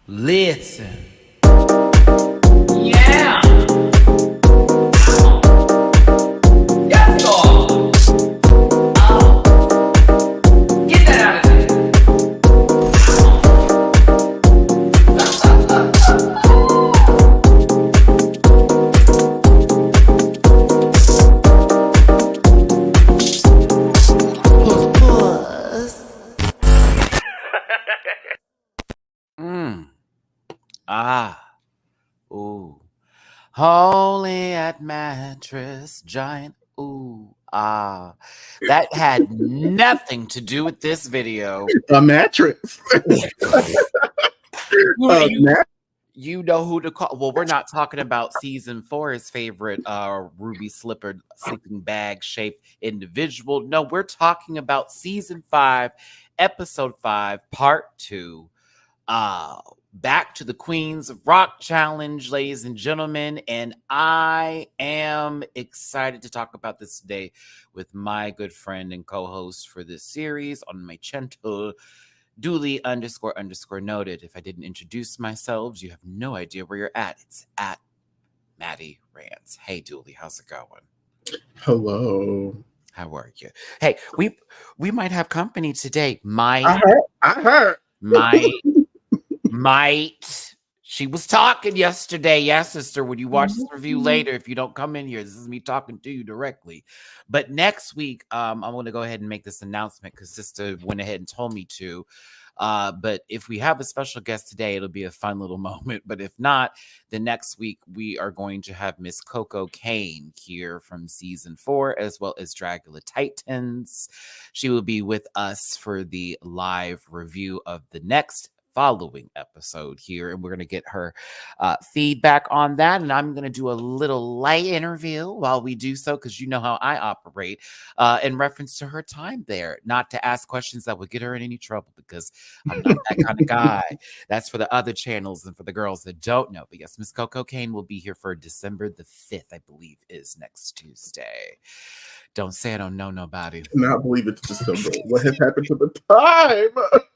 Listen. Yeah. Yes, Lord. Oh. Get that out of there. Ooh. Holy at mattress, giant. Ooh. That had nothing to do with this video. A mattress. You know who to call. Well, we're not talking about season 4's favorite ruby slippered sleeping bag shaped individual. No, we're talking about season 5, episode 5, part 2. Back to the Queens of Rock Challenge, ladies and gentlemen, and I am excited to talk about this today with my good friend and co-host for this series on my channel, Dooley __ noted. If I didn't introduce myself, you have no idea where you're at. It's at Matty Rants. Hey, Dooley, how's it going? Hello. How are you? Hey, we might have company today. I heard. Might. She was talking yesterday. Yes, sister. When you watch this review later, if you don't come in here, this is me talking to you directly. But next week, I'm going to go ahead and make this announcement because sister went ahead and told me to. But if we have a special guest today, it'll be a fun little moment. But if not, the next week we are going to have Miss Coco Kane here from season 4, as well as Dragula Titans. She will be with us for the live review of the next following episode here, and we're going to get her feedback on that, and I'm going to do a little light interview while we do so, because you know how I operate in reference to her time there, not to ask questions that would get her in any trouble, because I'm not that kind of guy. That's for the other channels and for the girls that don't know. But yes, Miss Coco Kane will be here for December the 5th, I believe, is next Tuesday. Don't say I don't know nobody. I cannot believe it's December. What has happened to the time?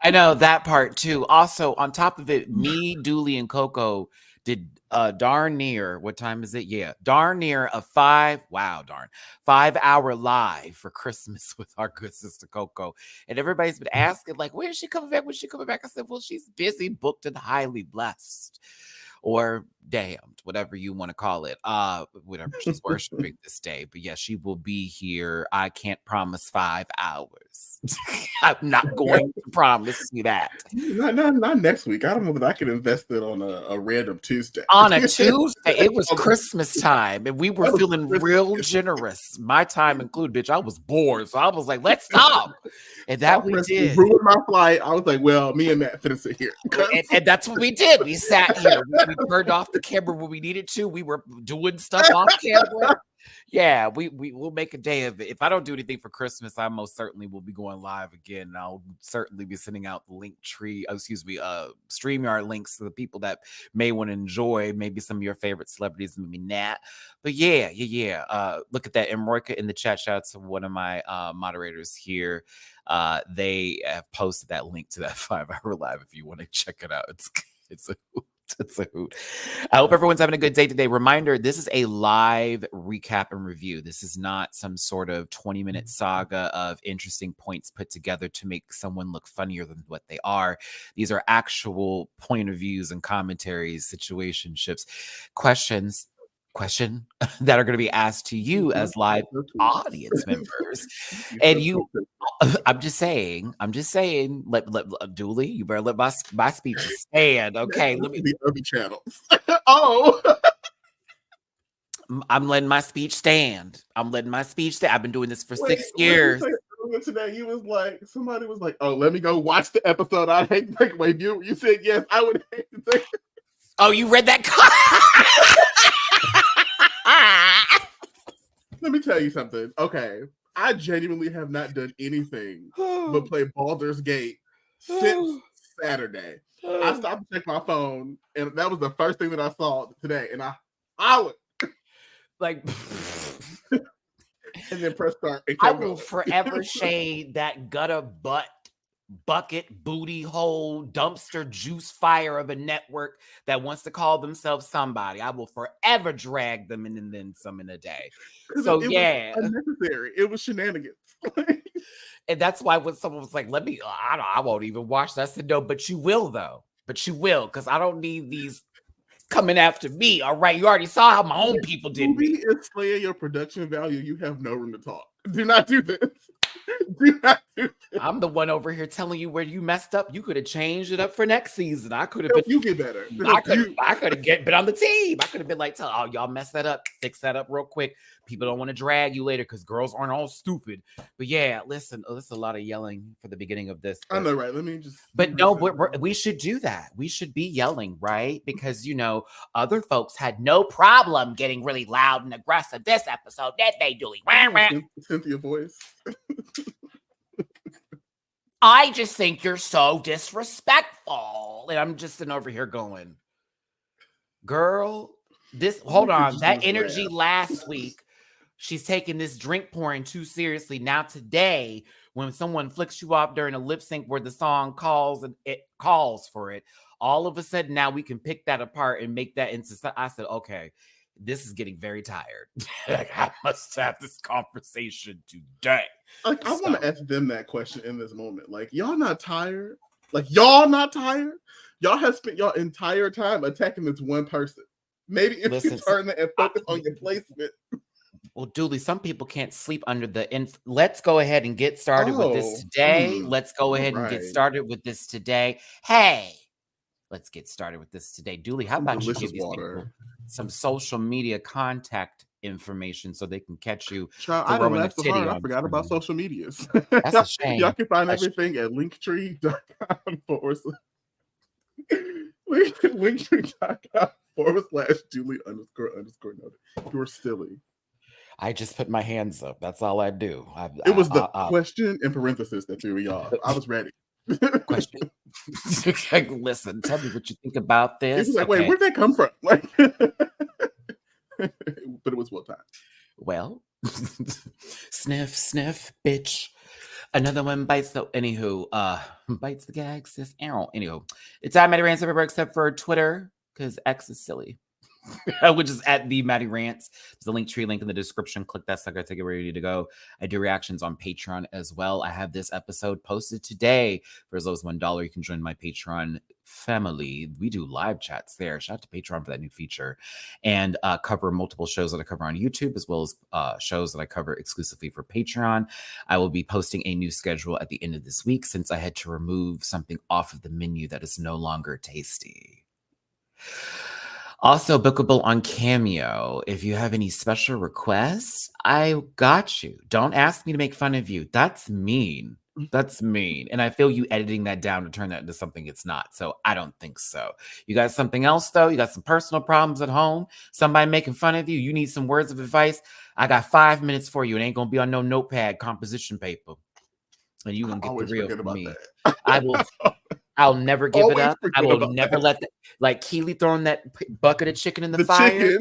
I know that part too. Also, on top of it, me, Dooley, and Coco did darn near, what time is it? Yeah, darn near a 5-hour live for Christmas with our good sister Coco. And everybody's been asking, like, when is she coming back? When is she coming back? I said, well, she's busy, booked, and highly blessed. Or damned, whatever you want to call it, whatever she's worshiping this day. But yeah, she will be here. I can't promise 5 hours. I'm not going to promise you that. Not next week. I don't know that I can invest it on a random Tuesday. On a Tuesday, it was Christmas time, and we were feeling real generous. My time included, bitch. I was bored, so I was like, "Let's stop," and that we did. Ruined my flight. I was like, "Well, me and Matt finna sit here," and that's what we did. We sat here. We turned off the camera when we needed to. We were doing stuff off camera. Yeah, we will make a day of it. If I don't do anything for Christmas, I most certainly will be going live again. And I'll certainly be sending out the StreamYard links to the people that may want to enjoy maybe some of your favorite celebrities, maybe Nat. But yeah. Look at that. Emroika in the chat. Shout out to one of my moderators here. They have posted that link to that 5-hour live if you want to check it out. It's a hoot. I hope everyone's having a good day today. Reminder, this is a live recap and review. This is not some sort of 20-minute saga of interesting points put together to make someone look funnier than what they are. These are actual point of views and commentaries, situationships, questions that are going to be asked to you as live audience members. And I'm just saying, let Dooley, you better let my speech stand. Okay. Let me the other channels. Oh, I'm letting my speech stand. I've been doing this for 6 years. Today you was like, somebody was like, "Oh, let me go watch the episode." I hate to take away. You said yes. I would hate to take. Oh, you read that? Let me tell you something. Okay, I genuinely have not done anything but play Baldur's Gate since Saturday. I stopped to check my phone, and that was the first thing that I saw today. And I hollered, like, and then press start. And I will forever shade that gutter butt bucket, booty hole, dumpster juice fire of a network that wants to call themselves somebody. I will forever drag them and then some in a day. So it was unnecessary. It was shenanigans. And that's why when someone was like, I won't even watch that. I said, no, but you will though. But you will, because I don't need these coming after me. All right. You already saw how my own people did me. Is slaying your production value. You have no room to talk. Do not do this. Do not do this. I'm the one over here telling you where you messed up. You could have changed it up for next season. I could have been. You get better. I could have been on the team. I could have been like, oh, y'all mess that up. Fix that up real quick. People don't want to drag you later because girls aren't all stupid. But yeah, listen, there's a lot of yelling for the beginning of this. I know, right? Let me just. But no, we should do that. We should be yelling, right? Because, other folks had no problem getting really loud and aggressive this episode. That they do. Cynthia voice. I just think you're so disrespectful. And I'm just sitting over here going, girl, hold on. That energy last week, she's taking this drink pouring too seriously. Now today, when someone flicks you off during a lip sync where the song calls and it calls for it, all of a sudden now we can pick that apart and make that into. I said, okay, this is getting very tired. I must have this conversation today. Like, I want to ask them that question in this moment. Like, y'all not tired? Like, y'all not tired? Y'all have spent your entire time attacking this one person. Maybe if you turn it and focus on your placement. Well, Dooley, some people can't sleep under the let's go ahead and get started with this today. Let's go ahead and get started with this today. Hey, let's get started with this today. Dooley, how about you give these people some social media contact information so they can catch you? I forgot about social medias. That's a shame. Y'all can find everything at linktree.com/Julie_noted. You're silly. I just put my hands up. That's all I do. It was the question in parentheses that threw me off. I was ready. Question. Like, listen, tell me what you think about this. It's like, wait, where'd that come from? Like, but it was what time? Well, sniff, sniff, bitch. Another one bites the bites the gag, sis. Anywho, it's at Matty Rants everywhere except for Twitter because X is silly. Which is at the Matty Rants. There's a Linktree link in the description. Click that sucker, take it where you need to go. I do reactions on Patreon as well. I have this episode posted today. For as low as $1, you can join my Patreon family. We do live chats there. Shout out to Patreon for that new feature. And cover multiple shows that I cover on YouTube, as well as shows that I cover exclusively for Patreon. I will be posting a new schedule at the end of this week since I had to remove something off of the menu that is no longer tasty. Also bookable on Cameo. If you have any special requests, I got you. Don't ask me to make fun of you. That's mean. That's mean. And I feel you editing that down to turn that into something it's not. So I don't think so. You got something else, though? You got some personal problems at home? Somebody making fun of you? You need some words of advice? I got 5 minutes for you. It ain't going to be on no notepad composition paper. And you can get the real from me. I'll never give it up. I will never let that, like Keely throwing that bucket of chicken in the fire.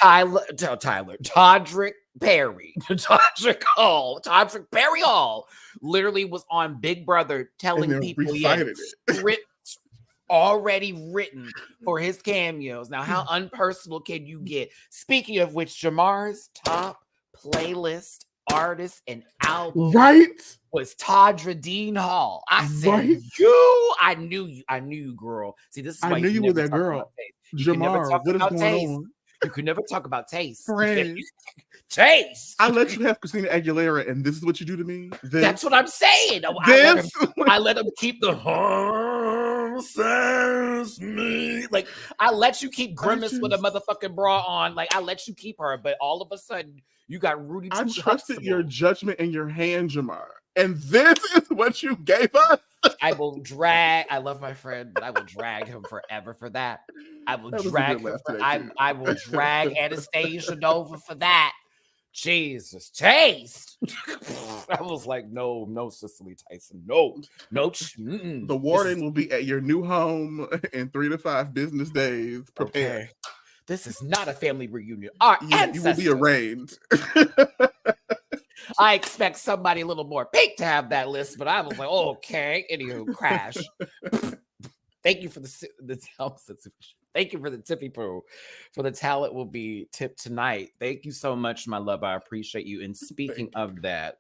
Todrick Perry. Todrick Perry Hall literally was on Big Brother telling people he had scripts already written for his cameos. Now, how unpersonal can you get? Speaking of which, Jamar's top playlist artist and album was Todra Dean Hall. I said, I knew you, girl. See, this is why I knew you were that girl. Jamar, what is going on? You could never talk about taste. Taste. I let you have Christina Aguilera, and this is what you do to me? That's what I'm saying. I let him keep the like, I let you keep Grimace with a motherfucking bra on. Like, I let you keep her, but all of a sudden, you got Rudy. I trusted your judgment in your hand, Jamar. And this is what you gave us? I love my friend, but I will drag him forever for that. I will drag him. I will drag Anastasia Nova for that. Jesus, taste. I was like, no, Cicely Tyson. No. The warden will be at your new home in 3 to 5 business days. Prepare. Okay. This is not a family reunion. You will be arraigned. I expect somebody a little more pink to have that list, but I was like, oh, okay. Anywho, crash. Thank you for the thank you for the tippy poo. For the talent will be tipped tonight. Thank you so much, my love. I appreciate you. And speaking of that,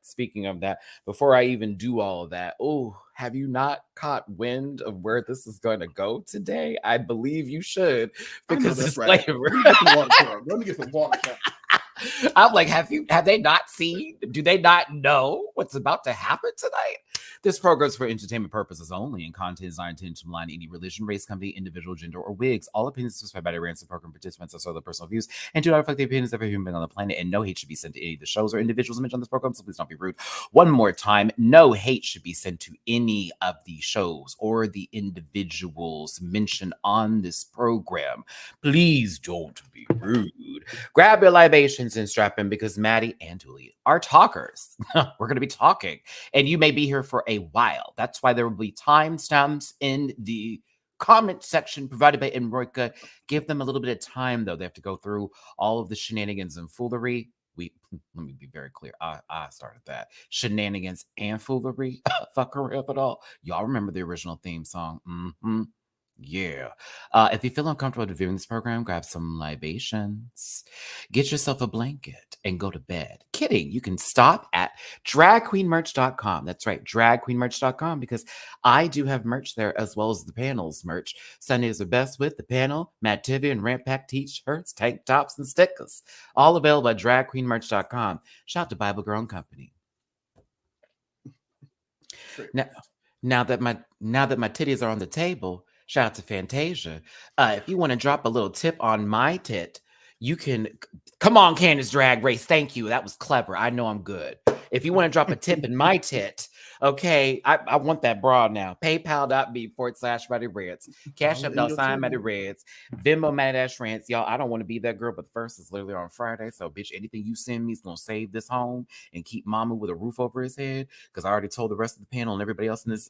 before I even do all of that, oh, have you not caught wind of where this is going to go today? I believe you should, because it's right. flavor. Let me get some water. Let me get some water. I'm like, have they not seen? Do they not know what's about to happen tonight? This program is for entertainment purposes only, and content is not intended to malign any religion, race, company, individual, gender, or wigs. All opinions expressed by MattyRants and program participants are their personal views and do not reflect the opinions of every human being on the planet, and no hate should be sent to any of the shows or individuals mentioned on this program, so please don't be rude. One more time, no hate should be sent to any of the shows or the individuals mentioned on this program. Please don't be rude. Grab your libations and strap in, because Matty and Julie are talkers. We're going to be talking, and you may be here for a while. That's why there will be timestamps in the comment section provided by Enroika. Give them a little bit of time, though. They have to go through all of the shenanigans and foolery. Let me be very clear. I started that. Shenanigans and foolery. Fucker up at all. Y'all remember the original theme song? Mm-hmm. Yeah. If you feel uncomfortable viewing this program, grab some libations, get yourself a blanket, and go to bed. Kidding. You can stop at dragqueenmerch.com. That's right, dragqueenmerch.com, because I do have merch there, as well as the panels merch. Sundays are best with the panel, Matt Tivy and Rant Pack t-shirts, tank tops, and stickers. All available at dragqueenmerch.com. Shout out to Bible Girl and Company. Now that my titties are on the table, shout out to Fantasia. If you want to drop a little tip on my tit, you can. Come on, Candace Drag Race. Thank you. That was clever. I know I'm good. If you want to drop a tip in my tit, okay, I want that bra now. PayPal.me/MattyRants. Cash App $MattyRants. Venmo MattyRants. Y'all, I don't want to be that girl, but the first is literally on Friday. So, bitch, anything you send me is going to save this home and keep mama with a roof over his head. Because I already told the rest of the panel and everybody else in this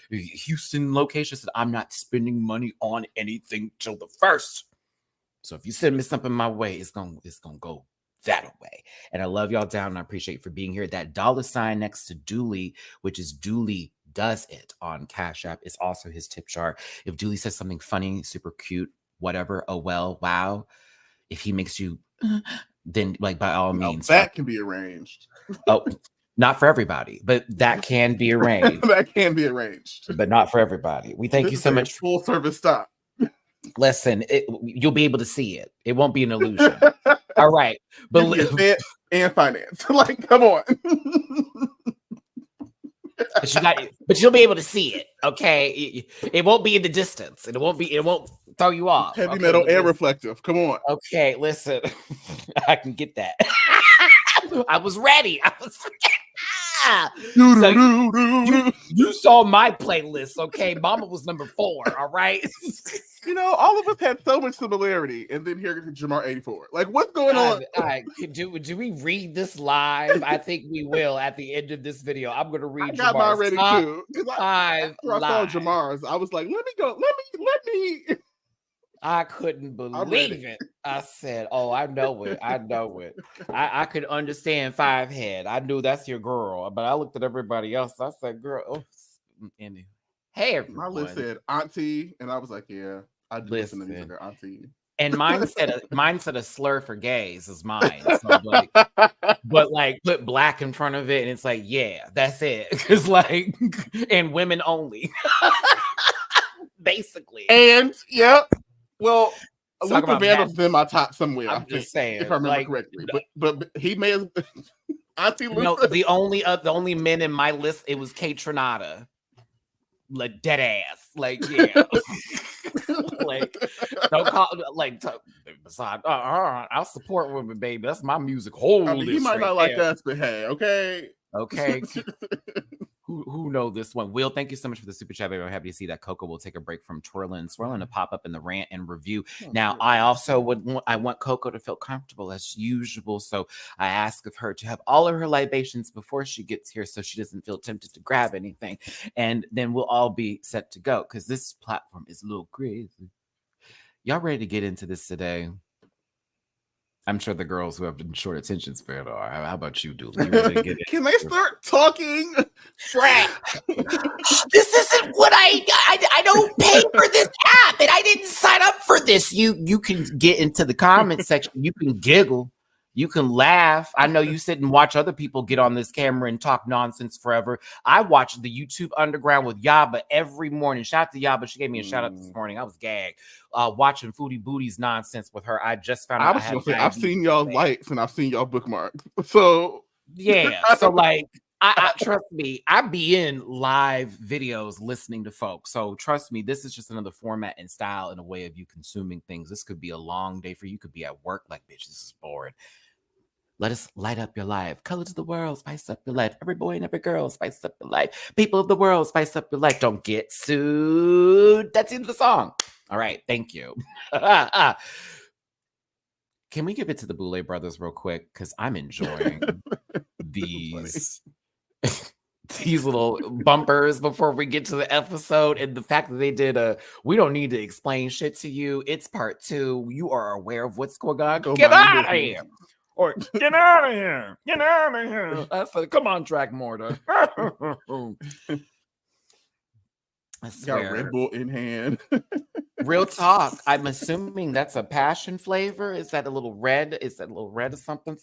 Houston location that I'm not spending money on anything till the first. So if you send me something my way, it's gonna go that way. And I love y'all down, and I appreciate you for being here. That $ next to Dooley, which is Dooley Does It on Cash App, is also his tip jar. If Dooley says something funny, super cute, whatever, oh well, wow. If he makes you, then like by all means, that can be arranged. Oh, not for everybody, but that can be arranged. That can be arranged, but not for everybody. We thank you so much. Full service stop. Listen, you'll be able to see it. It won't be an illusion. All right. But and finance. Like, come on. But you'll be able to see it. Okay. It won't be in the distance. It won't throw you off. Heavy metal and reflective. Come on. Okay, listen. I can get that. I was ready. So you saw my playlist, okay? Mama was number 4, all right? All of us had so much similarity, and then here comes Jamar 84. Like, what's going on? Do we read this live? I think we will at the end of this video. I'm going to read. I got mine ready too. After I saw Jamar's, I was like, let me go. Let me. I couldn't believe it. I said, oh, I know it. I could understand 5 head. I knew that's your girl. But I looked at everybody else. I said, girl, hey, everyone. My list said auntie. And I was like, yeah, I do listen to music, auntie. And mine said a slur for gays is mine. So but like put black in front of it. And it's like, yeah, that's it. Because like, and women only. Basically. And, yep. Well, Luther Vandross's in my top somewhere. I'm just saying, if I remember correctly. But he may have. Auntie Luther. No, the only men in my list, it was Kate Trinata, like dead ass, like yeah, like don't call like. Besides, I'll support women, baby. That's my music. Holy, he might not like us, but hey, okay. Who know this one? Will, thank you so much for the super chat, baby. I'm happy to see that Coco will take a break from twirling and swirling to pop up in the rant and review. Now, I also want Coco to feel comfortable as usual, so I ask of her to have all of her libations before she gets here, so she doesn't feel tempted to grab anything, and then we'll all be set to go because this platform is a little crazy. Y'all ready to get into this today? I'm sure the girls who have short attention span are. How about you, Dooley? You ready to get Can they start talking trash? This isn't what I don't pay for this app, and I didn't sign up for this. You can get into the comment section. You can giggle. You can laugh. I know you sit and watch other people get on this camera and talk nonsense forever. I watch the YouTube Underground with Yaba every morning. Shout out to Yaba. She gave me a shout out this morning. I was gagged watching Foodie Booty's nonsense with her. I just found out I had I've seen y'all likes and I've seen y'all bookmarks. So yeah. So like I trust me, I be in live videos listening to folks. So trust me, this is just another format and style and a way of you consuming things. This could be a long day for you. You could be at work like, bitch, this is boring. Let us light up your life. Color to the world, spice up your life. Every boy and every girl, spice up your life. People of the world, spice up your life. Don't get sued. That's the end of the song. All right, thank you. Can we give it to the Boulay brothers real quick? Because I'm enjoying these little bumpers before we get to the episode, and the fact that they did we don't need to explain shit to you. It's part 2. You are aware of what's going on. Get out of here. Or get out of here. Get out of here. I said, come on, Track Mortar. I swear. Got Red Bull in hand. Real talk. I'm assuming that's a passion flavor. Is that a little red? Is that a little red or something?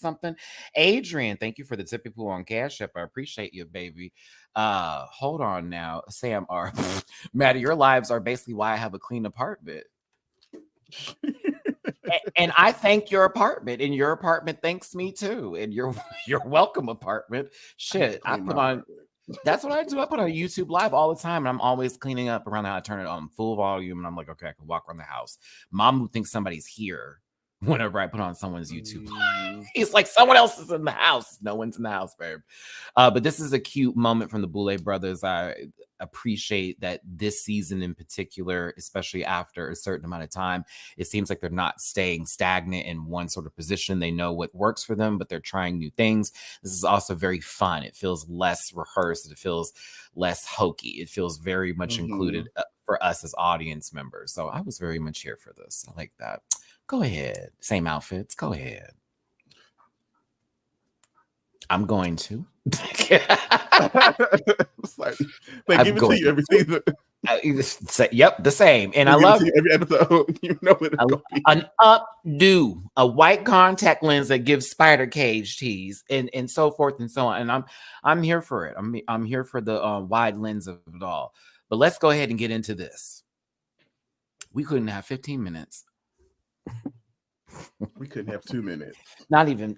Adrian, thank you for the tippy poo on Cash App. I appreciate you, baby. Hold on now. Sam R. Matty, your lives are basically why I have a clean apartment. And I thank your apartment, and your apartment thanks me too. And you're welcome, apartment. Shit, I put on. That's what I do. I put on YouTube Live all the time, and I'm always cleaning up around the house. I turn it on full volume, and I'm like, okay, I can walk around the house. Mom who thinks somebody's here whenever I put on someone's YouTube Live. He's like, someone else is in the house. No one's in the house, babe. But this is a cute moment from the Boulay brothers. I appreciate that this season in particular, especially after a certain amount of time, it seems like they're not staying stagnant in one sort of position. They know what works for them, but they're trying new things. This is also very fun. It feels less rehearsed. It feels less hokey. It feels very much included for us as audience members. So I was very much here for this. I like that. Go ahead. Same outfits. Go ahead. I'm going to. It's like, they give it to you every season. Yep, the same. And I love every episode. You know what it's going to be. An updo, a white contact lens that gives spider cage tease, and so forth and so on. And I'm here for it. I'm here for the wide lens of it all. But let's go ahead and get into this. We couldn't have 15 minutes. We couldn't have 2 minutes. Not even.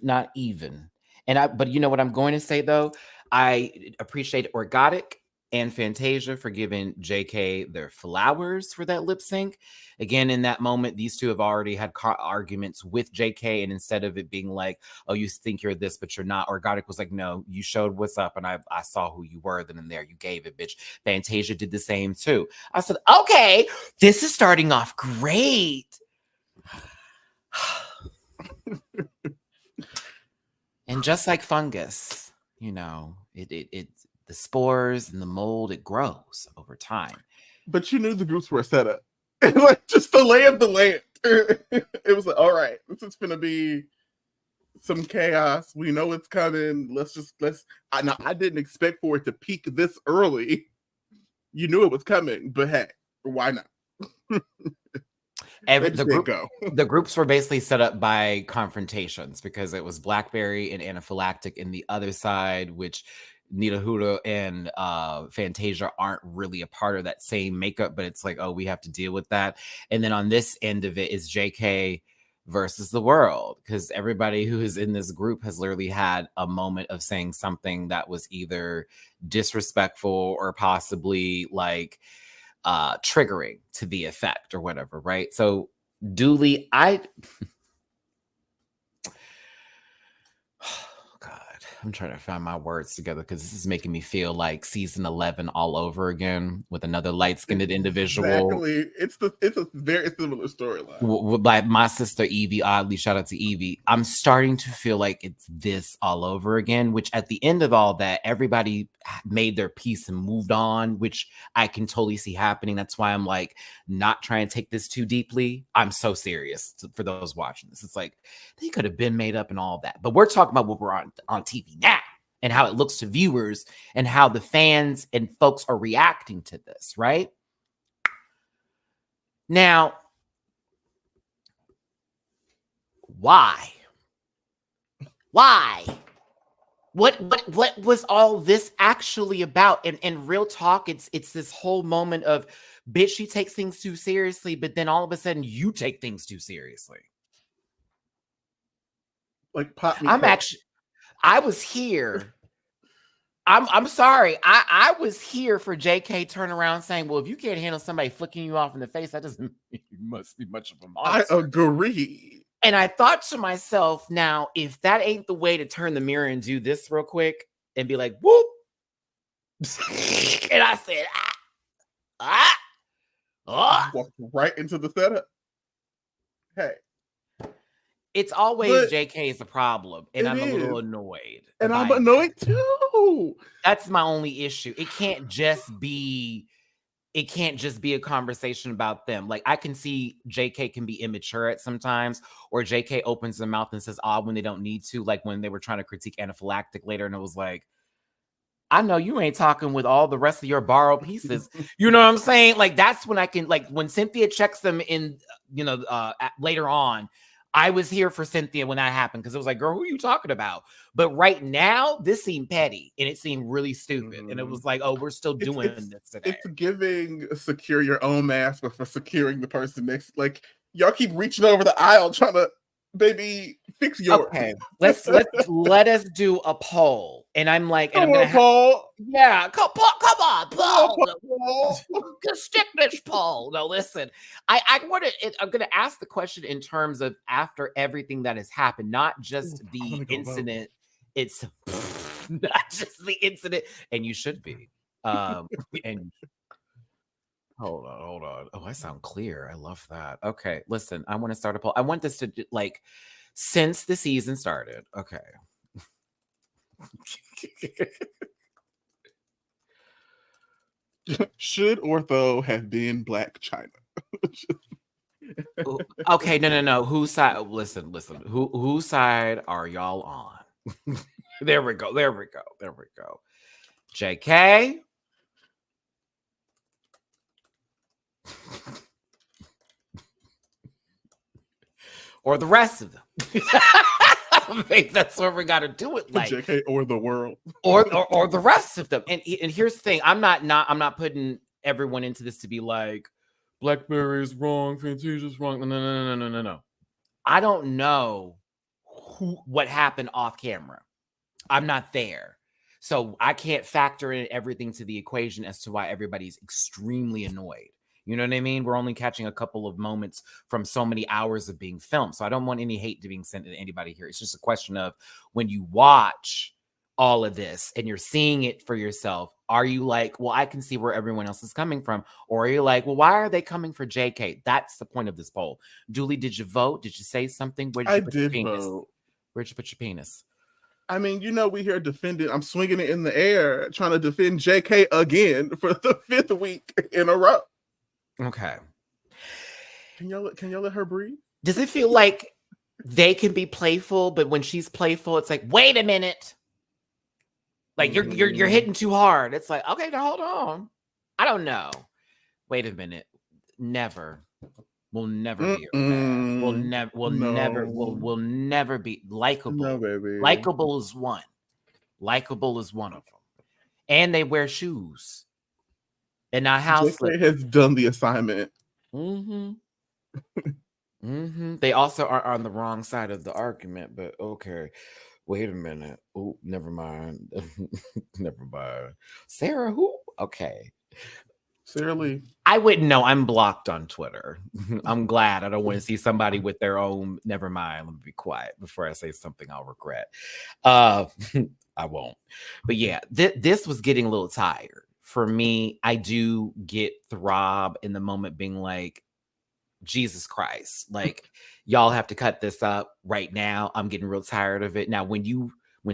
But you know what I'm going to say though? I appreciate Orgotic and Fantasia for giving JK their flowers for that lip sync. Again, in that moment, these two have already had arguments with JK, and instead of it being like, oh, you think you're this, but you're not, Orgotic was like, no, you showed what's up, and I saw who you were, then and there, you gave it, bitch. Fantasia did the same too. I said, okay, this is starting off great. And just like fungus, you know, it the spores and the mold, it grows over time. But you knew the groups were set up. Like, just the lay of the land. It was like, all right, this is gonna be some chaos. We know it's coming. I didn't expect for it to peak this early. You knew it was coming, but hey, why not? The groups were basically set up by confrontations because it was Blackberry and Anaphylactic, and the other side, which Nita Hudo and Fantasia aren't really a part of that same makeup, but it's like, oh, we have to deal with that. And then on this end of it is JK versus the world, because everybody who is in this group has literally had a moment of saying something that was either disrespectful or possibly like triggering to the effect or whatever, right? So Dooley, God, I'm trying to find my words together because this is making me feel like season 11 all over again with another light-skinned individual. Exactly. It's a very similar storyline. Like my sister Evie, oddly, shout out to Evie. I'm starting to feel like it's this all over again, which at the end of all that, everybody made their peace and moved on, which I can totally see happening. That's why I'm like not trying to take this too deeply. I'm so serious for those watching this. It's like they could have been made up and all that. But we're talking about what we're on TV now and how it looks to viewers and how the fans and folks are reacting to this, right? Now, why? What was all this actually about? And real talk, it's this whole moment of, bitch, she takes things too seriously, but then all of a sudden you take things too seriously. Like pop me. I was here. I'm sorry. I was here for JK turn around saying, well, if you can't handle somebody flicking you off in the face, that doesn't mean you must be much of a monster. I agree. And I thought to myself, now, if that ain't the way to turn the mirror and do this real quick and be like, whoop. And I said, Walked right into the setup. Hey. It's always JK is a problem. And I'm a little annoyed. And I'm annoyed too. That's my only issue. It can't just be a conversation about them. Like, I can see JK can be immature at sometimes, or JK opens their mouth and says odd when they don't need to, like when they were trying to critique Anaphylactic later, and it was like, I know you ain't talking with all the rest of your borrowed pieces. You know what I'm saying? Like, that's when I can, like, when Cynthia checks them in, later on, I was here for Cynthia when that happened because it was like, girl, who are you talking about? But right now, this seemed petty and it seemed really stupid. And it was like, oh, we're still doing this today. It's giving secure your own mask, but for securing the person next. Like, y'all keep reaching over the aisle trying to, baby, fix yours. Okay, let us do a poll. And I'm like, and I'm gonna poll. Yeah, come on, poll. Stick this poll. No, listen, I'm gonna ask the question in terms of after everything that has happened, not just the incident. It's not just the incident, and you should be. And hold on. Oh, I sound clear. I love that. Okay, listen, I want to start a poll. I want this to like since the season started. Okay. Should Ortho have been Black China? Okay, no. Whose side? Listen. Whose side are y'all on? There we go. JK. Or the rest of them. I think that's where we got to do it. Like JK or the world, or the rest of them. And here's the thing: I'm not putting everyone into this to be like Blackberry is wrong, Fantasia's wrong. No. I don't know what happened off camera. I'm not there, so I can't factor in everything to the equation as to why everybody's extremely annoyed. You know what I mean? We're only catching a couple of moments from so many hours of being filmed. So I don't want any hate to being sent to anybody here. It's just a question of when you watch all of this and you're seeing it for yourself, are you like, well, I can see where everyone else is coming from? Or are you like, well, why are they coming for JK? That's the point of this poll. Julie, did you vote? Did you say something? Where'd you put your penis? Where'd you put your penis? I mean, we here defending. I'm swinging it in the air, trying to defend JK again for the 5th week in a row. Okay. Can y'all let her breathe? Does it feel like they can be playful, but when she's playful, it's like, wait a minute. Like you're hitting too hard. It's like, okay, now hold on. I don't know. Wait a minute. Never. We'll never be bad. We'll never be likable. No, baby. Likable is one. Likable is one of them. And they wear shoes. And now house has done the assignment. They also are on the wrong side of the argument, but okay. Wait a minute. Oh, never mind. Never mind. Sarah, who? Okay. Sarah Lee. I wouldn't know. I'm blocked on Twitter. I'm glad. I don't want to see somebody with their own. Never mind. Let me be quiet before I say something I'll regret. I won't. But yeah, this was getting a little tired. For me, I do get throb in the moment being like, Jesus Christ, like y'all have to cut this up right now. I'm getting real tired of it. Now, when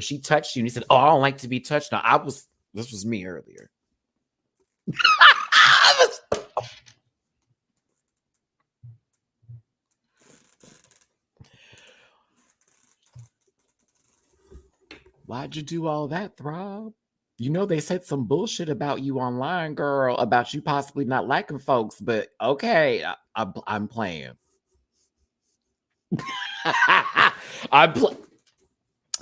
she touched you and you said, "Oh, I don't like to be touched." Now, this was me earlier. Why'd you do all that, Throb? You know they said some bullshit about you online, girl, about you possibly not liking folks, but okay, I'm playing.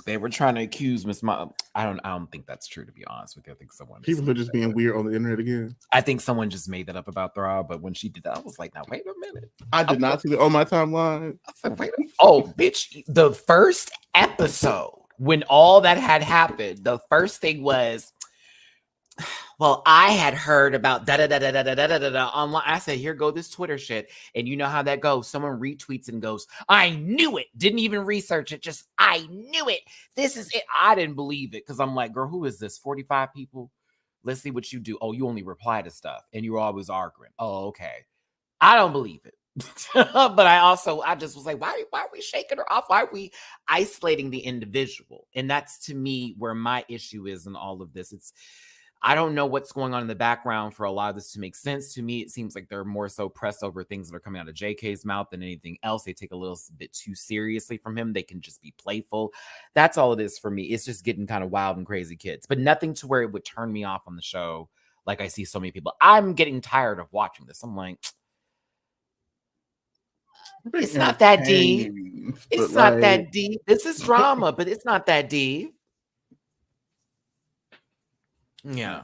They were trying to accuse Miss Mom. I don't think that's true, to be honest with you. I think people are just being weird on the internet again. I think someone just made that up about Throb, but when she did that, I was like, now wait a minute. I did not see it on my timeline. I said, wait a minute. Oh, bitch, the first episode, when all that had happened, the first thing was, well, I had heard about da-da-da-da-da-da-da-da online. I said, here go this Twitter shit. And you know how that goes. Someone retweets and goes, I knew it. Didn't even research it. Just, I knew it. This is it. I didn't believe it. Because I'm like, girl, who is this? 45 people? Let's see what you do. Oh, you only reply to stuff. And you're always arguing. Oh, okay. I don't believe it. But I just was like, why are we shaking her off? Why are we isolating the individual? And that's, to me, where my issue is in all of this. I don't know what's going on in the background for a lot of this to make sense. To me, it seems like they're more so pressed over things that are coming out of JK's mouth than anything else. They take a little bit too seriously from him. They can just be playful. That's all it is for me. It's just getting kind of wild and crazy kids, but nothing to where it would turn me off on the show. Like I see so many people. I'm getting tired of watching this. I'm like, it's not that deep. It's not that deep. This is drama, but it's not that deep. Yeah.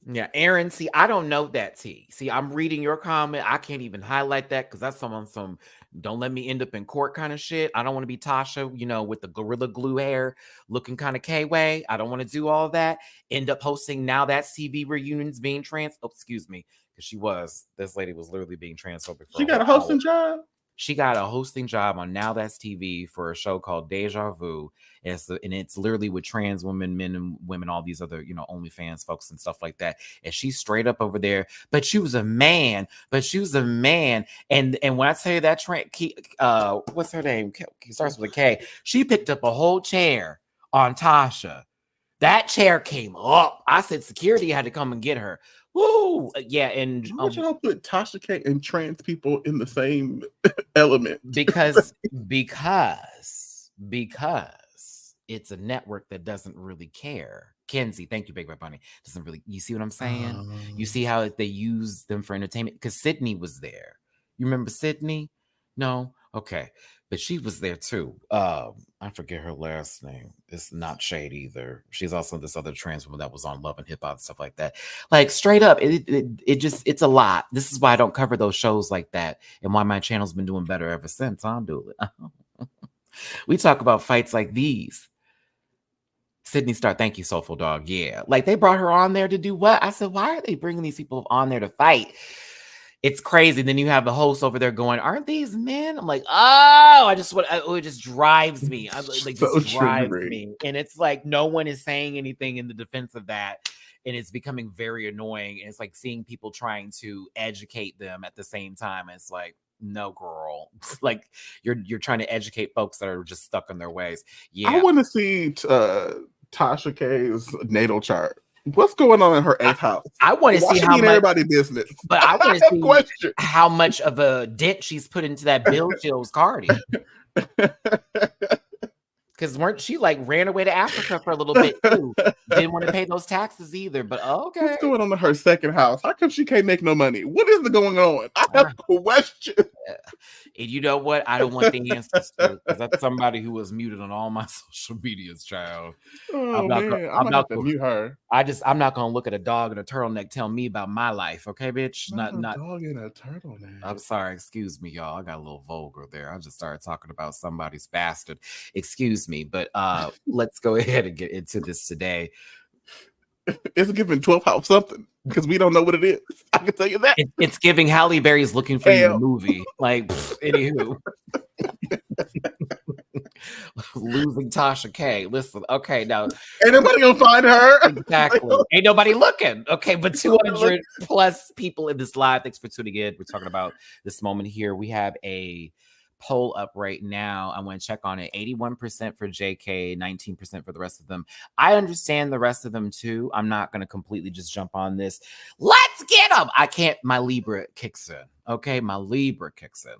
Yeah, Aaron, see, I don't know that T. See, I'm reading your comment. I can't even highlight that because that's some don't let me end up in court kind of shit. I don't want to be Tasha, with the Gorilla Glue hair looking kind of K-way. I don't want to do all that. End up hosting Now That's TV reunions being excuse me, because this lady was literally being transphobic. She got a hosting job? She got a hosting job on Now That's TV for a show called Deja Vu. And it's literally with trans women, men and women, all these other, OnlyFans folks and stuff like that. And she's straight up over there. But she was a man. And when I tell you that what's her name? Starts with a K. She picked up a whole chair on Tasha. That chair came up. I said security had to come and get her. Woo! Yeah, and why would y'all put Tasha K and trans people in the same element? Because it's a network that doesn't really care. Kenzie, thank you, Big Red Bunny. Doesn't really. You see what I'm saying? You see how they use them for entertainment? Because Sydney was there. You remember Sydney? No? Okay. But she was there too. I forget her last name. It's not Shade either. She's also this other trans woman that was on Love and Hip Hop and stuff like that. Like straight up, it's a lot. This is why I don't cover those shows like that, and why my channel's been doing better ever since. I'll do it. We talk about fights like these. Sydney Star, thank you, Soulful Dog. Yeah, like they brought her on there to do what? I said, why are they bringing these people on there to fight? It's crazy. Then you have the host over there going, aren't these men? I'm like, oh, it just drives me. Drives me. And it's like, no one is saying anything in the defense of that. And it's becoming very annoying. And it's like seeing people trying to educate them at the same time. It's like, no, girl. It's like you're trying to educate folks that are just stuck in their ways. Yeah. I want to see Tasha K's natal chart. What's going on in her eighth house? I want to see how much everybody's business. But I want to see how much of a dent she's put into that Bill Chills Cardi. Because weren't she ran away to Africa for a little bit too? Didn't want to pay those taxes either. But okay, what's going on in her second house? How come she can't make no money? What is going on? I have questions. And you know what? I don't want the answers to, because that's somebody who was muted on all my social medias, child. I'm not gonna mute her. I'm not gonna look at a dog in a turtleneck tell me about my life, okay, bitch? Not a dog in a turtleneck. I'm sorry, excuse me, y'all. I got a little vulgar there. I just started talking about somebody's bastard. Excuse me, but let's go ahead and get into this today. It's giving 12th house something because we don't know what it is. I can tell you that. It's giving Halle Berry's Looking for You movie. Like, anywho. Losing Tasha K. Listen, okay, now ain't nobody gonna find her. Exactly. Ain't nobody looking. Okay, but 200 plus people in this live. Thanks for tuning in. We're talking about this moment here. We have a poll up right now. I want to check on it. 81% for JK, 19% for the rest of them. I understand the rest of them too. I'm not going to completely just jump on this. Let's get them. I can't. My Libra kicks in. Okay, my Libra kicks in.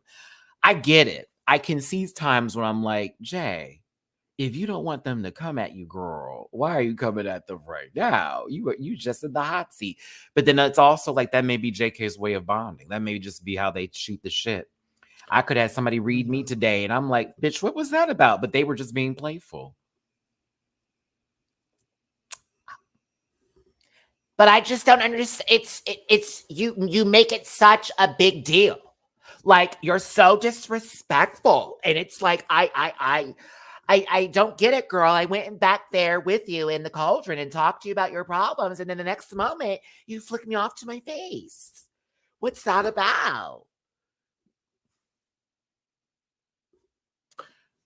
I get it. I can see times when I'm like, Jay, if you don't want them to come at you, girl, why are you coming at them right now? You just in the hot seat. But then it's also like that may be JK's way of bonding. That may just be how they shoot the shit. I could have somebody read me today, and I'm like, bitch, what was that about? But they were just being playful. But I just don't understand. It's you make it such a big deal. Like, you're so disrespectful. And it's like, I don't get it, girl. I went back there with you in the cauldron and talked to you about your problems. And then the next moment, you flick me off to my face. What's that about?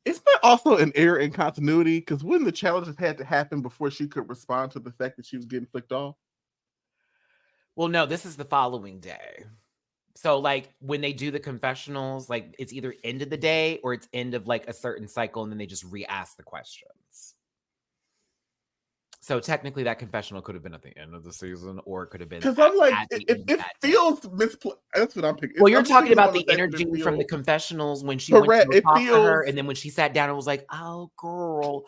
Isn't that also an error in continuity? Because wouldn't the challenges had to happen before she could respond to the fact that she was getting flicked off? Well, no, this is the following day. So, like, when they do the confessionals, like, it's either end of the day or it's end of, like, a certain cycle, and then they just re-ask the questions. So, technically, that confessional could have been at the end of the season, or it could have been... Because I'm like, it feels misplaced. That's what I'm picking. Well, you're talking about the energy from the confessionals when she went to talk to her, and then when she sat down and was like, oh, girl,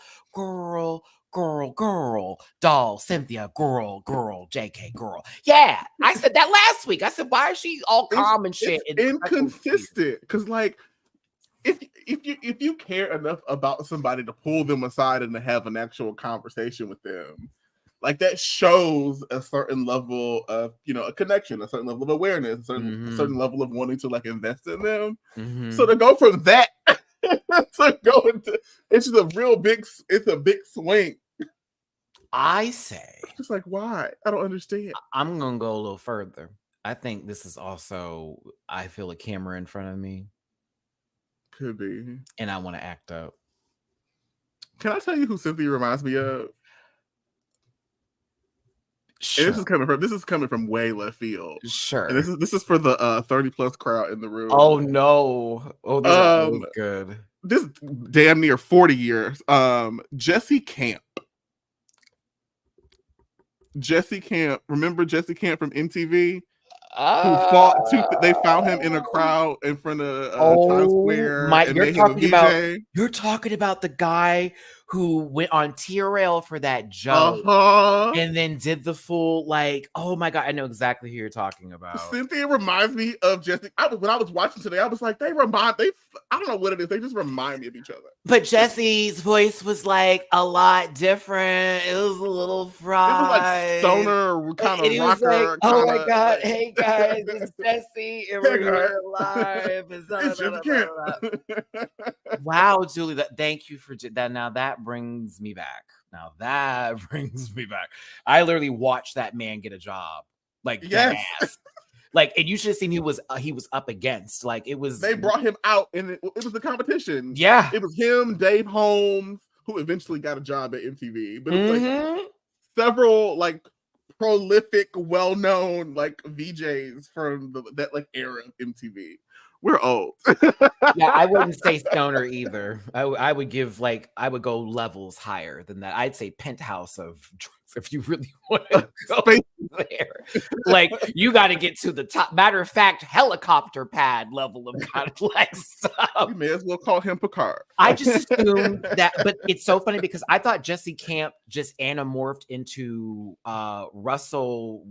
doll, Cynthia, girl, JK, girl. Yeah, I said that last week. I said, why is she all calm and shit? It's inconsistent. Because, like, if you care enough about somebody to pull them aside and to have an actual conversation with them, like, that shows a certain level of, a connection, a certain level of awareness, a certain level of wanting to, like, invest in them. So to go from that to go into, it's just a big swing. I say, just like, why? I don't understand. I'm gonna go a little further. I think this is also, I feel a camera in front of me. Could be. And I want to act up. Can I tell you who Cynthia reminds me of? Sure. And this is coming from way left field. Sure. And this is for the 30+ crowd in the room. Oh no. Oh, this is always good. This damn near 40 years. Jesse Camp. Remember Jesse Camp from MTV? Who fought they found him in a crowd in front of Times Square. You're talking about the guy who went on TRL for that joke and then did the full, like, oh my God, I know exactly who you're talking about. Cynthia reminds me of Jesse. When I was watching today, I was like, I don't know what it is. They just remind me of each other. But Jesse's voice was like a lot different. It was a little fried. It was like stoner kind of rocker. Like, oh my God, hey guys, it's Jesse, and we're here live. Wow, Julie, thank you for that. Now that brings me back. I literally watched that man get a job. Like, yes. Like, and you should have seen he was up against. Like, it was. They brought him out, and it was the competition. Yeah, it was him, Dave Holmes, who eventually got a job at MTV. But it was like several like prolific, well-known like VJs from that like era of MTV. We're old. Yeah, I wouldn't say stoner either. I would go levels higher than that. I'd say penthouse of drugs if you really want to go there. Like, you got to get to the top. Matter of fact, helicopter pad level of kind of like stuff. You may as well call him Picard. I just assumed that, but it's so funny because I thought Jesse Camp just anamorphed into Russell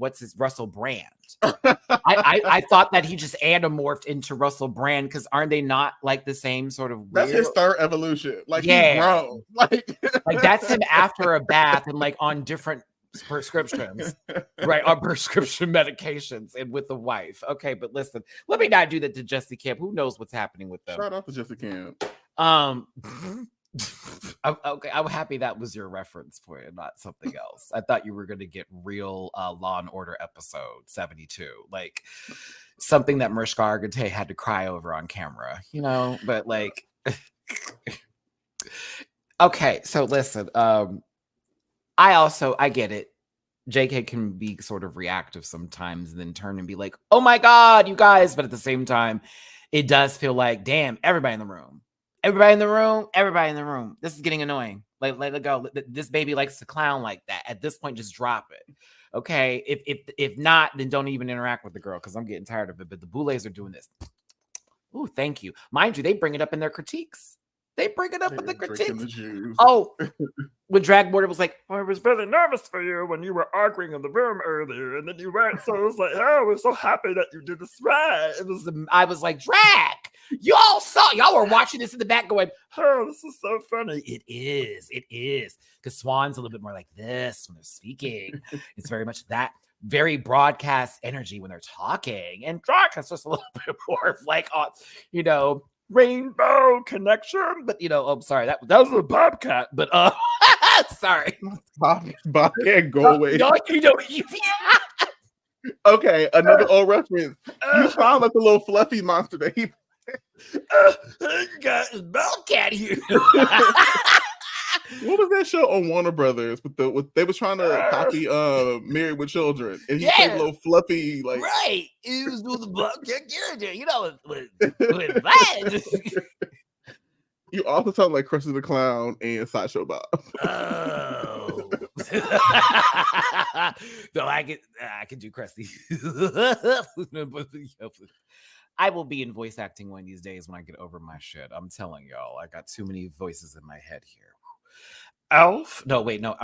Brand. I thought that he just anamorphed into Russell Brand because aren't they not like the same sort of weird? That's his third evolution. Like, he's grown. Like that's him after a bath and like on different prescriptions, right? On prescription medications and with the wife. Okay, but listen, let me not do that to Jesse Camp. Who knows what's happening with them? Shout out to Jesse Camp. Okay, I'm happy that was your reference point and not something else. I thought you were going to get real Law and Order episode 72, like something that Mariska Hargitay had to cry over on camera, but like, okay, so listen, I get it. JK can be sort of reactive sometimes and then turn and be like, oh my God, you guys. But at the same time, it does feel like, damn, everybody in the room. Everybody in the room. Everybody in the room. This is getting annoying. Like, let it go. This baby likes to clown like that. At this point, just drop it. Okay. If not, then don't even interact with the girl because I'm getting tired of it. But the Boulets are doing this. Ooh, thank you. Mind you, they bring it up in their critiques. They bring it up in the critiques. Oh, when Drag Border was like, I was really nervous for you when you were arguing in the room earlier, and then you went. So I was like, oh, we're so happy that you did this right. I was like, Drag, y'all were watching this in the back going, oh, this is so funny. It is. Because Swan's a little bit more like this when they're speaking. It's very much that very broadcast energy when they're talking. And Drag has just a little bit more of like, rainbow connection, but I'm sorry, that was a bobcat, but sorry, bobcat, go away. Okay, another old reference. You sound like the little fluffy monster that he you got a bobcat here. What was that show on Warner Brothers? They was trying to copy Married with Children, and he played a little fluffy, like right. It was with the bobcat character, with that. You also sound like Krusty the Clown and Sideshow Bob. Oh. No, I can do Krusty. I will be in voice acting one of these days when I get over my shit. I'm telling y'all, I got too many voices in my head here. Alf? No, wait, no,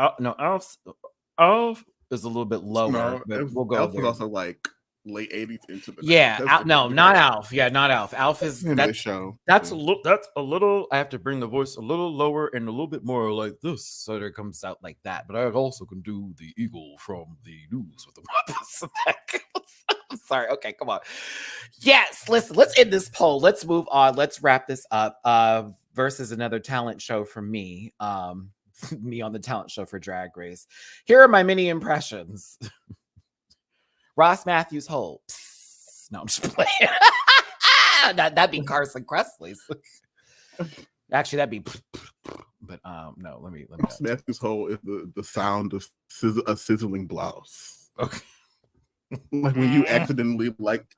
Alf is a little bit lower, but we'll go. Alf was also like late 80s into the 90s. Not Alf. Yeah, not Alf. Alf is that's a little. I have to bring the voice a little lower and a little bit more like this, so that it comes out like that. But I also can do the eagle from the news with the Muppets. I'm sorry. Okay, come on. Yes, listen. Let's end this poll. Let's move on. Let's wrap this up. Versus another talent show from me. Me on the talent show for Drag Race. Here are my mini impressions. Ross Matthews Holt. No, I'm just playing. That'd be Carson Kressley's. Actually, that'd be. But no, let me. Ross Matthews Holt is the sound of a sizzling blouse. Okay. Like when you accidentally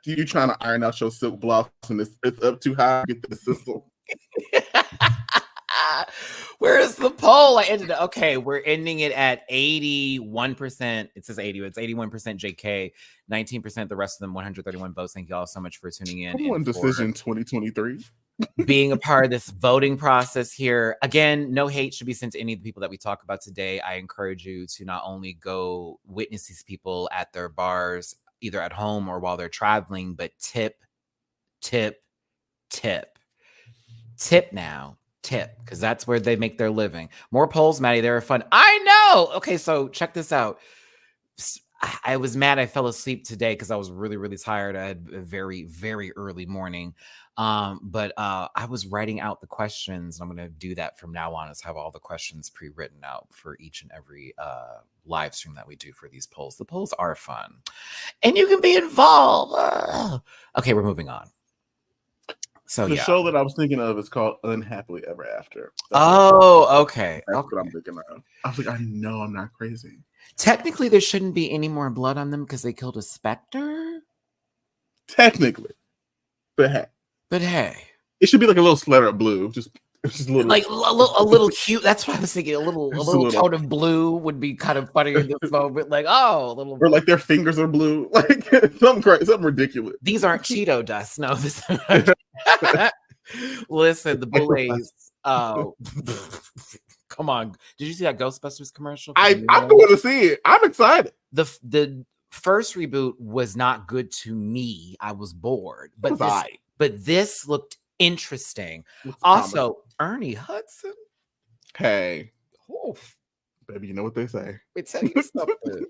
you trying to iron out your silk blouse and it's up too high to get the sizzle. Where is the poll? Okay, we're ending it at 81%. It says 80. It's 81% JK, 19% the rest of them, 131 votes. Thank you all so much for tuning in. One decision 2023. Being a part of this voting process here. Again, no hate should be sent to any of the people that we talk about today. I encourage you to not only go witness these people at their bars, either at home or while they're traveling, but tip now. Tip, because that's where they make their living. More polls, Matty. They're fun. I know. Okay, so check this out. I was mad I fell asleep today because I was really, really tired. I had a very, very early morning. But I was writing out the questions, and I'm going to do that from now on, is have all the questions pre-written out for each and every live stream that we do for these polls. The polls are fun, and you can be involved. Okay, we're moving on. So the show that I was thinking of is called Unhappily Ever After. Okay. That's what I'm thinking of. I was like, I know I'm not crazy. Technically, there shouldn't be any more blood on them because they killed a specter. Technically. But hey. It should be like a little splatter of blue. Just a little, like a little cute. That's what I was thinking. A little tone of blue would be kind of funny in this moment. Like, a little, or like their fingers are blue. Like something crazy, something ridiculous. These aren't Cheeto dust. No, this. Listen, the Boulets. Come on! Did you see that Ghostbusters commercial? I'm going to see it. I'm excited. The first reboot was not good to me. I was bored, but this looked interesting. Also, Ernie Hudson. Hey. Baby, you know what they say. Let me tell you something.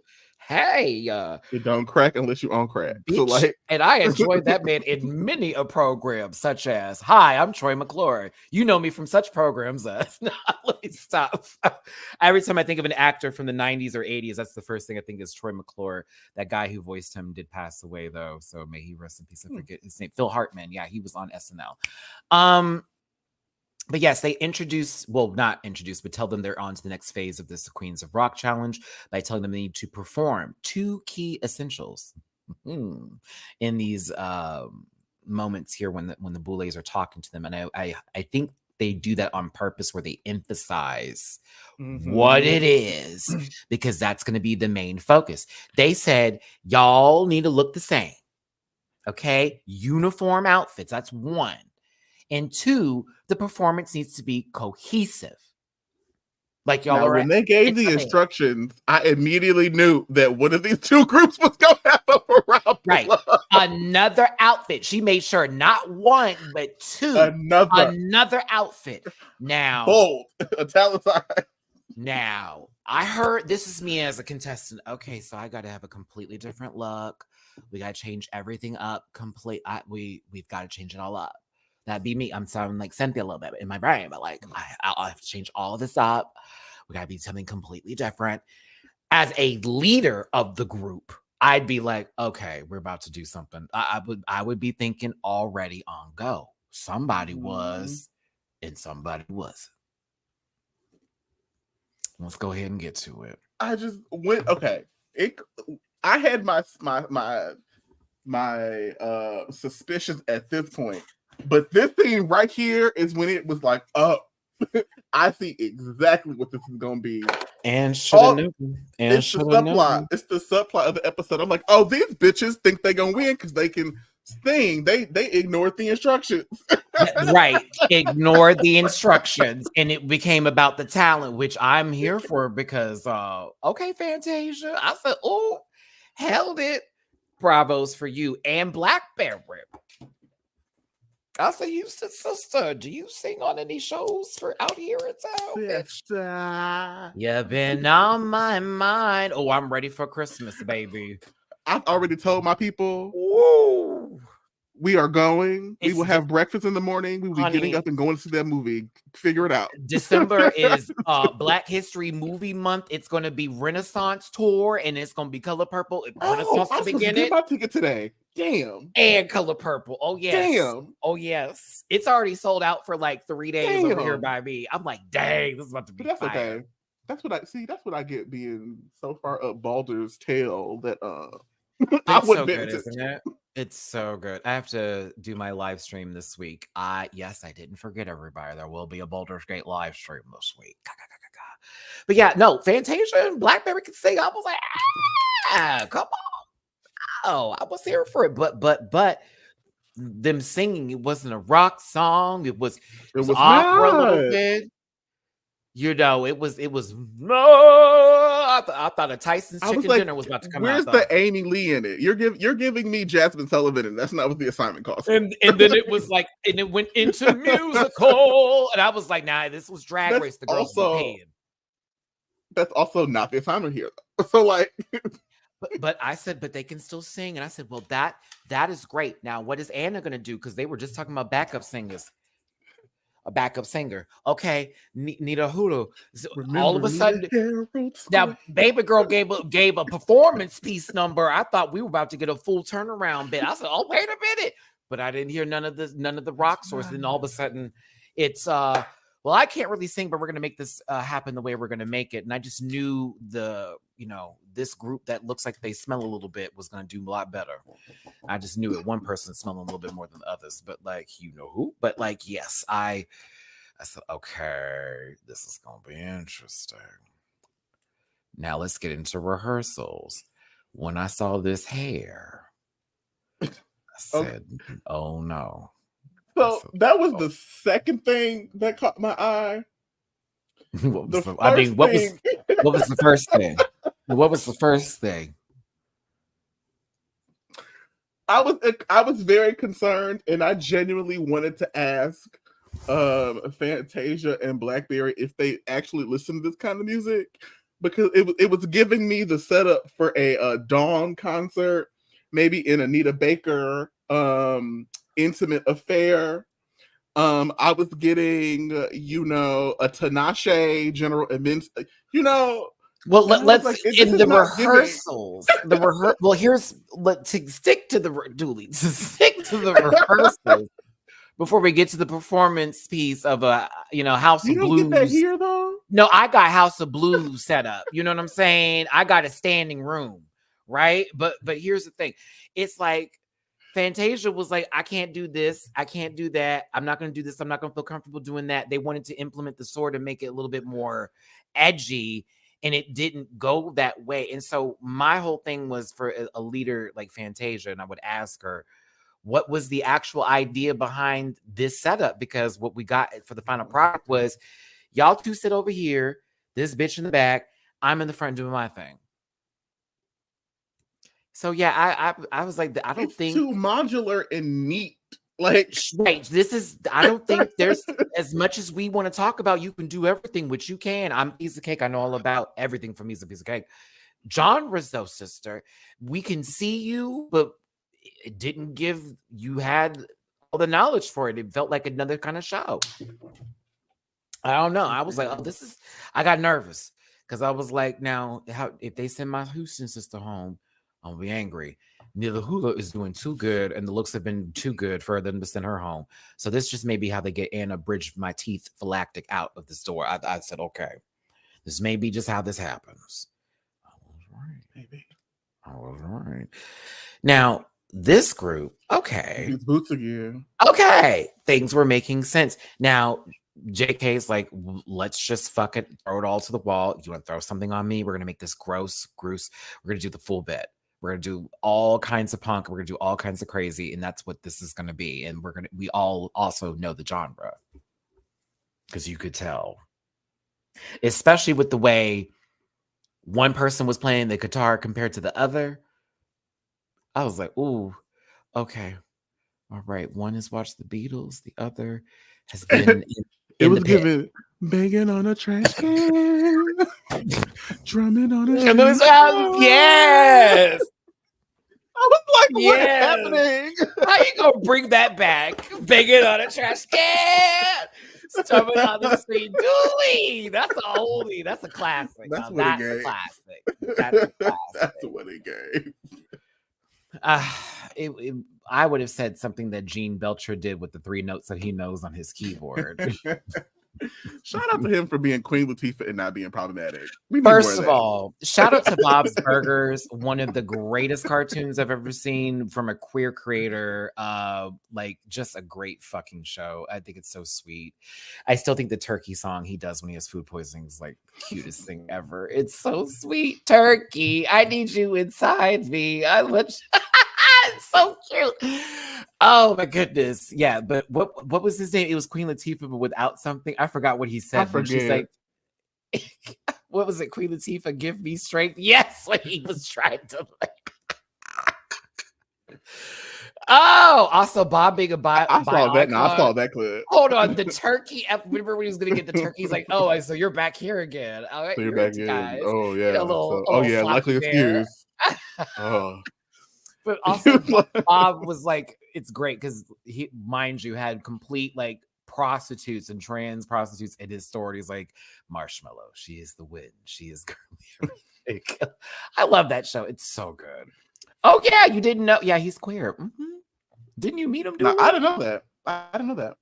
Hey, it don't crack unless you on crack. bitch, So like, and I enjoyed that man in many a program, such as, hi, I'm Troy McClure. You know me from such programs as, let me stop. Every time I think of an actor from the 90s or 80s, that's the first thing I think is Troy McClure. That guy who voiced him did pass away, though, so may he rest in peace. I forget his name. Phil Hartman. Yeah, he was on SNL. But yes, they not introduce, but tell them they're on to the next phase of this Queens of Rock challenge by telling them they need to perform 2 key essentials in these moments here when the Boulets are talking to them. And I think they do that on purpose where they emphasize what it is, because that's going to be the main focus. They said, y'all need to look the same. Okay? Uniform outfits. That's 1. And 2, the performance needs to be cohesive. Like y'all are. When they gave the instructions, I immediately knew that one of these 2 groups was going to have a round. Right. Another outfit. She made sure not 1, but 2. Another outfit. Now. Bold. Italicized. Now, I heard, this is me as a contestant. Okay, so I got to have a completely different look. We got to change everything up. We've got to change it all up. That'd be me. I'm sounding like Cynthia a little bit in my brain, but like I'll have to change all of this up. We gotta be something completely different. As a leader of the group, I'd be like, okay, we're about to do something. I would be thinking already on go. Somebody was, and somebody wasn't. Let's go ahead and get to it. I just went okay. I had my suspicions at this point. But this thing right here is when it was like, oh, I see exactly what this is going to be. And should have known. It's the subplot. It's the subplot of the episode. I'm like, oh, these bitches think they're going to win because they can sing. They ignored the instructions. Right. Ignored the instructions. And it became about the talent, which I'm here for because, okay, Fantasia. I said, oh, held it. Bravos for you. And Blackberry. I say, you sister, do you sing on any shows for out here in town? Sister. You've been on my mind. Oh, I'm ready for Christmas, baby. I've already told my people. Woo. We are going. We will have breakfast in the morning. We will be getting up and going to see that movie. Figure it out. December is Black History Movie Month. It's going to be Renaissance Tour, and it's going to be Color Purple. Renaissance to begin it. My ticket today. Damn. And Color Purple. Oh, yes. Damn. Oh, yes. It's already sold out for like 3 days over here by me. I'm like, dang, this is about to be That's fire. Okay. That's what I get being so far up Baldur's tail that I wouldn't so good, isn't it? It's so good. I have to do my live stream this week. Yes, I didn't forget everybody. There will be a Baldur's Gate live stream this week. But yeah, no, Fantasia and Blackberry can sing. I was like, come on. Oh, I was here for it. But them singing, it wasn't a rock song. It was opera a little bit. You know, it was no. I thought a Tyson's chicken dinner was about to come out. Where's the Amy Lee in it? You're giving me Jasmine Sullivan, and that's not what the assignment calls. And then it was like, and it went into musical, and I was like, nah, this was Drag Race. The girls were paying. That's also not the assignment here. So like, but I said, but they can still sing, and I said, well, that is great. Now, what is Anna gonna do? Because they were just talking about backup singers. A backup singer. Okay, Nita Hulu. All of a sudden, now Baby Girl gave a performance piece number. I thought we were about to get a full turnaround bit. I said, oh, wait a minute. But I didn't hear none of the rock source. And all of a sudden it's well, I can't really sing, but we're gonna make this happen the way we're gonna make it. And I just knew this group that looks like they smell a little bit was gonna do a lot better. I just knew it. One person smelling a little bit more than the others, but like, you know who? But like, yes, I said, okay, this is gonna be interesting. Now let's get into rehearsals. When I saw this hair, I said, oh no. So that was the second thing that caught my eye. What was the first thing? What was the first thing? I was very concerned, and I genuinely wanted to ask Fantasia and Blackberry if they actually listen to this kind of music, because it was giving me the setup for a Dawn concert, maybe in Anita Baker intimate affair. I was getting, a Tinashe general events, Well, let's like, in the rehearsals. Let's stick to the Dooley. To stick to the rehearsals before we get to the performance piece of House of Blues. You don't get that here though. No, I got House of Blues set up. You know what I'm saying? I got a standing room, right? But here's the thing. It's like Fantasia was like, I can't do this. I can't do that. I'm not going to do this. I'm not going to feel comfortable doing that. They wanted to implement the sword and make it a little bit more edgy, and it didn't go that way. And so my whole thing was for a leader like Fantasia, and I would ask her, what was the actual idea behind this setup? Because what we got for the final product was, y'all two sit over here, this bitch in the back, I'm in the front doing my thing. So yeah, I was like, I don't think too modular and neat. Like, right, I don't think there's as much as we want to talk about. You can do everything, which you can. I'm piece of cake. I know all about everything from me's a piece of cake. Genres, though, sister, we can see you, but it didn't give you had all the knowledge for it. It felt like another kind of show. I don't know. I was like, oh, I got nervous because I was like, now, if they send my Houston sister home, I'll be angry. Neither Hula is doing too good, and the looks have been too good for them to send her home. So this just may be how they get Anna Bridge my teeth phylactic out of this door. I said, okay, this may be just how this happens. I was right, baby. I was right. Now, this group, okay. These boots again. Okay. Things were making sense. Now, JK's like, let's just fuck it, throw it all to the wall. You want to throw something on me? We're going to make this gross. We're going to do the full bit. We're going to do all kinds of punk. We're going to do all kinds of crazy. And that's what this is going to be. And we all also know the genre. Because you could tell. Especially with the way one person was playing the guitar compared to the other. I was like, ooh, okay. All right. One has watched the Beatles. The other has been it was given banging on a trash can, drumming on a yes. I was like, what is happening? How you gonna bring that back? Banging on a trash can, drumming on the street. Dooley. That's a oldie. That's a classic. That's a classic. That's a wedding game. I would have said something that Gene Belcher did with the 3 notes that he knows on his keyboard. Shout out to him for being Queen Latifah and not being problematic. First of all, shout out to Bob's Burgers, one of the greatest cartoons I've ever seen from a queer creator. Like, just a great fucking show. I think it's so sweet. I still think the turkey song he does when he has food poisoning is like the cutest thing ever. It's so sweet. Turkey, I need you inside me. It's so cute. Oh my goodness. Yeah, but what was his name? It was Queen Latifah, but without something. I forgot what he said. I forget. She's like, what was it? Queen Latifah, give me strength. Yes, when he was trying to like. Oh, also Bob being a I saw that. No, I saw that clip. Hold on, the turkey. Remember when he was gonna get the turkey? He's like, "Oh, so you're back here again." All right, so you're back here. Guys. Oh yeah. Little likely excuse. Oh. But also, Bob was like, it's great because he, mind you, had complete like prostitutes and trans prostitutes in his story. He's like, Marshmallow, she is the wind. She is girly. I love that show. It's so good. Oh, yeah, you didn't know. Yeah, he's queer. Mm-hmm. Didn't you meet him? No, I didn't know that. I didn't know that.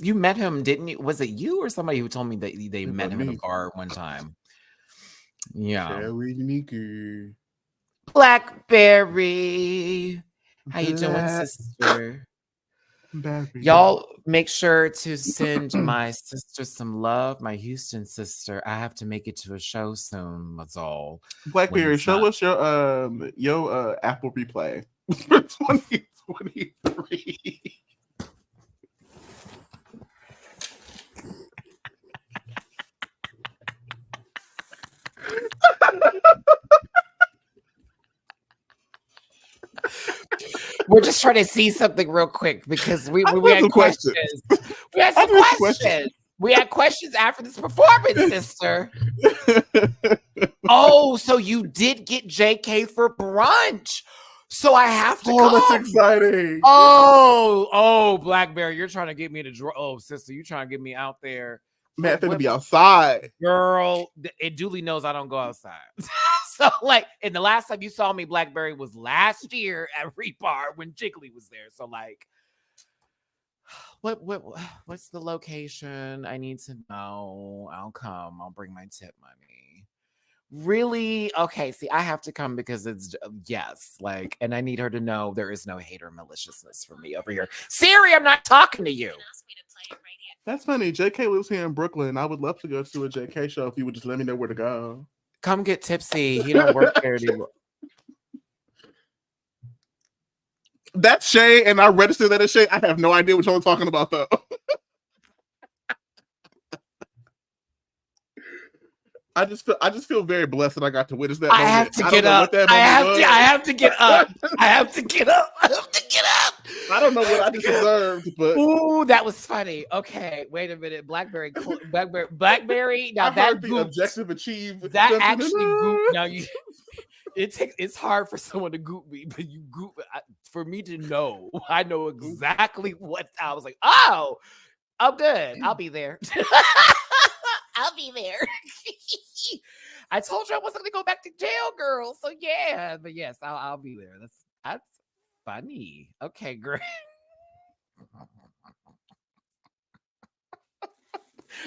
You met him, didn't you? Was it you or somebody who told me that they met him in a bar one time? Yeah. Blackberry. How you doing, sister? Y'all make sure to send my sister some love, my Houston sister. I have to make it to a show soon. That's all. Blackberry, show us your Apple replay for 2023. We're just trying to see something real quick because we had questions. We had some questions. We had questions after this performance, sister. Oh, so you did get JK for brunch. So I have to Oh, come. that's exciting. Oh, Blackberry, you're trying to get me to sister, you trying to get me out there. Matt finna be outside. Girl, it duly knows I don't go outside. So, like, and the last time you saw me, Blackberry, was last year at Repar when Jiggly was there. So, like, what's the location? I need to know. I'll come. I'll bring my tip money. Really? Okay, see, I have to come because it's yes, like, and I need her to know there is no hate or maliciousness for me over here. Siri, I'm not talking to you. That's funny. JK lives here in Brooklyn. I would love to go to a JK show if you would just let me know where to go. Come get tipsy. He don't work there anymore. That's Shay, and I registered that as Shay. I have no idea what y'all talking about, though. I just feel very blessed that I got to witness that. I have to get up. I have to get up. I have to get up. I don't know what I deserved, but ooh, that was funny. Okay, wait a minute. Blackberry. Now I that heard the objective achieved. That actually goop. Now it's hard for someone to goop me, but you goop for me to know. I know exactly what I was like. Oh, good. I'll be there. I'll be there. I told you I wasn't gonna go back to jail, girl. So yeah, but yes, I'll be there. That's funny. Okay, great.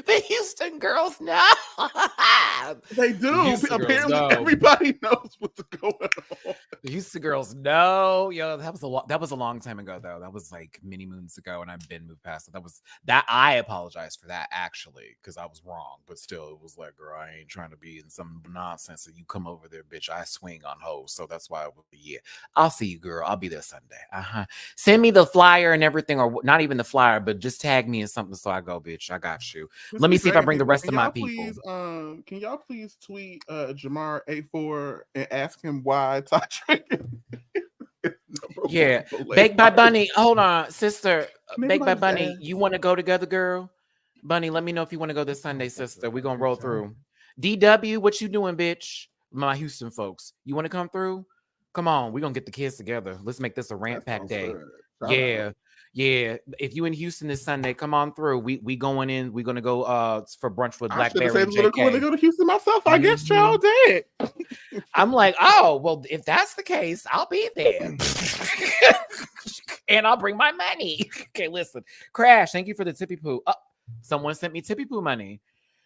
The Houston girls know. They do. Apparently, everybody knows what's going on. The Houston girls know. Yo, that was a long time ago, though. That was like many moons ago, and I've been moved past it. I apologize for that, actually, because I was wrong. But still, it was like, girl, I ain't trying to be in some nonsense that you come over there, bitch. I swing on hoes, so that's why I'll see you, girl. I'll be there Sunday. Send me the flyer and everything, or not even the flyer, but just tag me in something so I go, bitch. I got you. Let me see if I bring the rest of my people. Can y'all please tweet Jamar Ep.5 and ask him why Toxic? Yeah, Baked by Bunny. Hold on, sister. Baked by Bunny. You want to go together, girl? Bunny, let me know if you want to go this Sunday, sister. We're gonna roll through. DW, what you doing, bitch? My Houston folks, you want to come through? Come on, we're gonna get the kids together. Let's make this a rant pack day. Yeah. If you in Houston this Sunday, come on through. We going in. We're gonna go for brunch with Blackberry. I should have said to go to Houston myself. I guess y'all did. I'm like, oh well, if that's the case, I'll be there. And I'll bring my money. Okay, listen. Crash, thank you for the tippy poo. Someone sent me tippy poo money.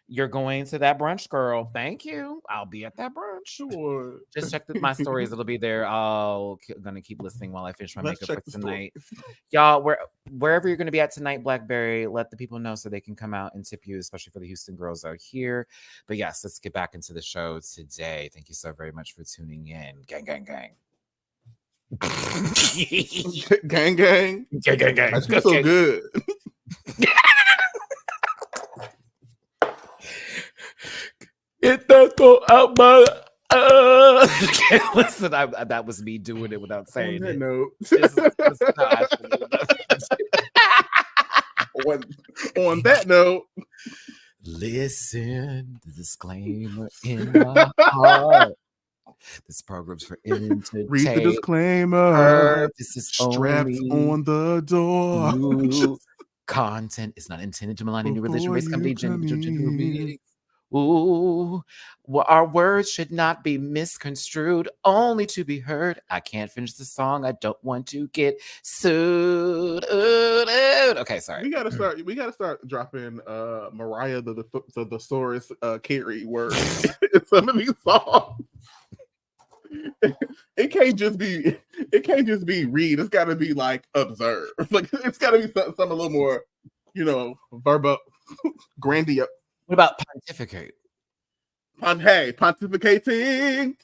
You're going to that brunch, girl. Thank you. I'll be at that brunch. Sure. Just check my stories. It'll be there. I'm gonna keep listening while I finish my makeup for tonight. Y'all, wherever you're gonna be at tonight, Blackberry, let the people know so they can come out and tip you, especially for the Houston girls out here. But yes, let's get back into the show today. Thank you so very much for tuning in. Gang, gang, gang. Gang, gang. Gang, gang, gang. That's so good. Get that thought out my listen, that was me doing it without saying it. No. On that note, listen to the disclaimer in my heart. This program's for entertainment. Read the disclaimer. This is straps on the door. Content is not intended to malign any religion, race, comedy, gender. Ooh, well, our words should not be misconstrued, only to be heard. I can't finish the song. I don't want to get sued. Okay, sorry. We gotta start dropping Mariah the thesaurus Carey words in some of these songs. It can't just be read. It's gotta be like observe. Like it's gotta be something a little more, verba grandiose. What about pontificate? Pontificating.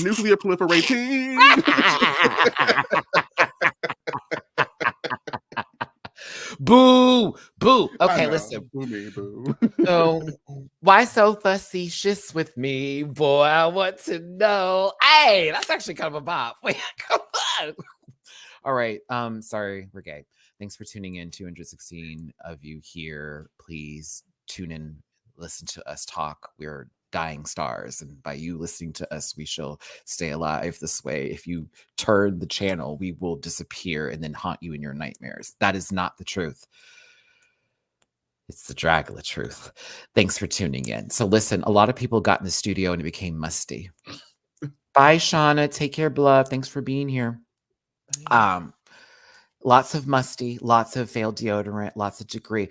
Nuclear proliferating. Boo. Okay, listen. Boo. So, why so facetious with me? Boy, I want to know. Hey, that's actually kind of a bop. Wait, come on. All right. Sorry, we're gay. Thanks for tuning in. 216 of you here. Please tune in, listen to us talk. We're dying stars, and by you listening to us, we shall stay alive this way. If you turn the channel, we will disappear and then haunt you in your nightmares. That is not the truth. It's the Dragula truth. Thanks for tuning in. So listen, a lot of people got in the studio and it became musty. Bye, Shauna. Take care, beloved. Thanks for being here. Lots of musty, lots of failed deodorant, lots of degree.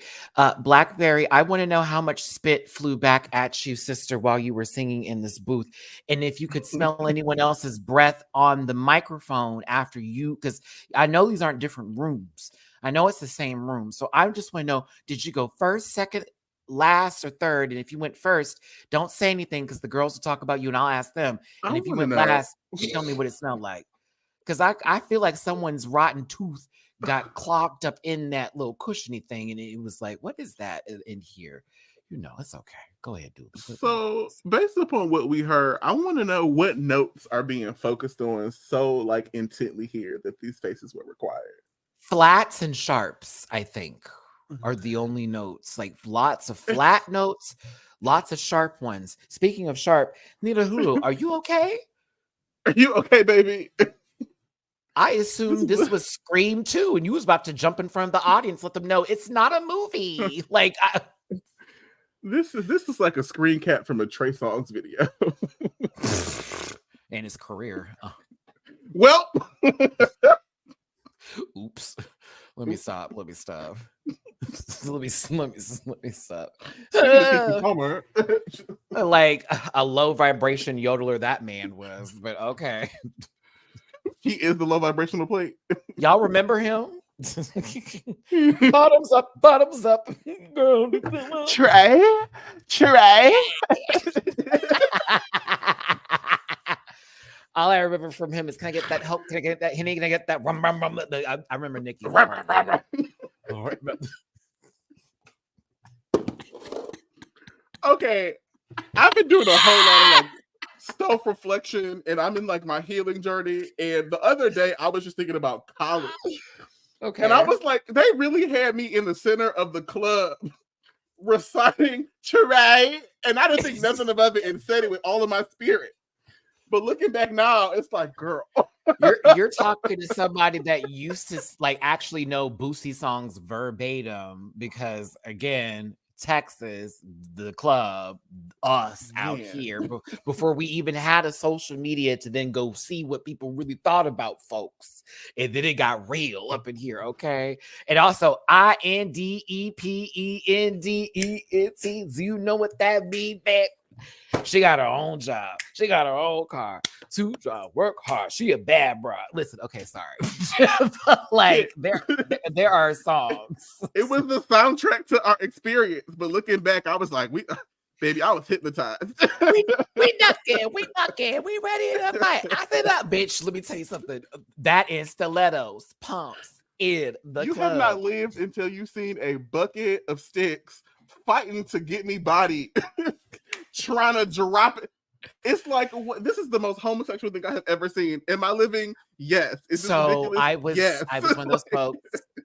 Blackberry, I want to know how much spit flew back at you, sister, while you were singing in this booth. And if you could smell anyone else's breath on the microphone after you, because I know these aren't different rooms. I know it's the same room. So I just want to know, did you go first, second, last, or third? And if you went first, don't say anything because the girls will talk about you and I'll ask them. And if you went last, tell me what it smelled like. Because I feel like someone's rotten tooth got clogged up in that little cushiony thing. And it was like, what is that in here? You know, it's okay. Go ahead, dude. So based upon what we heard, I want to know what notes are being focused on so like intently here that these faces were required. Flats and sharps, I think, are the only notes. Like lots of flat notes, lots of sharp ones. Speaking of sharp, Nita Hulu, are you okay? Are you okay, baby? I assumed this was Scream 2, and you was about to jump in front of the audience, let them know it's not a movie. Like this is like a screen cap from a Trey Songz video. And his career. Oh. Well, oops. Let me stop. Let me stop. let me stop. Like a low vibration yodeler that man was, but okay. He is the low vibrational plate. Y'all remember him? Bottoms up, girl. Trey. All I remember from him is, can I get that help? Can I get that Henny? Can I get that rum, rum, rum? I remember Nikki. Okay, I've been doing a whole lot of like self-reflection, and I'm in like my healing journey. And the other day, I was just thinking about college. Okay, and I was like, they really had me in the center of the club reciting Trey, and I didn't think nothing about it and said it with all of my spirit. But looking back now, it's like, girl. You're talking to somebody that used to like actually know Boosie songs verbatim because, again, Texas, the club, us out here, before we even had a social media to then go see what people really thought about folks. And then it got real up in here, okay? And also, INDEPENDENT. Do you know what that means, man? She got her own job. She got her own car. 2 jobs. Work hard. She a bad broad. Listen, okay, sorry. Like there are songs. It was the soundtrack to our experience. But looking back, I was like, baby, I was hypnotized. we knocking. We ready to fight. I said that, bitch. Let me tell you something. That is stilettos, pumps in the club. Have not lived until you've seen a bucket of sticks fighting to get me bodied. Trying to drop it. It's like, this is the most homosexual thing I have ever seen. Am I living? Yes. Is this ridiculous? I was one of those folks.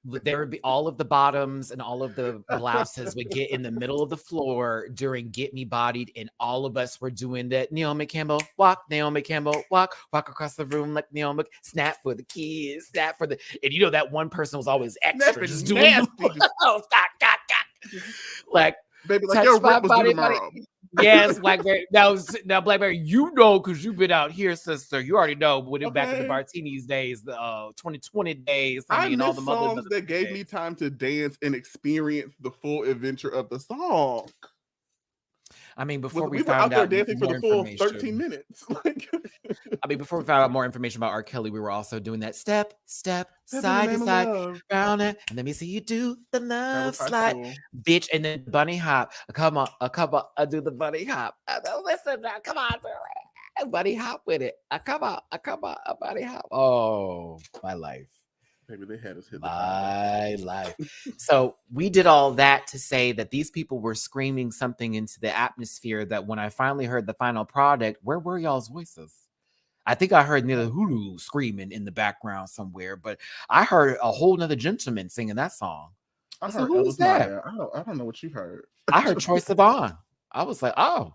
There would be all of the bottoms and all of the blouses would get in the middle of the floor during Get Me Bodied, and all of us were doing that Naomi Campbell walk, Naomi Campbell walk across the room like Naomi, snap for the kids, snap for the, and you know that one person was always extra, just doing oh, God. Like, baby, like your rip was due tomorrow. Yes, Blackberry. Now, Blackberry, you know, because you've been out here, sister. You already know. When back in the Martinis days, the 2020 days, I miss all the songs that gave me time to dance and experience the full adventure of the song. I mean, before we found out dancing for the full 13 minutes. I mean, before we found out more information about R. Kelly, we were also doing that step, side to side, round it, and let me see you do the love slide, bitch, and then bunny hop. Come on, I do the bunny hop. Listen, now, come on, bunny hop with it. Come on, a bunny hop. Oh, my life. Maybe they had us hit my life. So we did all that to say that these people were screaming something into the atmosphere that when I finally heard the final product, where were y'all's voices? I think I heard Nila Hulu screaming in the background somewhere, but I heard a whole nother gentleman singing that song. I said, heard who is Ella's that? Maya. I don't know what you heard. I heard Troye Sivan. I was like, oh.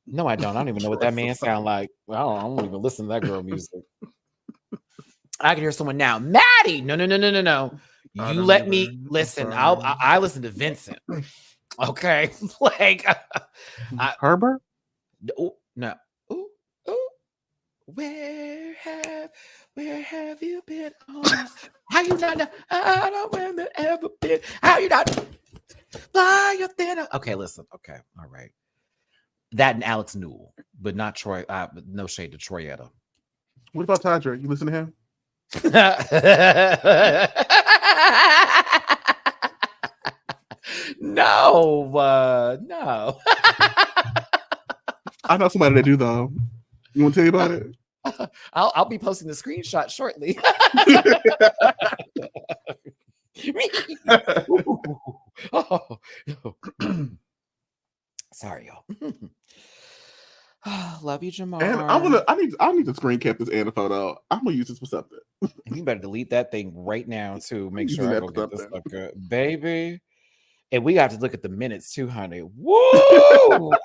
No, I don't. I don't even know what that man sound like. I don't even listen to that girl music. I can hear someone now. Matty. No. You let me listen. I listen to Vincent. Okay. Like Herbert? No. Ooh. Where have you been? How you not know? I don't remember ever been. How you not fly your thinner? Okay, listen. Okay, all right. That and Alex Newell, but not Troy. No shade to Troyetta. What about Tydra? You listen to him? No. I know somebody that do though. You want to tell you about it? I'll be posting the screenshot shortly. Sorry, y'all. Love you, Jamar. And I need to screen cap this and a photo. I'm gonna use this for something. You better delete that thing right now to make sure I go get this sucker, baby. And we got to look at the minutes too, honey. Woo!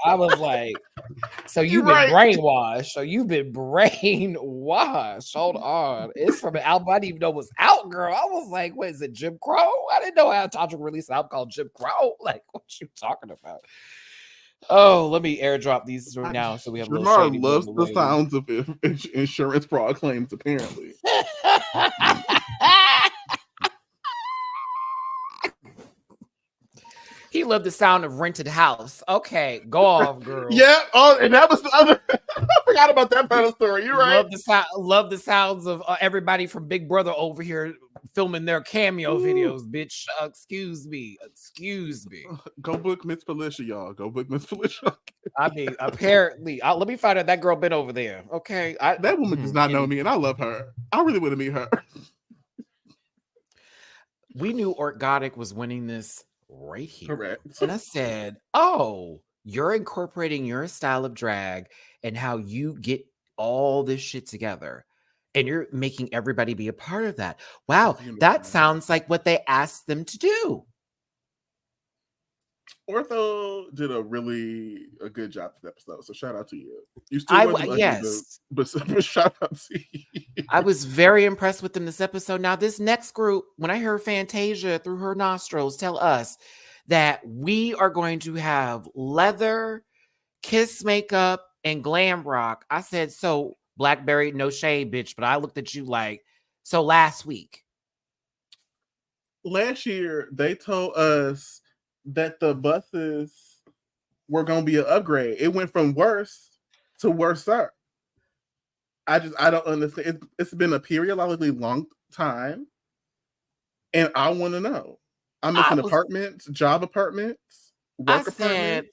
I was like, so you've been brainwashed. So you've been brainwashed. Hold on. It's from an album I didn't even know was out, girl. I was like, what is it, Jim Crow? I didn't know how Todrick released an album called Jim Crow. Like, what you talking about? Oh, let me airdrop these right now so we have a little shady. Jamar loves the sounds of insurance fraud claims, apparently. He loved the sound of rented house. Okay, go off, girl. Yeah. Oh, and that was the other. I forgot about that part of the story. You're right. Love the sounds of everybody from Big Brother over here filming their cameo videos, bitch. Excuse me. Go book Miss Felicia, y'all. Go book Miss Felicia. I mean, apparently, let me find out that girl been over there. Okay, that woman does not know me, and I love her. I really want to meet her. We knew Ortgotic was winning this right here. Correct. And I said, oh, you're incorporating your style of drag and how you get all this shit together. And you're making everybody be a part of that. Wow, that sounds like what they asked them to do. Ortho did a good job this episode, so shout out to you. You still but shout out to you. I was very impressed with them this episode. Now, this next group, when I heard Fantasia through her nostrils tell us that we are going to have leather, kiss makeup, and glam rock, I said, so Blackberry, no shade, bitch, but I looked at you like, so last year, they told us that the buses were going to be an upgrade. It went from worse to worser. I don't understand. It's been a periodically long time, and I want to know. I'm missing apartments, job apartments, work apartments.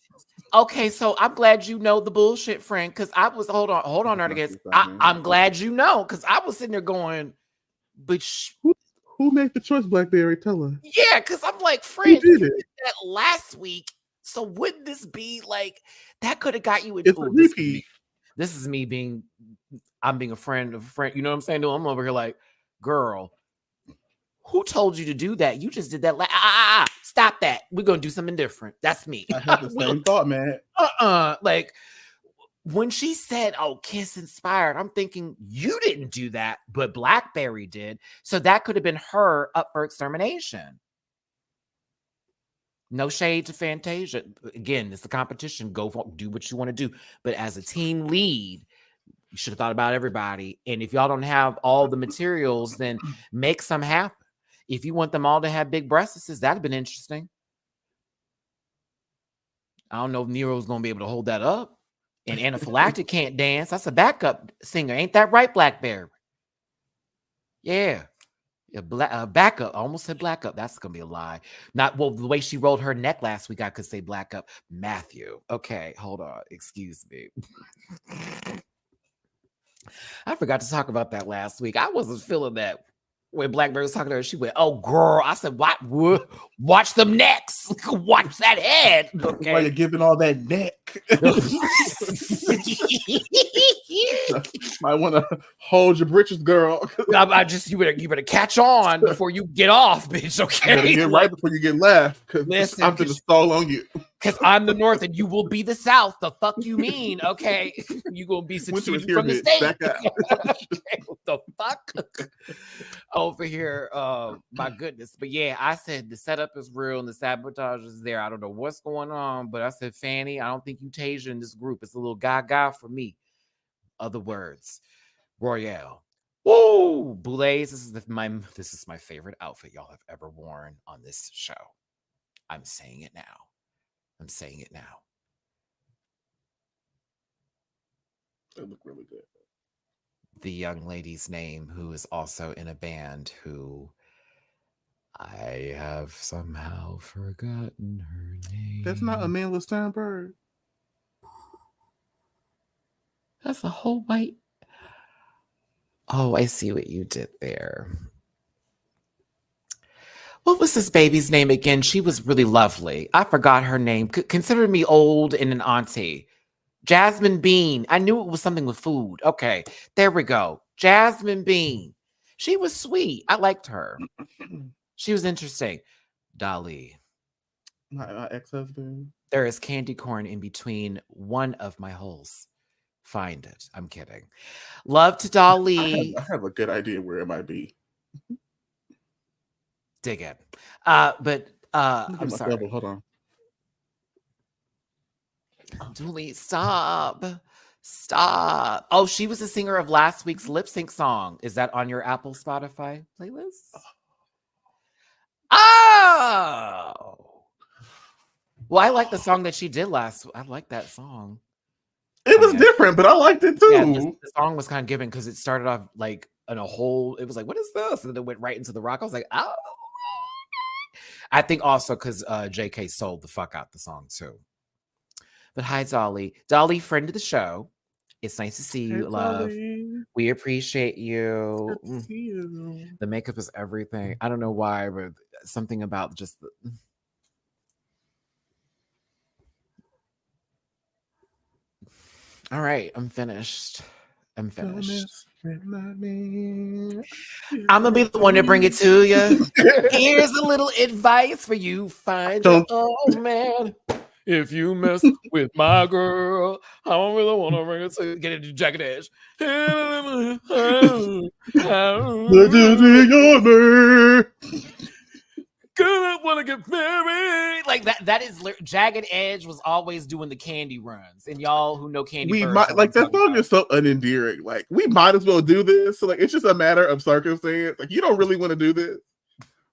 Okay, so I'm glad you know the bullshit, friend, because I was, hold on, Artigas. I'm glad you know, because I was sitting there going, but who made the choice, Blackberry? Tell us. Yeah, because I'm like, friend, you did that last week, so wouldn't this be like, that could have got you into a repeat. This is me being a friend of a friend. You know what I'm saying? I'm over here like, girl, who told you to do that? You just did that. Stop that. We're going to do something different. That's me. I had the same thought, man. Like, when she said, oh, Kiss inspired, I'm thinking, you didn't do that, but Blackberry did. So that could have been her up for extermination. No shade to Fantasia. Again, it's a competition. Go do what you want to do. But as a team lead, you should have thought about everybody. And if y'all don't have all the materials, then make some happen. If you want them all to have big breasts, that'd have been interesting. I don't know if Nero's going to be able to hold that up. And Anaphylactic can't dance. That's a backup singer. Ain't that right, Blackberry? Yeah. Backup. I almost said black up. That's going to be a lie. Not, well, the way she rolled her neck last week, I could say black up. Matthew. Okay, hold on. Excuse me. I forgot to talk about that last week. I wasn't feeling that. when Blackberry was talking to her, she went, "Oh, girl." I said, "What? Watch them necks. Watch that head." Okay. Why you're giving all that neck? Might want to hold your britches, girl. You better catch on before you get off, bitch. Okay. You better get right before you get left, because I'm gonna stall on you. Because I'm the North and you will be the South. The fuck you mean? Okay. You gonna be succeeding from the state. Okay, what the fuck? Over here. My goodness. But yeah, I said the setup is real and the sabotage is there. I don't know what's going on, but I said, Fanny, I don't think you Tasia in this group. It's a little gaga for me. Other words. Royale. Woo! Boulets, this is my favorite outfit y'all have ever worn on this show. I'm saying it now. It looked really good. The young lady's name, who is also in a band, who I have somehow forgotten her name. That's not Amanda Steinberg. That's a whole white. Oh, I see what you did there. What was this baby's name again? She was really lovely. I forgot her name. Consider me old and an auntie. Jasmine Bean. I knew it was something with food. Okay, there we go. Jasmine Bean. She was sweet. I liked her. She was interesting. Dolly. My ex-husband. There is candy corn in between one of my holes. Find it. I'm kidding. Love to Dolly. I have a good idea where it might be. Dig it. But I'm sorry. Double. Hold on. Dooley, stop. Oh, she was a singer of last week's lip sync song. Is that on your Apple Spotify playlist? Oh. Well, I like the song that she did last. I like that song. It was different, but I liked it too. Yeah, the song was kind of given because it started off like in a whole. It was like, what is this? And then it went right into the rock. I was like, oh. I think also because JK sold the fuck out the song too. But hi, Dolly. Dolly, friend of the show. It's nice to see you, hey, love. Dolly. We appreciate you. It's good to see you. The makeup is everything. I don't know why, but something about just the... All right, I'm finished. I'm gonna be the one to bring it to you. Here's a little advice for you. Find your own man. If you mess with my girl, I don't really want to bring it to you. Get into Jacket Edge. Gonna want to get married. Like that is Jagged Edge was always doing the candy runs, and y'all who know candy, like that song is so unendearing. Like we might as well do this. So like it's just a matter of circumstance. Like you don't really want to do this,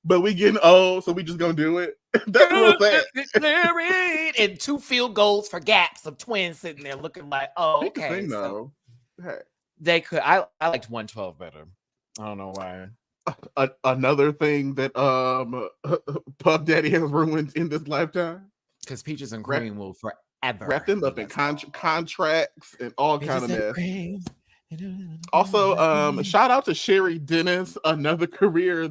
but we getting old, so we just gonna do it. That's real sad. Married and 2 field goals for gaps of twins sitting there looking like, oh, okay. Sing, though. Hey. They could. I liked 112 better. I don't know why. Another thing that Puff Daddy has ruined in this lifetime, because Peaches and Cream will forever wrap them up in contracts and all kind of mess. Also, shout out to Sherry Dennis, another career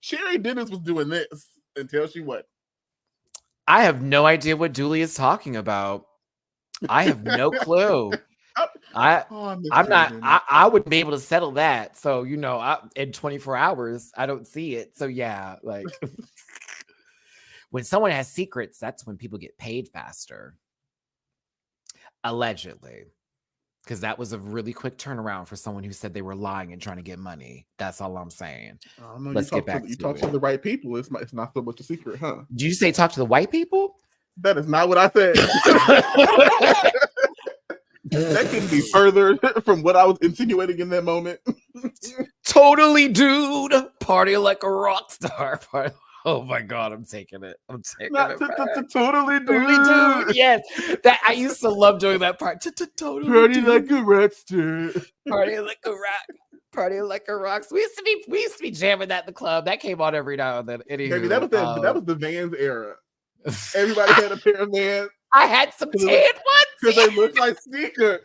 Sherry Dennis was doing this until she what? I have no idea what Dooley is talking about. I have no clue. I'm not. I would be able to settle that. So in 24 hours, I don't see it. So yeah, like when someone has secrets, that's when people get paid faster. Allegedly, because that was a really quick turnaround for someone who said they were lying and trying to get money. That's all I'm saying. Let's get back. You talk to the right people. It's not so much a secret, huh? Did you say talk to the white people? That is not what I said. That couldn't be further from what I was insinuating in that moment. Totally, dude. Party like a rock star. Oh my god, I'm taking it. Totally, dude. Yes, that I used to love doing that part. Totally, party like a rock star. Party like a rock. Party like a rock. We used to be jamming that in the club. That came on every now and then. Anywho, maybe that was the Vans era. Everybody had a pair of Vans. I had some tan ones because they look like sneakers.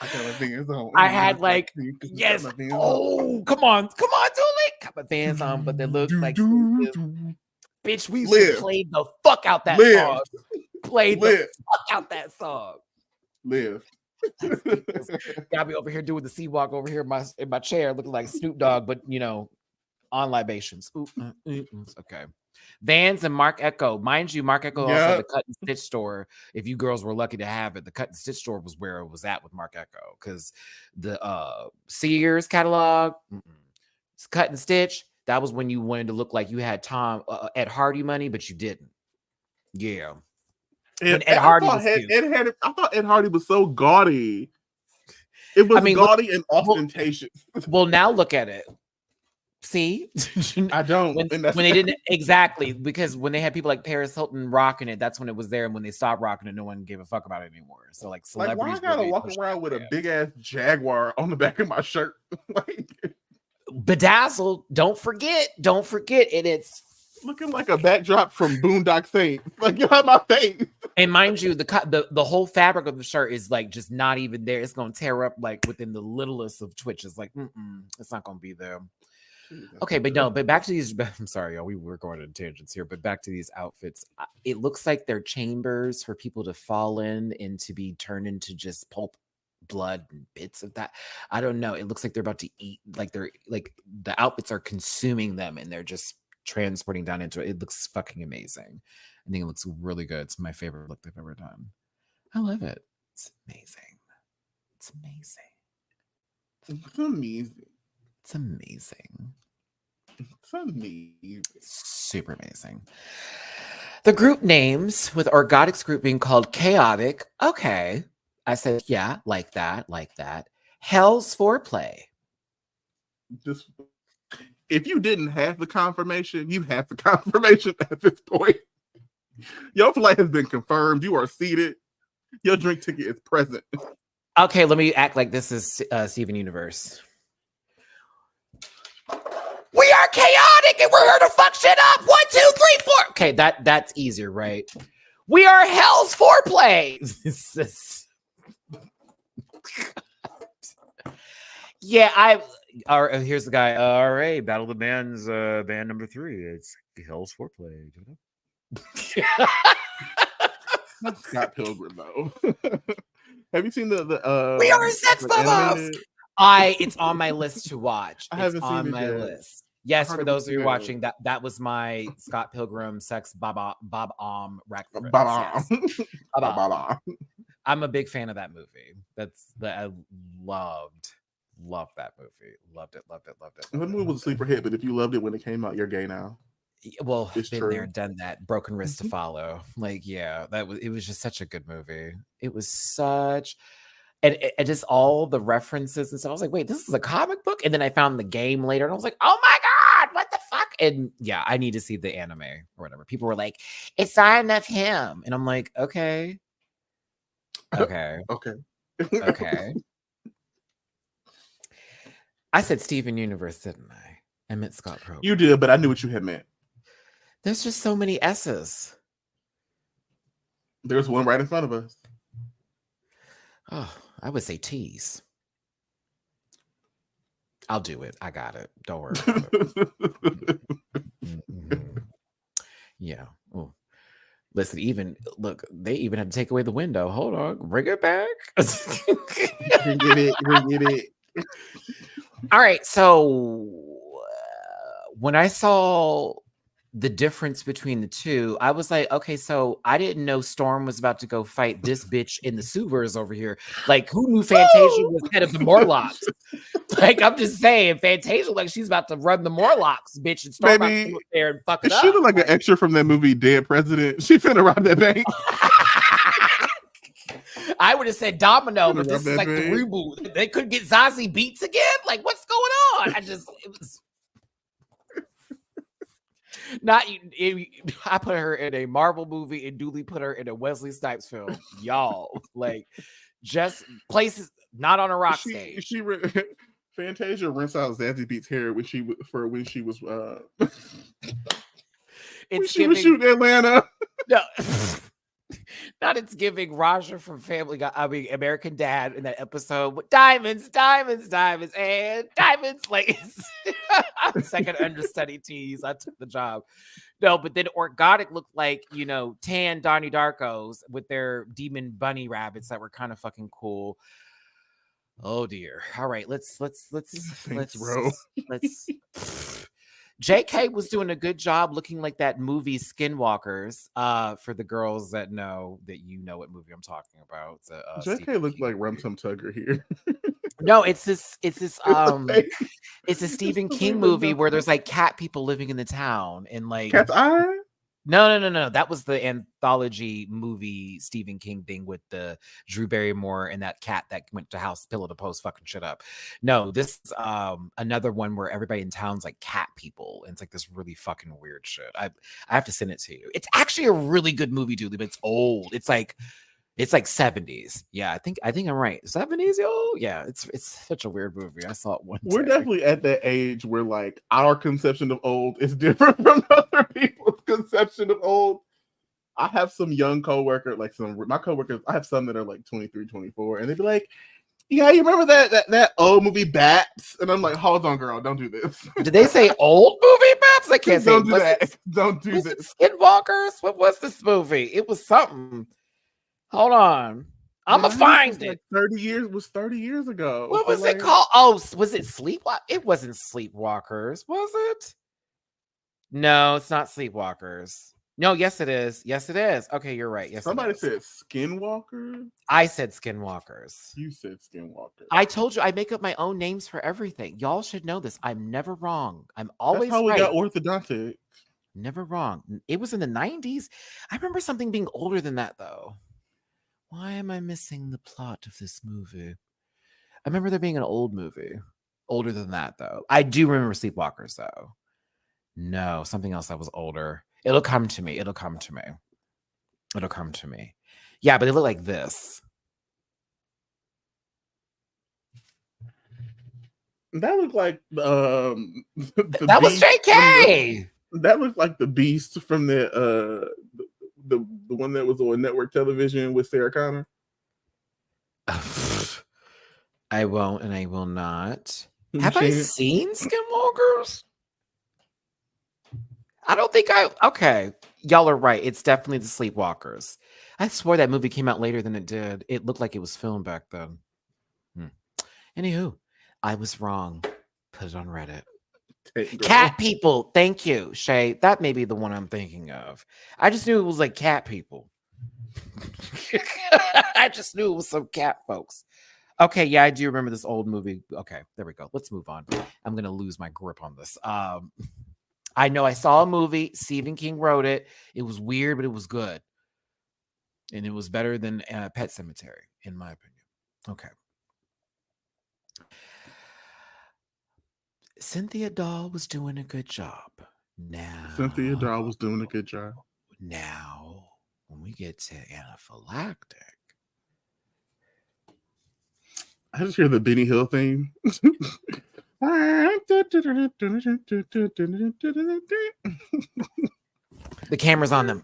I got my Vans on. I had like, yes. Oh, come on, Dooley. Got my Vans on, but they look like bitch. We used to play the fuck out that song. Play the fuck out that song. Live. Got me over here doing the sea walk over here in my chair, looking like Snoop Dogg, but on libations. Okay. Vans and Marc Ecko. Mind you, Marc Ecko also had the cut and stitch store. If you girls were lucky to have it, the cut and stitch store was where it was at with Marc Ecko, because the Sears catalog, cut and stitch, that was when you wanted to look like you had Tom Ed Hardy money, but you didn't. Yeah. When Ed Hardy was cute. I thought Ed Hardy was so gaudy. It was gaudy and ostentatious. Well, now look at it. See, I don't. When they didn't exactly, because when they had people like Paris Hilton rocking it, that's when it was there, and when they stopped rocking it, no one gave a fuck about it anymore. So like celebrities, why I gotta walk around with a big ass Jaguar on the back of my shirt? Bedazzled. Don't forget, and it's looking like a backdrop from Boondock Saints. Like, you have my face. And mind you, the whole fabric of the shirt is like just not even there. It's gonna tear up like within the littlest of twitches. Like, it's not gonna be there. Okay, but back to these. I'm sorry, y'all. We were going on tangents here, but back to these outfits. It looks like they're chambers for people to fall in and to be turned into just pulp, blood, and bits of that. I don't know. It looks like they're about to eat. Like they're like the outfits are consuming them, and they're just transporting down into it. It looks fucking amazing. I think it looks really good. It's my favorite look they've ever done. I love it. It's amazing. It's amazing. It's amazing. It's amazing. It's amazing. Super amazing. The group names, with Orgotic's group being called Chaotic. Okay. I said, yeah, like that, like that. Hell's Foreplay. Just, if you didn't have the confirmation, you have the confirmation at this point. Your flight has been confirmed. You are seated. Your drink ticket is present. Okay, let me act like this is Steven Universe. We are chaotic and we're here to fuck shit up. 1, 2, 3, 4. Okay, that's easier, right? We are Hell's Foreplay. Yeah, here's the guy. All right, Battle of the Bands, band number 3. It's Hell's Foreplay. Scott Pilgrim, though. Have you seen the We are sex bombs. It's on my list to watch. I haven't seen on my yet. list. Yes, for those of you watching, that was my Scott Pilgrim sex Bob reference. Yes. I'm a big fan of that movie. I loved that movie. Loved it. That movie was a sleeper hit, but if you loved it when it came out, you're gay now. Well, been there, done that. Broken Wrist to follow. Like, yeah, it was just such a good movie. It was such, and just all the references and stuff. I was like, wait, this is a comic book? And then I found the game later, and I was like, oh my god, what the fuck? And yeah, I need to see the anime or whatever. People were like, it's not enough him, and I'm like, okay. I said Steven Universe, didn't I? I meant Scott Pilgrim. You did, but I knew what you had meant. There's just so many S's. There's one right in front of us. Oh, I would say T's. I'll do it. I got it. Don't worry about it. Yeah. Oh. Listen, they even had to take away the window. Hold on. Bring it back. Bring it. All right. So when I saw the difference between the two, I was like, okay, so I didn't know Storm was about to go fight this bitch in the Subers over here. Like, who knew Fantasia was head of the Morlocks? Like, I'm just saying, Fantasia, like, she's about to run the Morlocks, bitch, and Storm about to come up there and fuck it up. She looked like an extra from that movie Dead President. She finna rob that bank. I would have said Domino, but this is like the reboot. They could get Zazie Beetz again? Like, what's going on? It was not. I put her in a Marvel movie and Dooley put her in a Wesley Snipes film. Y'all, like, just places not on a rock stage. Fantasia rents out Zazie Beetz' hair when she was when she was shooting Atlanta. No. Not it's giving Roger from Family Guy, I mean American Dad in that episode with diamonds, diamonds, diamonds, and diamonds. Like second understudy tease. I took the job. No, but then Organic looked like, tan Donnie Darkos with their demon bunny rabbits that were kind of fucking cool. Oh dear. All right, let's Row. JK was doing a good job looking like that movie Skinwalkers. For the girls that know what movie I'm talking about. JK looked like Rum Tum Tugger here. No, it's this it's a Stephen King movie where there's like cat people living in the town and like Cat's Eye? No. That was the anthology movie Stephen King thing with the Drew Barrymore and that cat that went to house pillow to post fucking shit up. No, this is another one where everybody in town's like cat people. And it's like this really fucking weird shit. I have to send it to you. It's actually a really good movie, Dooley, but it's old. It's like 70s. Yeah, I think I'm right. 70s, yo. Yeah, it's such a weird movie. I saw it one We're day. definitely at that age where like our conception of old is different from other people's conception of old. I have some young coworkers, like my coworkers, I have some that are like 23, 24, and they'd be like, yeah, you remember that old movie Bats? And I'm like, hold on, girl, don't do this. Did they say old movie Bats? I can't say. Don't do that. Don't do this. Skinwalkers? What was this movie? It was something. Hold on. I'm gonna find it. 30 years ago. What was it called? Oh, was it Sleepwalkers? It wasn't Sleepwalkers, was it? No, it's not Sleepwalkers. No, yes, it is. Yes, it is. Okay, you're right. Yes, somebody said Skinwalker. I said Skinwalkers. You said Skinwalker. I told you I make up my own names for everything. Y'all should know this. I'm never wrong. I'm always That's how we right. got orthodontic. Never wrong. It was in the 90s. I remember something being older than that, though. Why am I missing the plot of this movie? I remember there being an old movie. Older than that, though. I do remember Sleepwalkers, though. No, something else that was older. It'll come to me. It'll come to me. Yeah, but they look like this. That looked like that was JK. That looked like the Beast from the one that was on network television with Sarah Connor. I won't and I will not. Have I seen Skinwalkers? I don't think okay. Y'all are right. It's definitely the Sleepwalkers. I swore that movie came out later than it did. It looked like it was filmed back then. Anywho, I was wrong. Put it on Reddit. Cat people. Thank you, Shay. That may be the one I'm thinking of. I just knew it was like cat people. I just knew it was some cat folks. Okay, yeah, I do remember this old movie. Okay, there we go. Let's move on. I'm going to lose my grip on this. I know I saw a movie. Stephen King wrote it. It was weird, but it was good. And it was better than Pet Sematary, in my opinion. Okay. Cynthia Dahl was doing a good job. Cynthia Dahl was doing a good job. Now, when we get to anaphylactic, I just hear the Benny Hill theme. The camera's on them.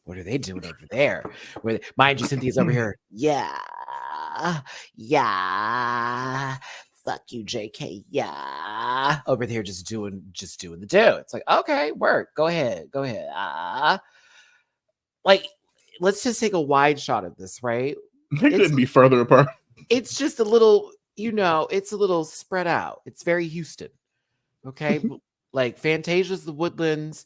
What are they doing over there? Mind you, Cynthia's over here. Yeah. Fuck you, JK. Yeah. Over there just doing the do. It's like, okay, work. Go ahead. Like, let's just take a wide shot of this, right? They couldn't be further apart. It's just a little, it's a little spread out. It's very Houston. Okay. Like Fantasia's the Woodlands.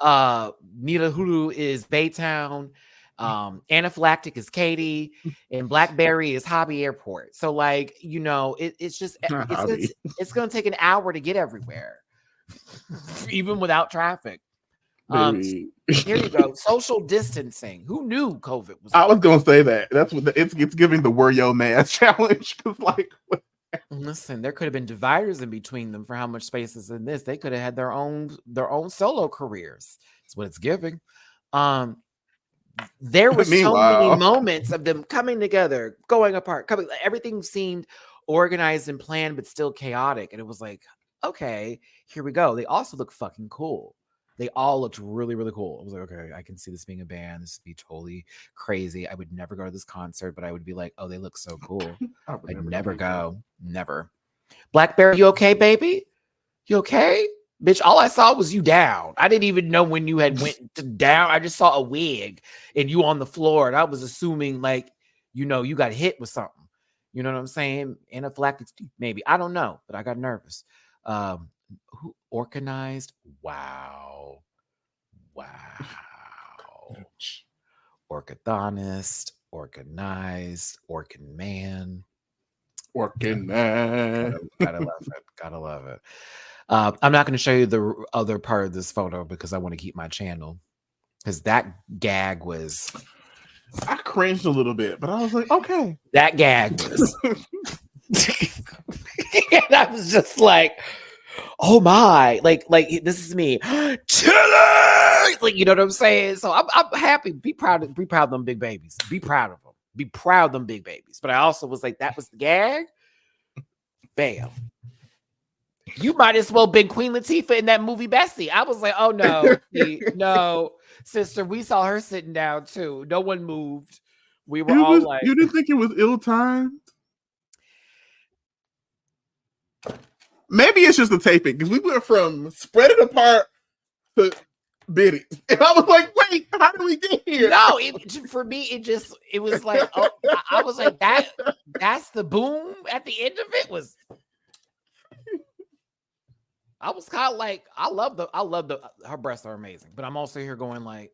Nita Hulu is Baytown. Anaphylactic is Katy, and Blackberry is Hobby Airport. So, like, it's going to take an hour to get everywhere, even without traffic. Here you go. Social distancing. Who knew COVID was? I was going to say that. That's what it's giving the Were Yo Mass challenge. Like, listen, there could have been dividers in between them for how much space is in this. They could have had their own solo careers. That's what it's giving. There were so many moments of them coming together, going apart, everything seemed organized and planned, but still chaotic. And it was like, okay, here we go. They also look fucking cool. They all looked really, really cool. I was like, okay, I can see this being a band. This would be totally crazy. I would never go to this concert, but I would be like, oh, they look so cool. I'd never go. Never. Blackberry, you okay, baby? You okay? Bitch, all I saw was you down. I didn't even know when you had went down. I just saw a wig and you on the floor. And I was assuming like, you know, you got hit with something. You know what I'm saying? Anaphylactic, maybe. I don't know, but I got nervous. Who organized? Wow. Orthodontist, organized, Orkin man. Orkin man. Gotta love it. Gotta love it. I'm not going to show you the other part of this photo because I want to keep my channel. Because that gag was... I cringed a little bit, but I was like, okay. That gag was... and I was just like, oh my. Like this is me. Chilling! Like, you know what I'm saying? So I'm happy. Be proud of them big babies. Be proud of them. Be proud of them big babies. But I also was like, that was the gag? Bam. You might as well been Queen Latifah in that movie Bessie. I was like, oh no, no, sister. We saw her sitting down too. No one moved. We were all like, you didn't think it was ill-timed? Maybe it's just the taping because we went from spread it apart to Biddy, and I was like, wait, how did we get here? No, for me, it was like, oh, I was like, that's the boom at the end of it was. I was kind of like, I love her breasts are amazing, but I'm also here going like,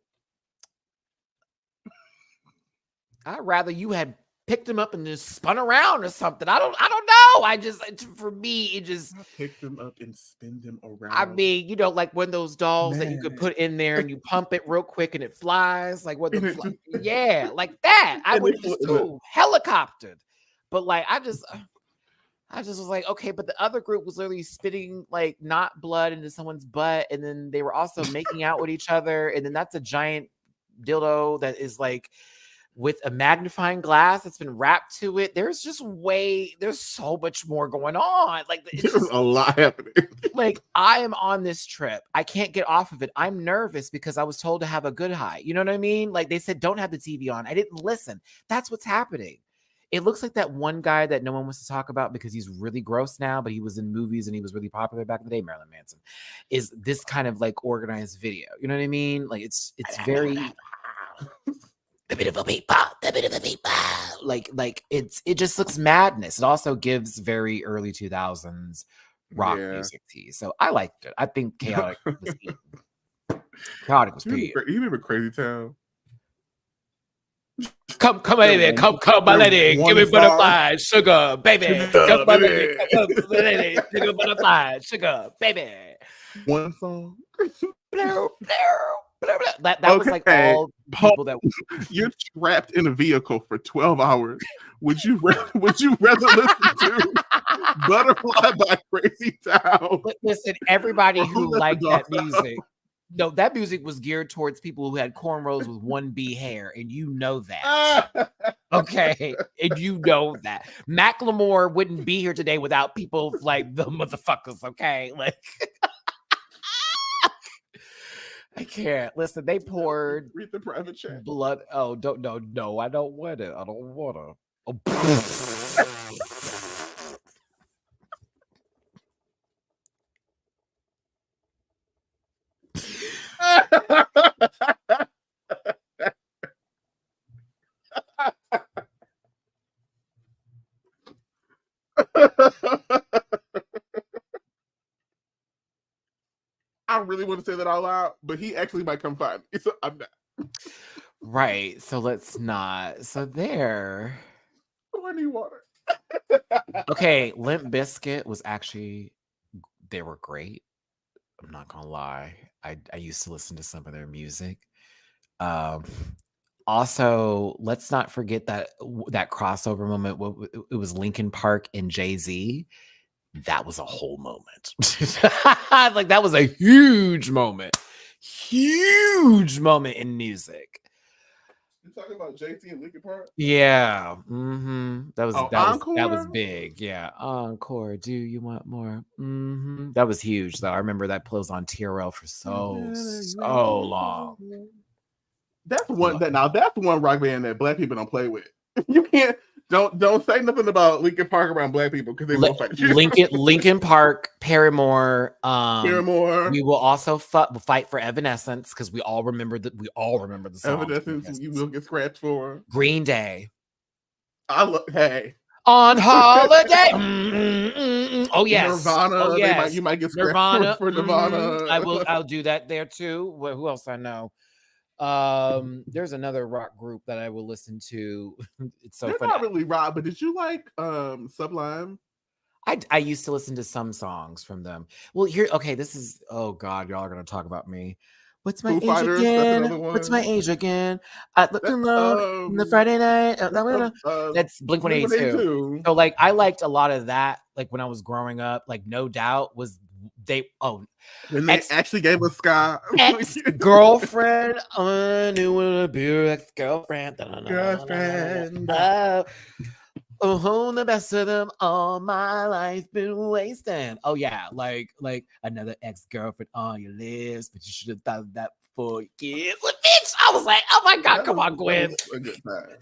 I'd rather you had picked them up and just spun around or something. I don't know. For me, it just pick them up and spin them around. I mean, you know, like one of those dolls that you could put in there and you pump it real quick and it flies. Like what the yeah, like that. I would just do helicoptered. But like I just was like, okay, but the other group was literally spitting like not blood into someone's butt, and then they were also making out with each other, and then that's a giant dildo that is like with a magnifying glass that's been wrapped to it. There's so much more going on. Like there's a lot happening. Like I am on this trip. I can't get off of it. I'm nervous because I was told to have a good high. You know what I mean? Like they said, don't have the TV on. I didn't listen. That's what's happening. It looks like that one guy that no one wants to talk about because he's really gross now, but he was in movies and he was really popular back in the day, Marilyn Manson, is this kind of like organized video. You know what I mean? Like it's very a bit of a people. Like it just looks madness. It also gives very early 2000s rock music tea. So I liked it. I think Chaotic was pretty. You remember Crazy Town? Come, baby, come, my lady, give me butterfly, sugar, baby. Come, my lady, give me butterfly, sugar, baby. One song. That was like all people that you're trapped in a vehicle for 12 hours. Would you rather listen to Butterfly by Crazy Town? Listen, everybody who liked that music. No, that music was geared towards people who had cornrows with 1B hair, and you know that. Okay, and you know that. Macklemore wouldn't be here today without people like the motherfuckers, okay? Like I can't. Listen, they poured read the private chat. Blood. Oh, no, I don't want it. I don't want to. Oh. I really want to say that out loud, but he actually might come find me. So I'm not. Right. So let's not. So there. I need water. Okay. Limp Bizkit was actually, they were great. I'm not going to lie. I used to listen to some of their music. Also, let's not forget that crossover moment. It was Linkin Park and Jay-Z. That was a whole moment. Like that was a huge moment in music. You talking about JT and Linkin Park? Yeah. Mm-hmm. That was Encore? big. Yeah. Encore. Do you want more? Mm-hmm. That was huge though. I remember that plays on TRL for so long. That's one rock band that black people don't play with. You can't don't say nothing about Linkin Park around black people because they will fight you. Linkin Park, Paramore. Paramore. We will also fight for Evanescence because we all remember the song. Evanescence, you will get scratched for. Green Day. Hey. On holiday. Oh yes. Nirvana. Oh yes. You might get scratched for Nirvana. I'll do that there too. Who else I know? There's another rock group that I will listen to. It's so They're funny. not really rock, but did you like Sublime? I used to listen to some songs from them. Well, this is, oh God, y'all are gonna talk about me. What's my age again? What's my age again? I looked alone on the Friday night. That's Blink-182. So like I liked a lot of that, like when I was growing up, like No Doubt was when they actually gave us Sky. Ex-girlfriend. I knew a beer ex-girlfriend. Girlfriend. Oh, the best of them all my life been wasting. Oh yeah, like another ex-girlfriend on your list, but you should have thought of that before you kids. Like, bitch, I was like, oh my God, come on, Gwen. A good time.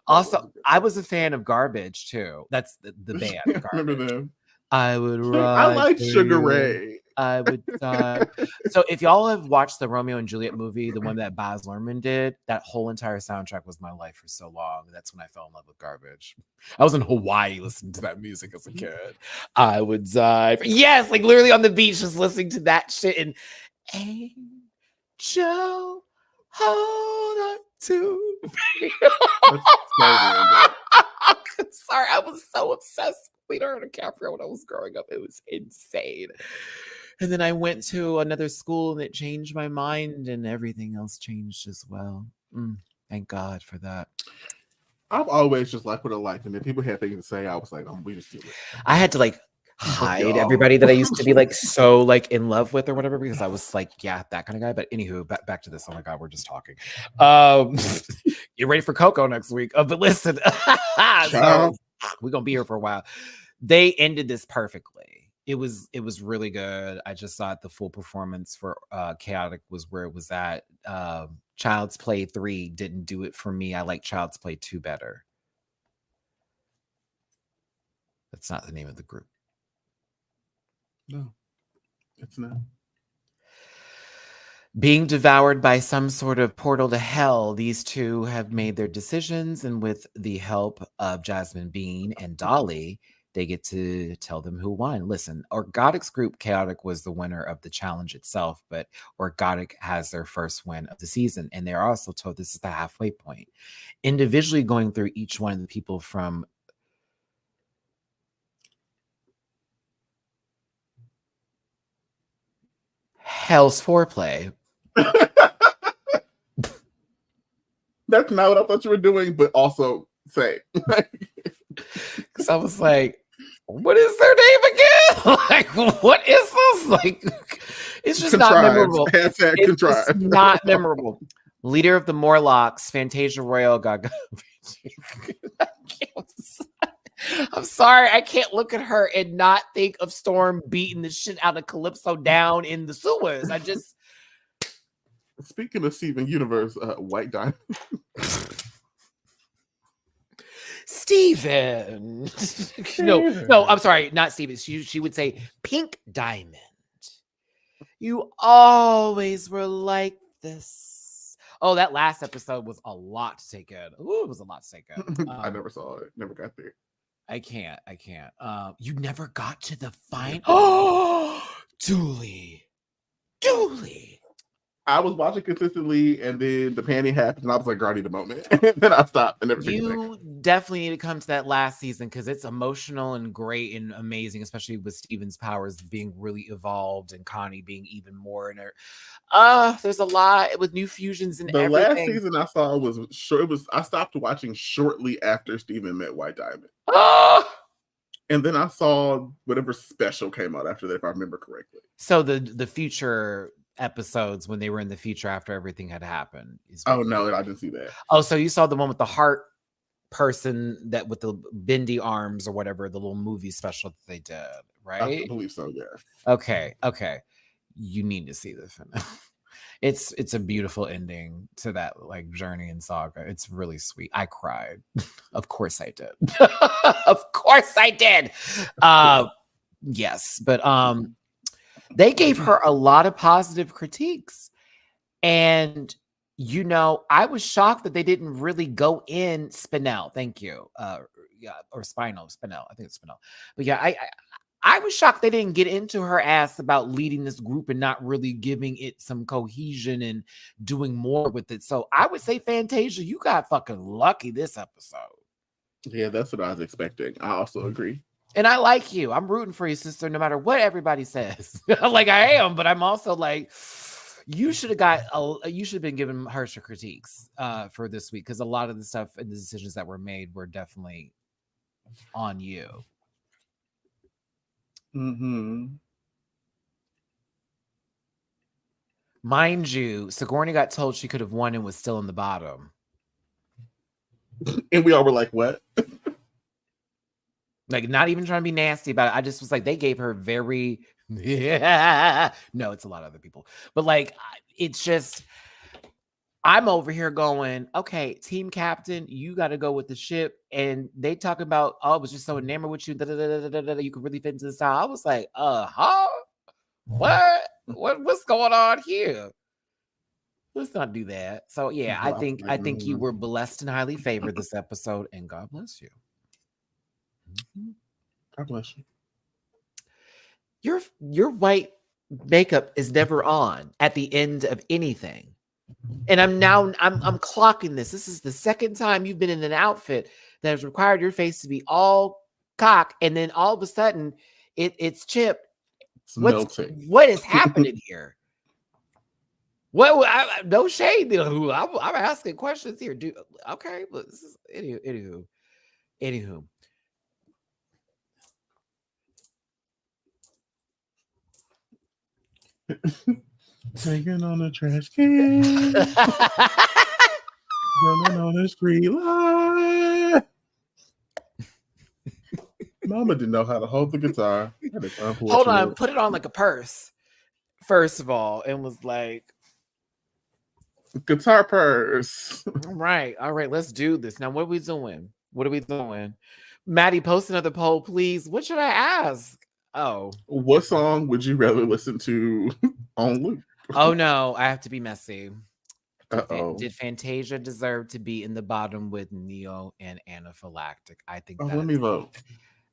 Also, I was a fan of Garbage too. That's the band. Garbage. Remember them? I would ride. I like Sugar Ray. I would die. So if y'all have watched the Romeo and Juliet movie, the one that Baz Luhrmann did, that whole entire soundtrack was my life for so long. That's when I fell in love with Garbage. I was in Hawaii listening to that music as a kid. I would die. Yes, like literally on the beach, just listening to that shit. And Angel, hold on to me. Sorry, I was so obsessed with Leonardo DiCaprio when I was growing up. It was insane. And then I went to another school and it changed my mind, and everything else changed as well. Thank God for that. I've always just liked what I liked, and if people had things to say, I was like, we just do it. I had to like hide everybody that I used to be like so like in love with or whatever, because I was like, yeah, that kind of guy. But anywho, back to this. Oh my God, we're just talking. Get ready for Coco next week. But listen, so we're gonna be here for a while. They ended this perfectly. It was really good. I just thought the full performance for Chaotic was where it was at. Child's Play 3 didn't do it for me. I like Child's Play 2 better. That's not the name of the group. No, it's not. Being devoured by some sort of portal to hell, these two have made their decisions, and with the help of Jasmine Bean and Dolly, they get to tell them who won. Listen, Orgotic's group Chaotic was the winner of the challenge itself, but Orgotic has their first win of the season, and they're also told this is the halfway point. Individually going through each one of the people from Hell's Foreplay. That's not what I thought you were doing, but also say. Because I was like, what is their name again? Like, what is this? Like, it's just not memorable. It's not memorable. Leader of the Morlocks, Fantasia Royale Gaga. I'm sorry, I can't look at her and not think of Storm beating the shit out of Calypso down in the sewers. I just. Speaking of Steven Universe, White Diamond. Steven. No, I'm sorry, not Steven. She would say Pink Diamond. You always were like this. Oh, that last episode was a lot to take in. Ooh, it was a lot to take in. I never saw it. Never got there. I can't. You never got to the final. Oh, Dooley. I was watching consistently, and then the panty happened, and I was like, "Girl, I need a moment." And then I stopped. And you definitely need to come to that last season because it's emotional and great and amazing, especially with Steven's powers being really evolved and Connie being even more in her. There's a lot with new fusions and everything. The last season I saw was short. I stopped watching shortly after Steven met White Diamond. And then I saw whatever special came out after that, if I remember correctly. So the future episodes when they were in the future after everything had happened. Oh no, I didn't see that. Oh, so you saw the one with the heart person that with the bendy arms or whatever, the little movie special that they did, right? I believe so, yeah. Okay. You need to see this. It's a beautiful ending to that like journey and saga. It's really sweet. I cried. Of course I did. Of course I did. Yes, but they gave her a lot of positive critiques. And I was shocked that they didn't really go in Spinell. Thank you. Yeah, or Spinell. I think it's Spinell. But yeah, I was shocked they didn't get into her ass about leading this group and not really giving it some cohesion and doing more with it. So I would say, Fantasia, you got fucking lucky this episode. Yeah, that's what I was expecting. I also agree. And I like you. I'm rooting for you, sister, no matter what everybody says. Like I am, but I'm also like, you should have been given harsher critiques for this week, because a lot of the stuff and the decisions that were made were definitely on you. Mm-hmm. Mind you, Sigourney got told she could have won and was still in the bottom. And we all were like, what? Like, not even trying to be nasty about it. I just was like, they gave her very... no, it's a lot of other people. But like, it's just... I'm over here going, okay, team captain, you got to go with the ship. And they talk about, oh, I was just so enamored with you. You could really fit into the style. I was like, what? What's going on here? Let's not do that. So yeah, I think you were blessed and highly favored this episode, and God bless you. God bless you. Your white makeup is never on at the end of anything. And I'm clocking this. This is the second time you've been in an outfit that has required your face to be all cock, and then all of a sudden it's chipped. What is happening here? What? No shade. I'm asking questions here. Okay, but this is anywho. Taking on the trash can. Running on the street light. Mama didn't know how to hold the guitar. Hold on, put it on like a purse, first of all, and was like, guitar purse. All right, let's do this. Now, what are we doing? Matty, post another poll, please. What should I ask? Oh. What song would you rather listen to on loop? Oh no, I have to be messy. Did Fantasia deserve to be in the bottom with Neo and Anaphylactic? I think let me vote.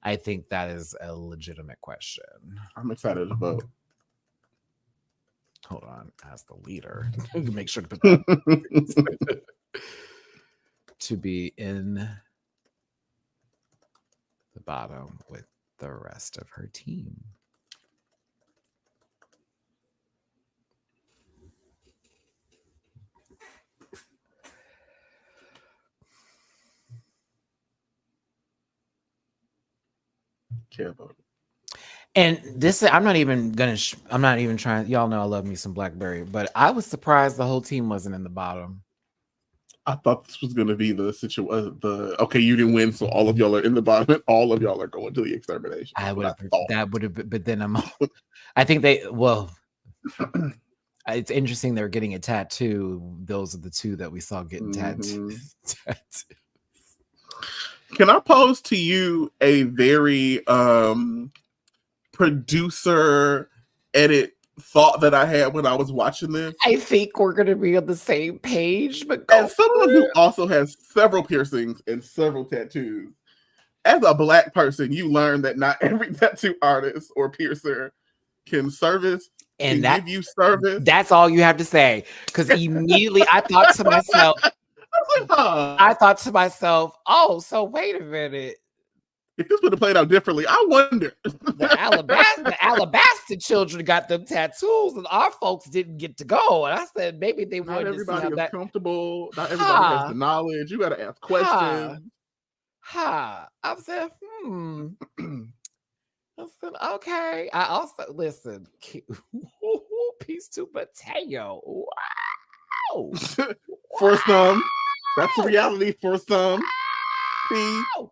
I think that is a legitimate question. I'm excited to vote. Hold on, as the leader, make sure to put that to be in the bottom with the rest of her team. Care about it. And this, I'm not even trying. Y'all know I love me some Blackberry, but I was surprised the whole team wasn't in the bottom. I thought this was going to be the situation. Okay, you didn't win, so all of y'all are in the bottom, and all of y'all are going to the extermination. That would have been, but then I think it's interesting they're getting a tattoo. Those are the two that we saw getting tattoos. Can I pose to you a very producer edit thought that I had when I was watching this? I think we're going to be on the same page, but as someone who also has several piercings and several tattoos, as a Black person, you learn that not every tattoo artist or piercer can service and give you service. That's all you have to say. Because immediately I thought to myself, oh, so wait a minute. If this would have played out differently, I wonder. The Alabasta children got them tattoos, and our folks didn't get to go. And I said maybe they wanted to see how everybody is comfortable. Not everybody has the knowledge. You got to ask questions. I said, I said, okay. I also listen. Peace to Mateo. Wow. For some, that's the reality. For some, see. Wow.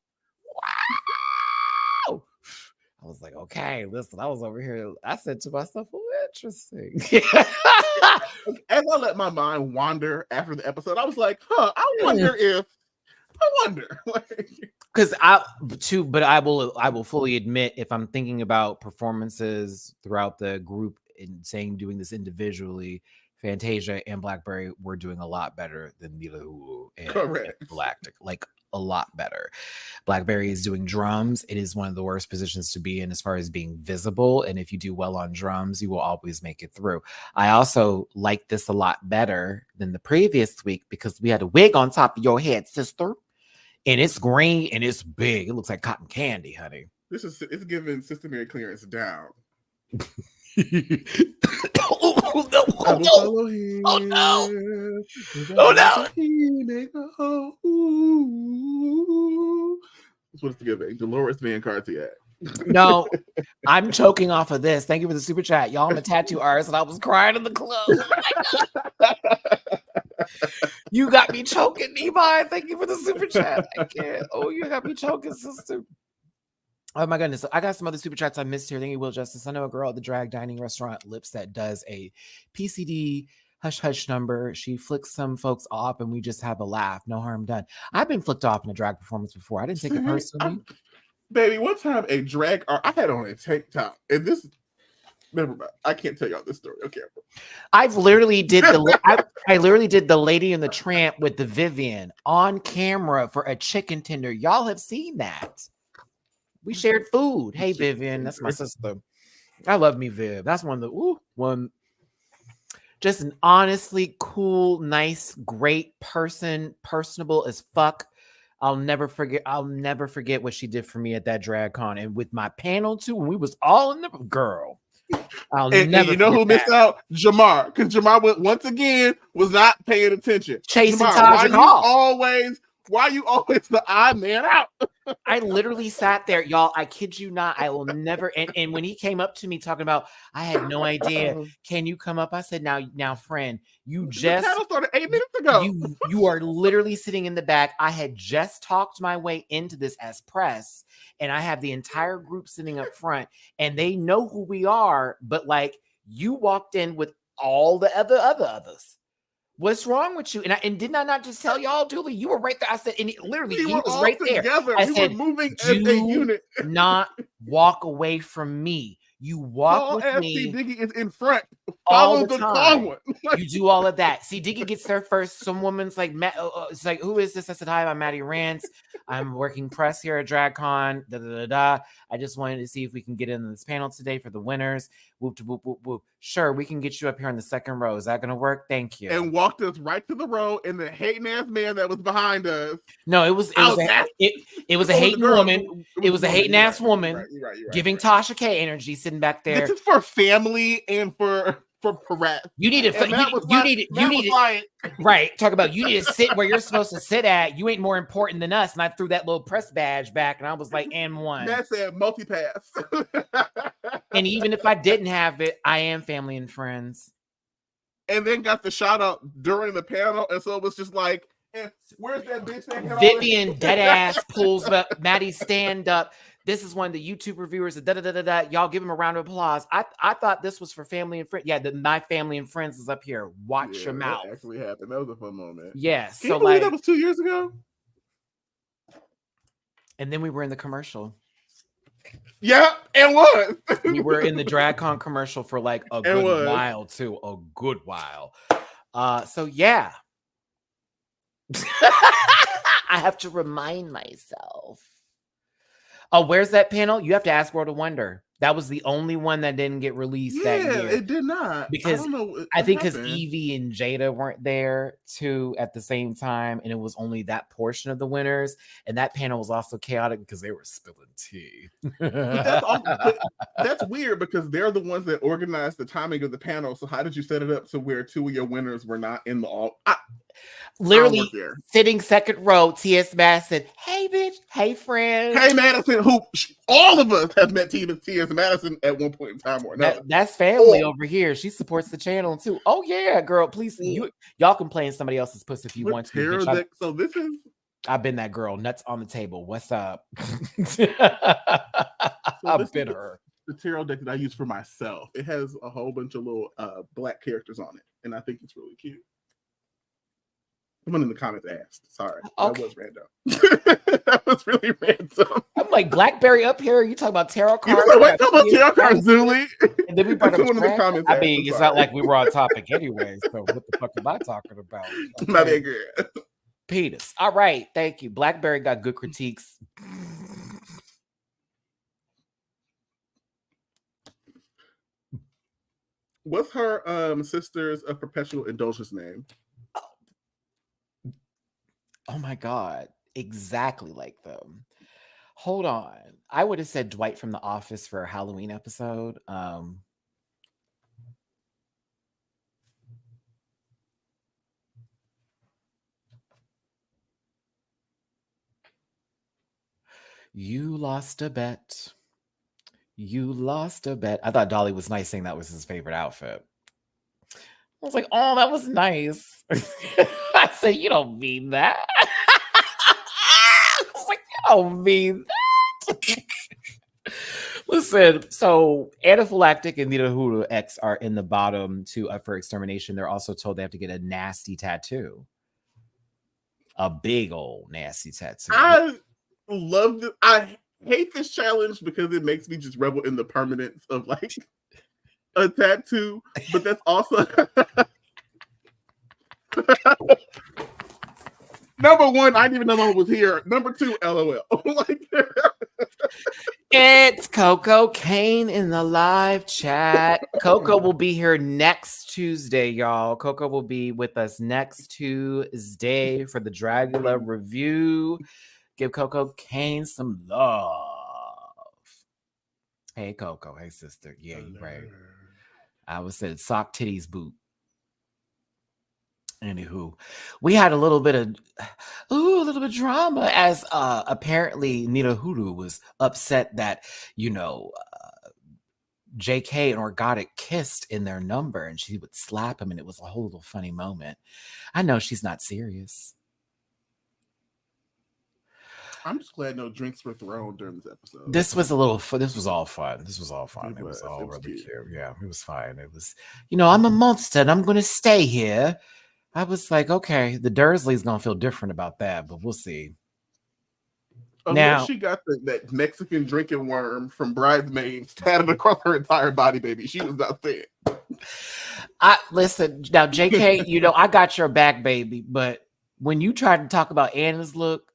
I was like, okay, listen, I was over here. I said to myself, oh, interesting. As I let my mind wander after the episode, I was like, I wonder. Because but I will fully admit, if I'm thinking about performances throughout the group and doing this individually, Fantasia and Blackberry were doing a lot better than Mila Hulu and Galactic, like a lot better. Blackberry is doing drums. It is one of the worst positions to be in as far as being visible. And if you do well on drums, you will always make it through. I also like this a lot better than the previous week because we had a wig on top of your head, sister. And it's green and it's big. It looks like cotton candy, honey. It's giving Sister Mary clearance down. Oh no! Oh no! Oh no! That's what it's giving. Dolores Van Cartier. No, I'm choking off of this. Thank you for the super chat. Y'all, I'm a tattoo artist and I was crying in the club. You got me choking, Levi. Thank you for the super chat. I can't. Oh, you got me choking, sister. Oh my goodness. I got some other super chats I missed here. Thank you, Will Justice. I know a girl at the drag dining restaurant Lips that does a PCD hush hush number. She flicks some folks off and we just have a laugh. No harm done. I've been flicked off in a drag performance before. I didn't take it personally. Baby, one time a drag art, I had on a tank top, and this, never mind. I can't tell y'all this story. Okay. I literally did the Lady and the Tramp with the Vivian on camera for a chicken tender. Y'all have seen that. We shared food. Hey, Vivian, that's my sister. I love me, Viv. That's one. Just an honestly cool, nice, great person, personable as fuck. I'll never forget what she did for me at that drag con and with my panel too. When we was all in the girl. And you know who missed out? Jamar, because Jamar was not paying attention. Chasing Jamar, why you always the odd man out? I literally sat there, y'all. I kid you not. I will never. And when he came up to me talking about, I had no idea. Can you come up? I said, now, friend, you just. The panel started 8 minutes ago. You are literally sitting in the back. I had just talked my way into this as press, and I have the entire group sitting up front, and they know who we are. But like, you walked in with all the others. What's wrong with you? And didn't I not just tell y'all, Julie? You were right there. I said, and he was right together. there. I said, were moving as a unit. Not walk away from me. You walk with me. Diggy is in front. Follow the time. You do all of that. See, Diggy gets there first. Some woman's like, it's like, who is this? I said, hi, I'm Matty Rants. I'm working press here at DragCon. I just wanted to see if we can get in this panel today for the winners. Whoop, whoop, whoop, whoop. Sure, we can get you up here in the second row. Is that going to work? Thank you. And walked us right to the row, and the hating ass man that was behind us. No, it was a hating woman. It was a hating ass woman giving Tasha K energy, sitting back there. This is for family and for Perez. You need to right. Talk about you need to sit where you're supposed to sit at. You ain't more important than us. And I threw that little press badge back, and I was like, and one. That said multi-pass. And even if I didn't have it, I am family and friends. And then got the shout out during the panel, and so it was just like, where's that bitch? Vivian dead ass pulls up. Maddie stand up. This is one of the YouTube reviewers. Y'all give him a round of applause. I thought this was for family and friends. Yeah, my family and friends is up here. Watch your mouth. That actually happened. That was a fun moment. Yes. Yeah, so like that was 2 years ago. And then we were in the commercial. Yeah, it was. We were in the DragCon commercial for like a good while too. A good while. So yeah. I have to remind myself. Oh, where's that panel? You have to ask World of Wonder. That was the only one that didn't get released that year. Yeah, it did not. Because I think because Evie and Jada weren't there too at the same time, and it was only that portion of the winners. And that panel was also chaotic because they were spilling tea. But that's weird because they're the ones that organized the timing of the panel. So how did you set it up to where two of your winners were not in the all? Literally sitting second row, T.S. Madison. Hey, bitch. Hey, friend. Hey, Madison. Who all of us have met T.S. Madison at one point in time or another. That's family over here. She supports the channel too. Oh yeah, girl. Please, y'all can play in somebody else's pussy if you want to. Bitch, so this is. I've been that girl. Nuts on the table. What's up? I've been her. The tarot deck that I use for myself. It has a whole bunch of little black characters on it, and I think it's really cute. Someone in the comments asked. Sorry, that was random. That was really random. I'm like, BlackBerry up here. You talking about tarot cards? You talking about tarot cards, Zuli? And then we brought someone in the comments. I mean, it's not like we were on topic anyway. So what the fuck am I talking about? Okay. Not that good. Penis. All right, thank you. BlackBerry got good critiques. What's her sister's perpetual indulgence name? Oh my God. Exactly like them. Hold on. I would have said Dwight from The Office for a Halloween episode. You lost a bet. You lost a bet. I thought Dolly was nice saying that was his favorite outfit. I was like, oh, that was nice. I said, you don't mean that. I was like, you don't mean that. Listen, so Anaphylactic and Nita Hoodoo X are in the bottom two up for extermination. They're also told they have to get a nasty tattoo. A big old nasty tattoo. I love it. I hate this challenge because it makes me just revel in the permanence of like a tattoo, but that's also number one, I didn't even know I was here. Number two, LOL. It's Coco Kane in the live chat. Coco will be here next Tuesday, y'all. Coco will be with us next Tuesday for the Dragula review. Give Coco Kane some love. Hey, Coco. Hey, sister. Yeah, you're right. I was said sock titties boot. Anywho, we had a little bit of drama as apparently Nita Hoodoo was upset that, JK and Orgotic kissed in their number and she would slap him and it was a whole little funny moment. I know she's not serious. I'm just glad no drinks were thrown during this episode. This was all fun. It was all really cute. Yeah, it was fine. It was, I'm a monster and I'm going to stay here. I was like, okay, the Dursleys going to feel different about that, but we'll see. Unless she got that Mexican drinking worm from Bridesmaids tatted across her entire body, baby. She was not there. Listen, now, JK, I got your back, baby, but when you tried to talk about Anna's look,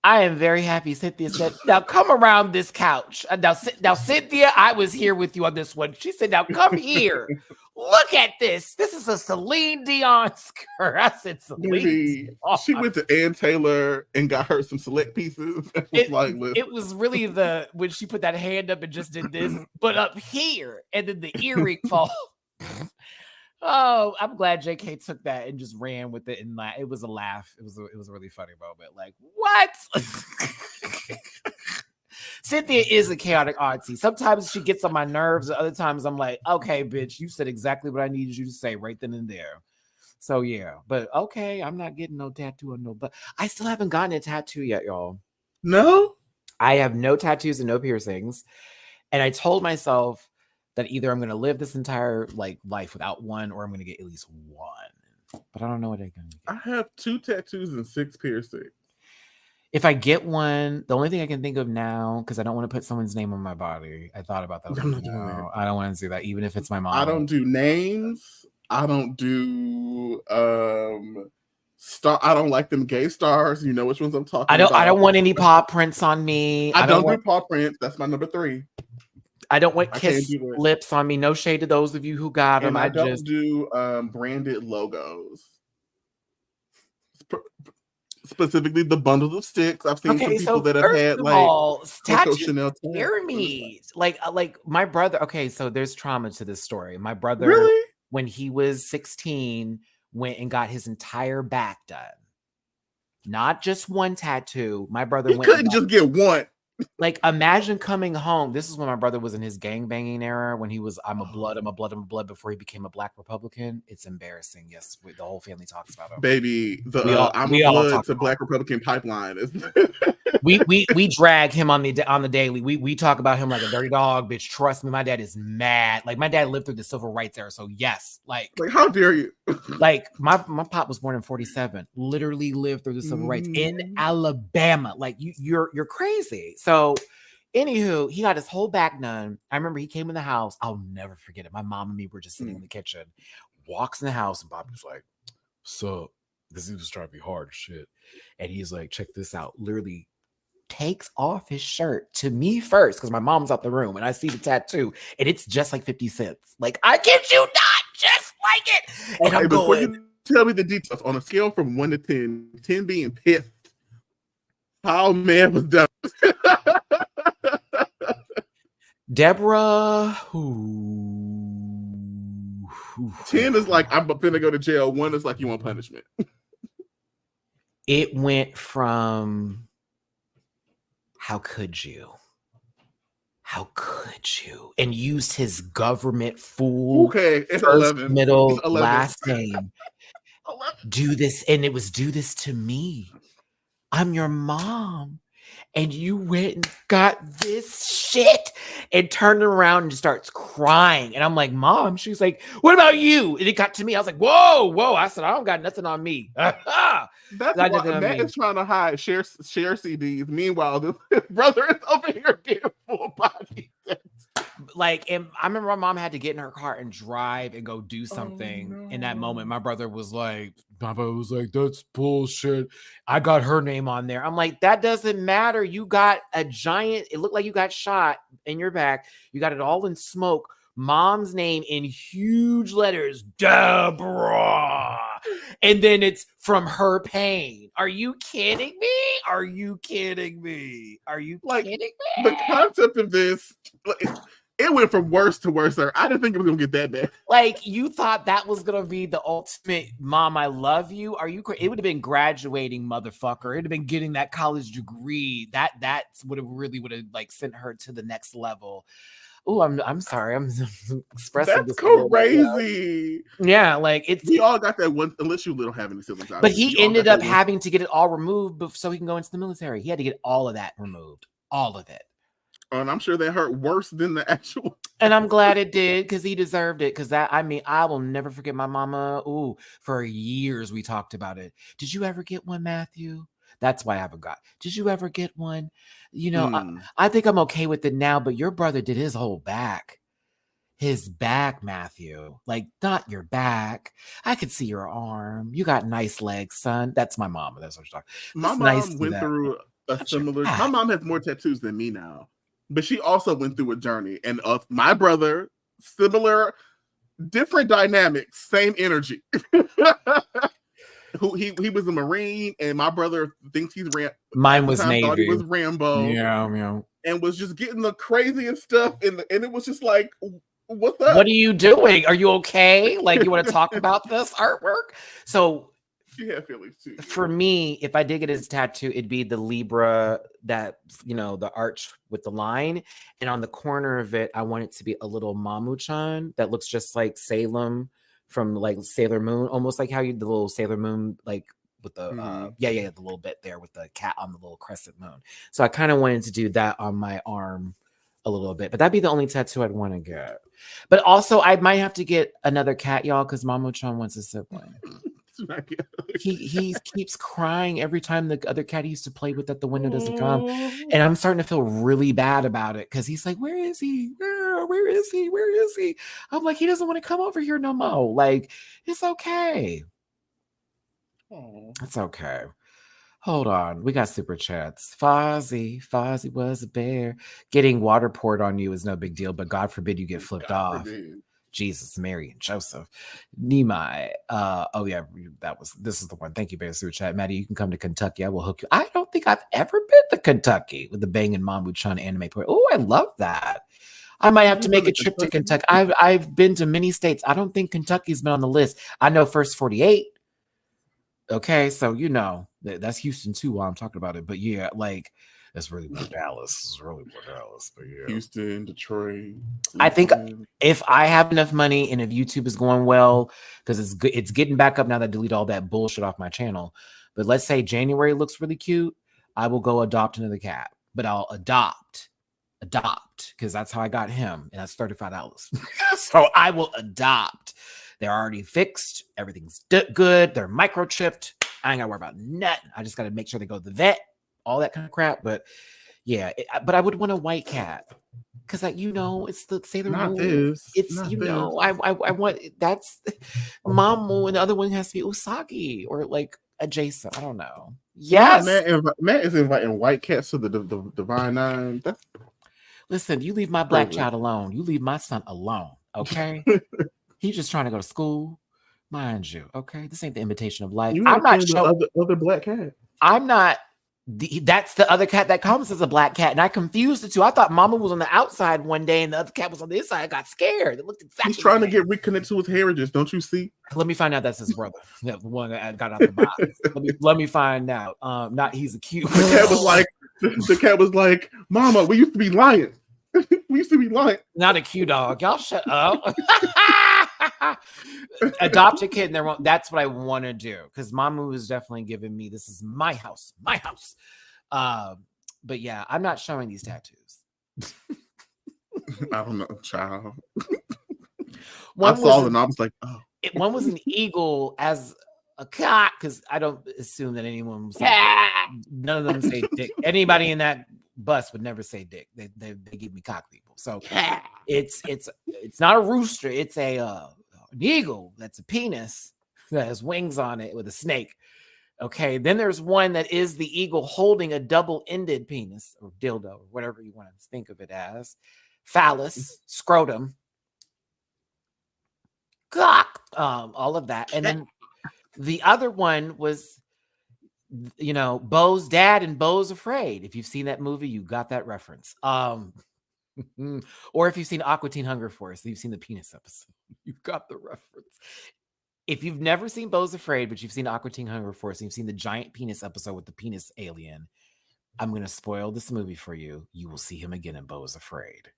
I am very happy Cynthia said, now come around this couch. Now, Cynthia, I was here with you on this one. She said, now come here. Look at this. This is a Celine Dion skirt. I said, Celine Dion. She went to Ann Taylor and got her some select pieces. It was really when she put that hand up and just did this, but up here, and then the earring fall. Oh, I'm glad JK took that and just ran with it, and it was a laugh. It was a really funny moment. Like, what? Cynthia is a chaotic auntie. Sometimes she gets on my nerves, and other times I'm like, okay, bitch, you said exactly what I needed you to say right then and there. So yeah, but okay, I'm not getting no tattoo or no, but I still haven't gotten a tattoo yet, y'all. No, I have no tattoos and no piercings, and I told myself that either I'm going to live this entire life without one, or I'm going to get at least one. But I don't know what I'm going to get. I have 2 tattoos and 6 piercings. If I get one, the only thing I can think of now, because I don't want to put someone's name on my body. I thought about that. I don't want to do that, even if it's my mom. I don't do names. I don't do star. I don't like them gay stars. You know which ones I'm talking about. I don't want any paw prints on me. I don't do paw prints. That's my number 3. I don't want kiss lips on me. No shade to those of you who got them. I don't do branded logos. Specifically, the bundles of sticks. I've seen some people that have had tattoos scare me. Like my brother. Okay, so there's trauma to this story. My brother, when he was 16, went and got his entire back done. Not just one tattoo. My brother He couldn't just get one. Like, imagine coming home. This is when my brother was in his gangbanging era, when he was, I'm a blood before he became a Black Republican. It's embarrassing. Yes, the whole family talks about him. Baby, I'm a blood to Black Republican pipeline. we drag him on the daily. We talk about him like a dirty dog, bitch. Trust me, my dad is mad. Like, my dad lived through the civil rights era, so yes, like how dare you? Like, my pop was born in 1947, literally lived through the civil rights in Alabama. Like, you're crazy. So anywho, he got his whole back done. I remember he came in the house. I'll never forget it. My mom and me were just sitting in the kitchen. Walks in the house, and Bobby was like, "So this is trying to be hard shit." And he's like, "Check this out." Literally takes off his shirt to me first, because my mom's out the room, and I see the tattoo, and it's just like 50 cents. Like, I kid you not, just like it. And I'm before going, you tell me the details, on a scale from 1 to 10, 10 being pissed, how man was done. Deborah, 10 is like, I'm gonna go to jail. 1 is like, you want punishment. It went from, how could you? How could you? And used his government fool. Okay, it's first, 11. middle, It's 11. last name. Do this, and it was do this to me. I'm your mom. And you went and got this shit, and turned around and starts crying. And I'm like, Mom. She's like, what about you? And it got to me. I was like, whoa. I said, I don't got nothing on me. That's why Matt is trying to hide share CDs. Meanwhile, his brother is over here getting full body. Like, and I remember my mom had to get in her car and drive and go do something. In that moment, my brother was like, that's bullshit. I got her name on there. I'm like, that doesn't matter. You got a giant, it looked like you got shot in your back. You got it all in smoke. Mom's name in huge letters, Deborah. And then it's from her pain. Are you kidding me? Are you kidding me? The concept of this, it went from worse to worse, sir. I didn't think it was gonna get that bad. Like, you thought that was gonna be the ultimate Mom, I love you. Are you crazy? It would have been graduating, motherfucker. It'd have been getting that college degree. That's would have like sent her to the next level. Oh, I'm sorry. I'm expressing. That's crazy. Yeah, like we all got that one, unless you don't have any siblings. But he ended up having to get it all removed so he can go into the military. He had to get all of that removed. All of it. And I'm sure that hurt worse than the actual. And I'm glad it did, because he deserved it. Because I will never forget my mama. Ooh, for years we talked about it. Did you ever get one, Matthew? That's why I haven't got. Did you ever get one? You know, I think I'm okay with it now, but your brother did his whole back. His back, Matthew. Like, not your back. I could see your arm. You got nice legs, son. That's my mom. That's what you're talking. My mom went through a similar. My mom has more tattoos than me now, but she also went through a journey. And my brother, similar, different dynamics, same energy. He was a Marine, and my brother thinks he's Mine was Navy. Thought he was Rambo. Yeah. And was just getting the craziest stuff, and it was just like, what's up? What are you doing? Are you okay? Like, you want to talk about this artwork? So she had feelings too. For me, if I did get his tattoo, it'd be the Libra, that, the arch with the line, and on the corner of it, I want it to be a little Mamu-chan that looks just like Salem from like Sailor Moon, almost like how the little Sailor Moon, like with the the little bit there with the cat on the little crescent moon. So I kind of wanted to do that on my arm a little bit, but that'd be the only tattoo I'd want to get. But also, I might have to get another cat, y'all, because Mamu-chan wants a sibling. He keeps crying every time the other cat he used to play with at the window doesn't come, and I'm starting to feel really bad about it, because he's like, where is he? Where is he? I'm like, he doesn't want to come over here no more. Like, it's okay. It's okay. Hold on, we got super chats. Fozzie was a bear. Getting water poured on you is no big deal, but God forbid you get flipped off. Jesus, Mary, and Joseph. Nimai. This is the one. Thank you, Bear Super Chat. Maddie, you can come to Kentucky. I will hook you. I don't think I've ever been to Kentucky with the banging Mamu-chan anime. Oh, I love that. I might have to make a trip to Kentucky. I've been to many states. I don't think Kentucky's been on the list. I know First 48. Okay, so that's Houston too while I'm talking about it. But yeah, like that's really more Dallas. It's really more Dallas. But yeah. Houston, Detroit. I think if I have enough money and if YouTube is going well, because it's getting back up now that I delete all that bullshit off my channel. But let's say January looks really cute, I will go adopt another cat. But I'll adopt, because that's how I got him, and that's $35. So I will adopt. They're already fixed. Everything's good. They're microchipped. I ain't got to worry about nothing. I just got to make sure they go to the vet, all that kind of crap. But yeah, but I would want a white cat because, it's the Sailor Moon. I want that's Mamo, and the other one has to be Usagi or like adjacent. I don't know. Yes, Matt is inviting white cats to the Divine Nine. Listen, you leave my black child alone. You leave my son alone. Okay. He's just trying to go to school, mind you. Okay, this ain't the imitation of life. I'm not sure. Other black cat. I'm not. That's the other cat that comes as a black cat, and I confused the two. I thought Mama was on the outside one day, and the other cat was on the inside. I got scared. It looked exactly. He's trying to get reconnected to his heritage. Don't you see? Let me find out that's his brother. That one that got out the box. let me find out. Not he's a cute. The cat was like, Mama, we used to be lions. We used to be lying. Not a cute dog. Y'all shut up. Adopt a kid. That's what I want to do. Because Mamu is definitely giving me, this is my house. My house. But yeah, I'm not showing these tattoos. I don't know, child. I saw them and I was like, oh. One was an eagle as a cock, because I don't assume that anyone was none of them say dick. Anybody in that bus would never say dick. They give me cock people. So it's not a rooster. It's an eagle that's a penis that has wings on it with a snake. Okay. Then there's one that is the eagle holding a double-ended penis or dildo or whatever you want to think of it as. Phallus, scrotum, cock, all of that. And then the other one was, Beau's dad and Beau's Afraid. If you've seen that movie, you got that reference. Or if you've seen Aqua Teen Hunger Force, you've seen the penis episode. You've got the reference. If you've never seen Beau's Afraid, but you've seen Aqua Teen Hunger Force, and you've seen the giant penis episode with the penis alien, I'm going to spoil this movie for you. You will see him again in Beau's Afraid.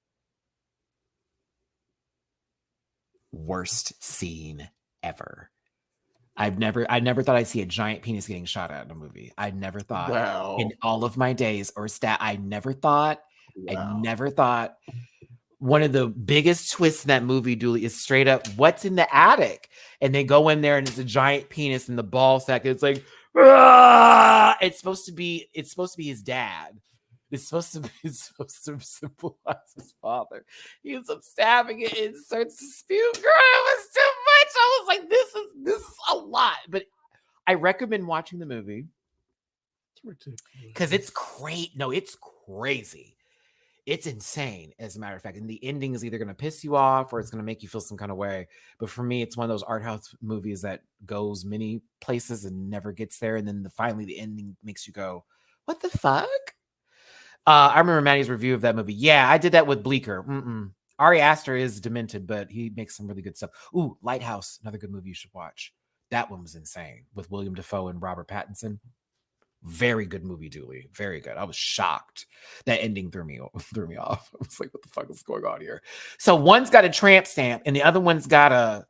Worst scene ever. I never thought I'd see a giant penis getting shot at in a movie. I never thought in all of my days I never thought one of the biggest twists in that movie, Dooley, is straight up what's in the attic. And they go in there and it's a giant penis in the ball sack. It's like, it's supposed to be his dad. It's supposed to symbolize his father. He ends up stabbing it and starts to spew. Girl, it was too much. I was like, this is a lot. But I recommend watching the movie. Because it's great. No, it's crazy. It's insane, as a matter of fact. And the ending is either going to piss you off or it's going to make you feel some kind of way. But for me, it's one of those art house movies that goes many places and never gets there. And then finally the ending makes you go, what the fuck? I remember Matty's review of that movie. Yeah, I did that with Bleecker. Ari Aster is demented, but he makes some really good stuff. Ooh, Lighthouse, another good movie you should watch. That one was insane with William Dafoe and Robert Pattinson. Very good movie, Dooley. Very good. I was shocked. That ending threw me off. I was like, what the fuck is going on here? So one's got a tramp stamp and the other one's got a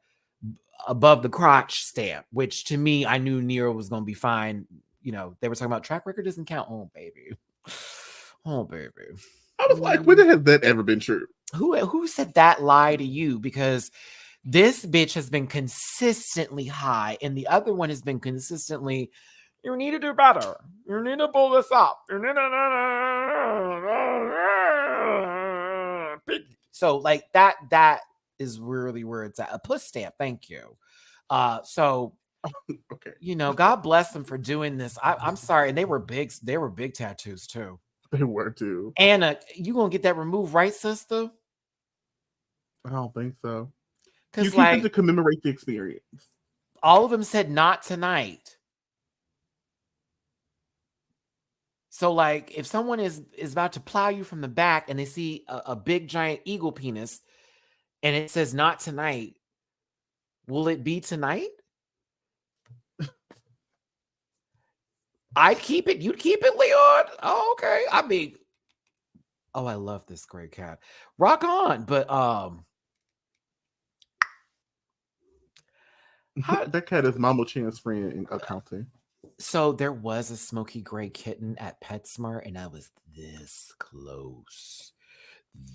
above the crotch stamp, which to me, I knew Nero was going to be fine. They were talking about track record doesn't count. Oh, baby. Oh, baby. I was like, when has that ever been true? Who said that lie to you? Because this bitch has been consistently high and the other one has been consistently, you need to do better. You need to pull this up. You need to... So like that is really where it's at. A puss stamp. Thank you. So okay. God bless them for doing this. I'm sorry. And they were big tattoos too. They were too. Anna, you gonna get that removed, right, sister? I don't think so. You keep it to commemorate the experience. All of them said not tonight. So, like, if someone is about to plow you from the back and they see a big giant eagle penis and it says "not tonight," will it be tonight? I'd keep it. You'd keep it, Leon. Oh, okay. I mean, oh, I love this gray cat. Rock on, but that cat is Mama Chan's friend in accounting. So there was a smoky gray kitten at PetSmart, and I was this close.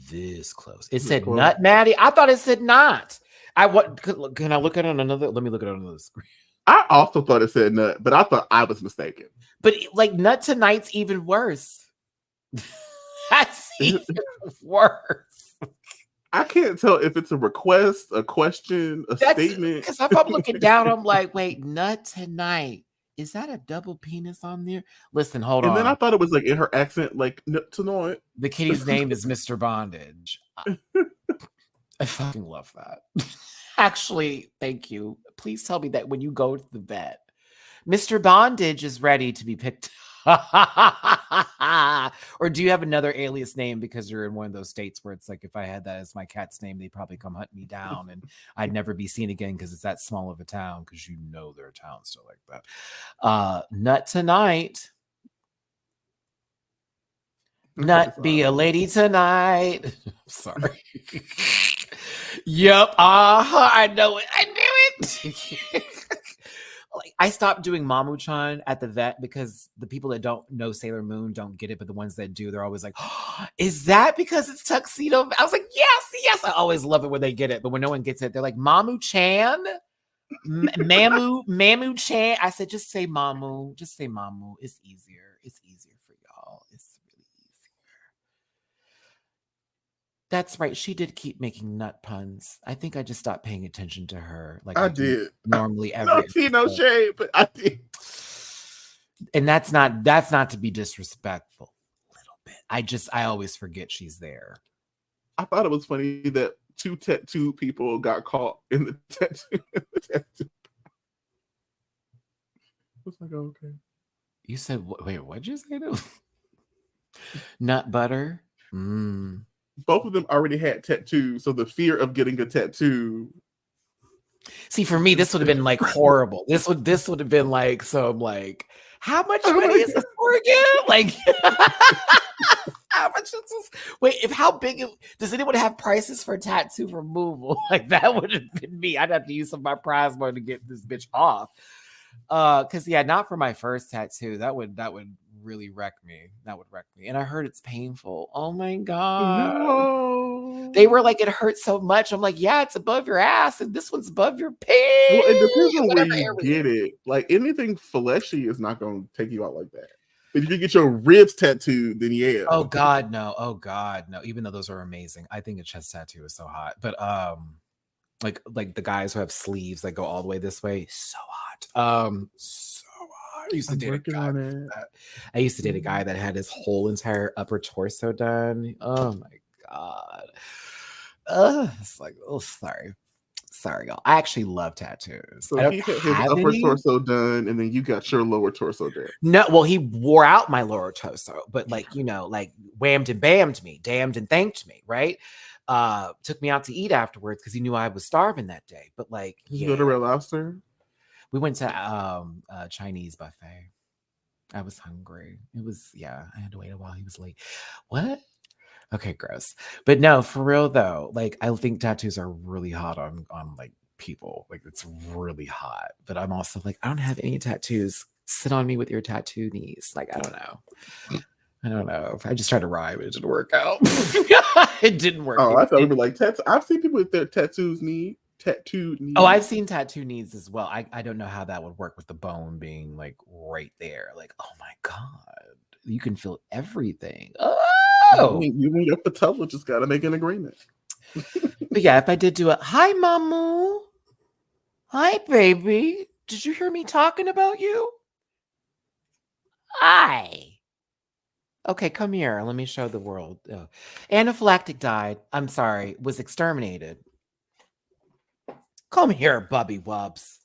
This close. It said close? nut, Maddie. I thought it said not. Can I look at it on another? Let me look at it on another screen. I also thought it said nut, but I thought I was mistaken. But like nut tonight's even worse. That's even worse. I can't tell if it's a request, a question, a statement. Because if I'm looking down, I'm like, wait, nut tonight. Is that a double penis on there? Listen, hold on. And then I thought it was like in her accent, like nut tonight. The kitty's name is Mr. Bondage. I fucking love that. Actually, thank you. Please tell me that when you go to the vet, Mr. Bondage is ready to be picked. Or do you have another alias name because you're in one of those states where it's like, if I had that as my cat's name, they'd probably come hunt me down and I'd never be seen again because it's that small of a town, because you know there are towns still like that. Nut tonight. Nut be a lady tonight. Sorry. Yep. I know it. I knew it. Like, I stopped doing Mamu-chan at the vet because the people that don't know Sailor Moon don't get it, but the ones that do, they're always like, oh, is that because it's tuxedo? I was like, yes. I always love it when they get it, but when no one gets it, they're like, Mamu-chan? Mamu-chan? I said, just say Mamu. Just say Mamu. It's easier. It's easier for y'all. It's really easier. That's right. She did keep making nut puns. I think I just stopped paying attention to her. Like I did normally every no shade, but I did. And that's not to be disrespectful. A little bit. I always forget she's there. I thought it was funny that 2 tattoo people got caught in the tattoo. I was like, oh, okay. You said, wait, what'd you say? Nut butter? Both of them already had tattoos, so the fear of getting a tattoo. See, for me, this would have been like horrible. This would have been like some like, how much money is this for again? Like, how much is this? Wait, how big does anyone have prices for tattoo removal? Like, that would have been me. I'd have to use some of my prize money to get this bitch off. Because not for my first tattoo. That would really wreck me. That would wreck me. And I heard it's painful. Oh my God. No. They were like, it hurts so much. I'm like, yeah, it's above your ass, and this one's above your pig. Well, it depends on where you get it. Like, anything fleshy is not going to take you out like that. But if you get your ribs tattooed, then yeah. Oh God, no. Oh God, no. Even though those are amazing. I think a chest tattoo is so hot. But like the guys who have sleeves that go all the way this way, so hot. So hot. I used to date a guy that. I used to date a guy that had his whole entire upper torso done. Oh my God. It's like, oh, sorry, y'all. I actually love tattoos. So he had his upper torso done, and then you got your lower torso done. No, well, he wore out my lower torso, but like, like whammed and bammed me, damned and thanked me, right? Took me out to eat afterwards because he knew I was starving that day. But like, did you go to Red Lobster? We went to a Chinese buffet. I was hungry. It was, I had to wait a while. He was late. What? Okay, gross. But no, for real though, like, I think tattoos are really hot on like people. Like, it's really hot. But I'm also like, I don't have any tattoos. Sit on me with your tattoo knees. Like, I don't know. If I just tried to rhyme, it didn't work out. It didn't work. Oh, I thought we were like I've seen people with their tattooed knees. Oh, I've seen tattoo knees as well. I don't know how that would work with the bone being like right there. Like, oh my God, you can feel everything. Oh, you and your patella just got to make an agreement. But yeah, if I did do it, hi, Mamu. Hi, baby. Did you hear me talking about you? Hi. Okay, come here. Let me show the world. Anaphylactic died. I'm sorry, was exterminated. Come here, Bubby Wubs.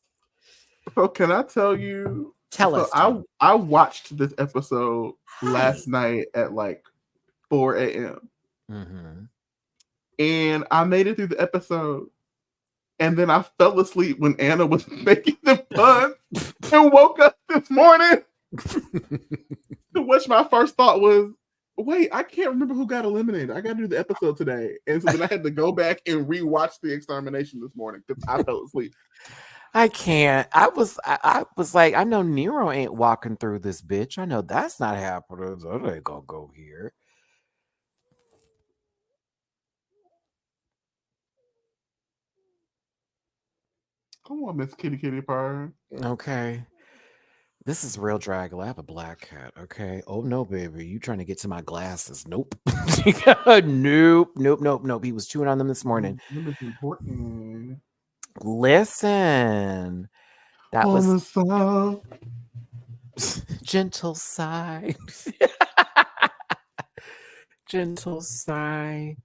So can I tell you Tell So us, Jim. I watched this episode last night at like 4 a.m. Mm-hmm. and I made it through the episode, and then I fell asleep when Anna was making the puns, and woke up this morning. To which my first thought was, wait, I can't remember who got eliminated. I got to do the episode today. And so then I had to go back and rewatch the extermination this morning because I fell asleep. I can't. I was like, I know Nero ain't walking through this bitch. I know that's not happening. So they ain't gonna go here. Come on, Miss Kitty Kitty Purr. Okay. This is real Dragula. I have a black cat. Okay. Oh no, baby. You trying to get to my glasses. Nope. Nope. He was chewing on them this morning. That is important. Listen. That on was the song. gentle sigh. Gentle sigh.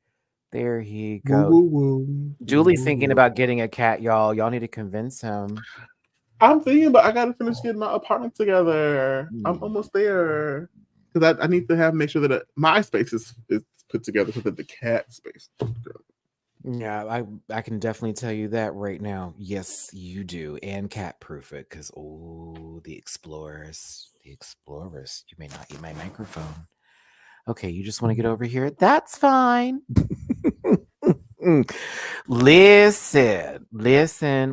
There he goes. Woo, woo, woo. Julie's Woo, thinking woo. about getting a cat, y'all. Y'all need to convince him. I'm thinking, but I gotta finish getting my apartment together. I'm almost there because I need to make sure that my space is put together so that the cat space. Yeah, I can definitely tell you that right now. Yes, you do, and cat proof it because the explorers. You may not eat my microphone. Okay, you just want to get over here. That's fine. Listen.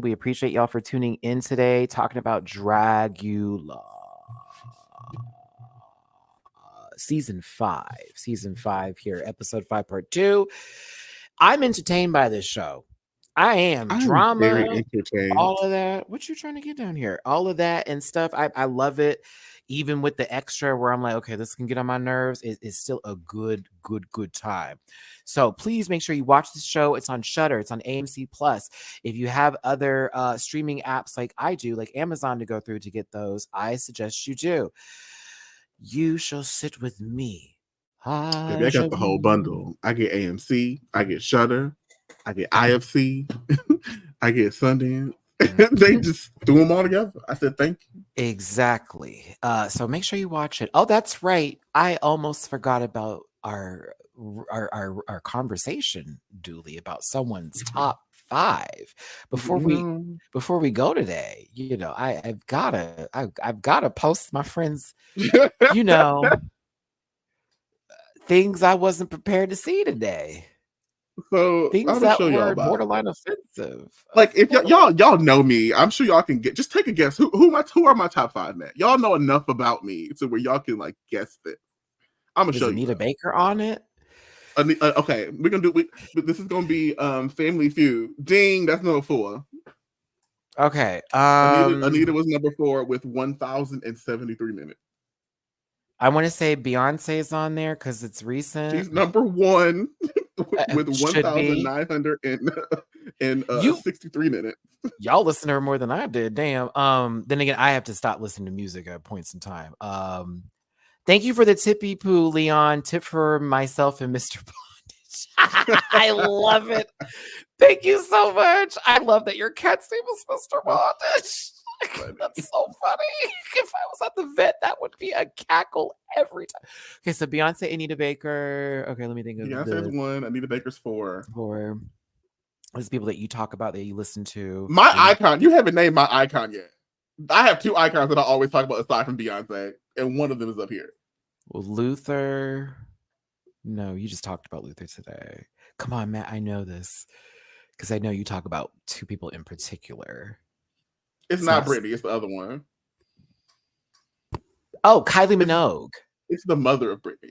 We appreciate y'all for tuning in today, talking about Dragula. Season 5 here, episode 5, part 2. I'm entertained by this show. I am drama, very entertained. all of that. What you trying to get down here? All of that and stuff. I love it. Even with the extra where I'm like, okay, this can get on my nerves. It's still a good time. So please make sure you watch this show. It's on Shudder. It's on AMC Plus. If you have other streaming apps like I do, like Amazon to go through to get those, I suggest you do. You shall sit with me. Maybe I got the whole bundle. I get AMC, I get Shudder, I get IFC, I get Sundance. They just threw them all together. I said, thank you. Exactly. So make sure you watch it. Oh, that's right. I almost forgot about our conversation, Dooley, about someone's top 5 before we go today. You know, I've gotta post my friends. You know, things I wasn't prepared to see today. So things I'm that show y'all were about borderline offensive. Like if y'all know me, I'm sure y'all can just take a guess. Who are my top 5, man? Y'all know enough about me to where y'all can like guess this. I'm gonna show you. Anita Baker on it? Okay, we're gonna do. This is gonna be Family Feud. Ding, that's number 4. Okay. Anita was number 4 with 1,073 minutes. I want to say Beyonce's on there because it's recent. She's number 1 with 1,963 minutes. Y'all listen to her more than I did. Damn. Then again, I have to stop listening to music at points in time. Thank you for the tippy poo, Leon. Tip for myself and Mr. Bondage. I love it. Thank you so much. I love that your cat's name was Mr. Bondage. That's so funny. If I was at the vet, that would be a cackle every time. Okay, so Beyonce, Anita Baker. Okay, let me think of Beyonce's 1, Anita Baker's 4. Those people that you talk about that you listen to. My icon. You haven't named my icon yet. I have 2 icons that I always talk about aside from Beyonce, and one of them is up here. Well, Luther. No, you just talked about Luther today. Come on, Matt. I know this because I know you talk about 2 people in particular. It's not Britney. It's the other one. Oh, Kylie Minogue. It's the mother of Britney.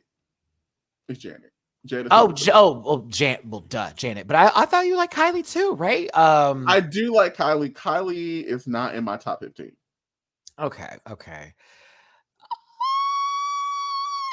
It's Janet. Janet. Janet. But I thought you liked Kylie too, right? I do like Kylie. Kylie is not in my top 15. Okay.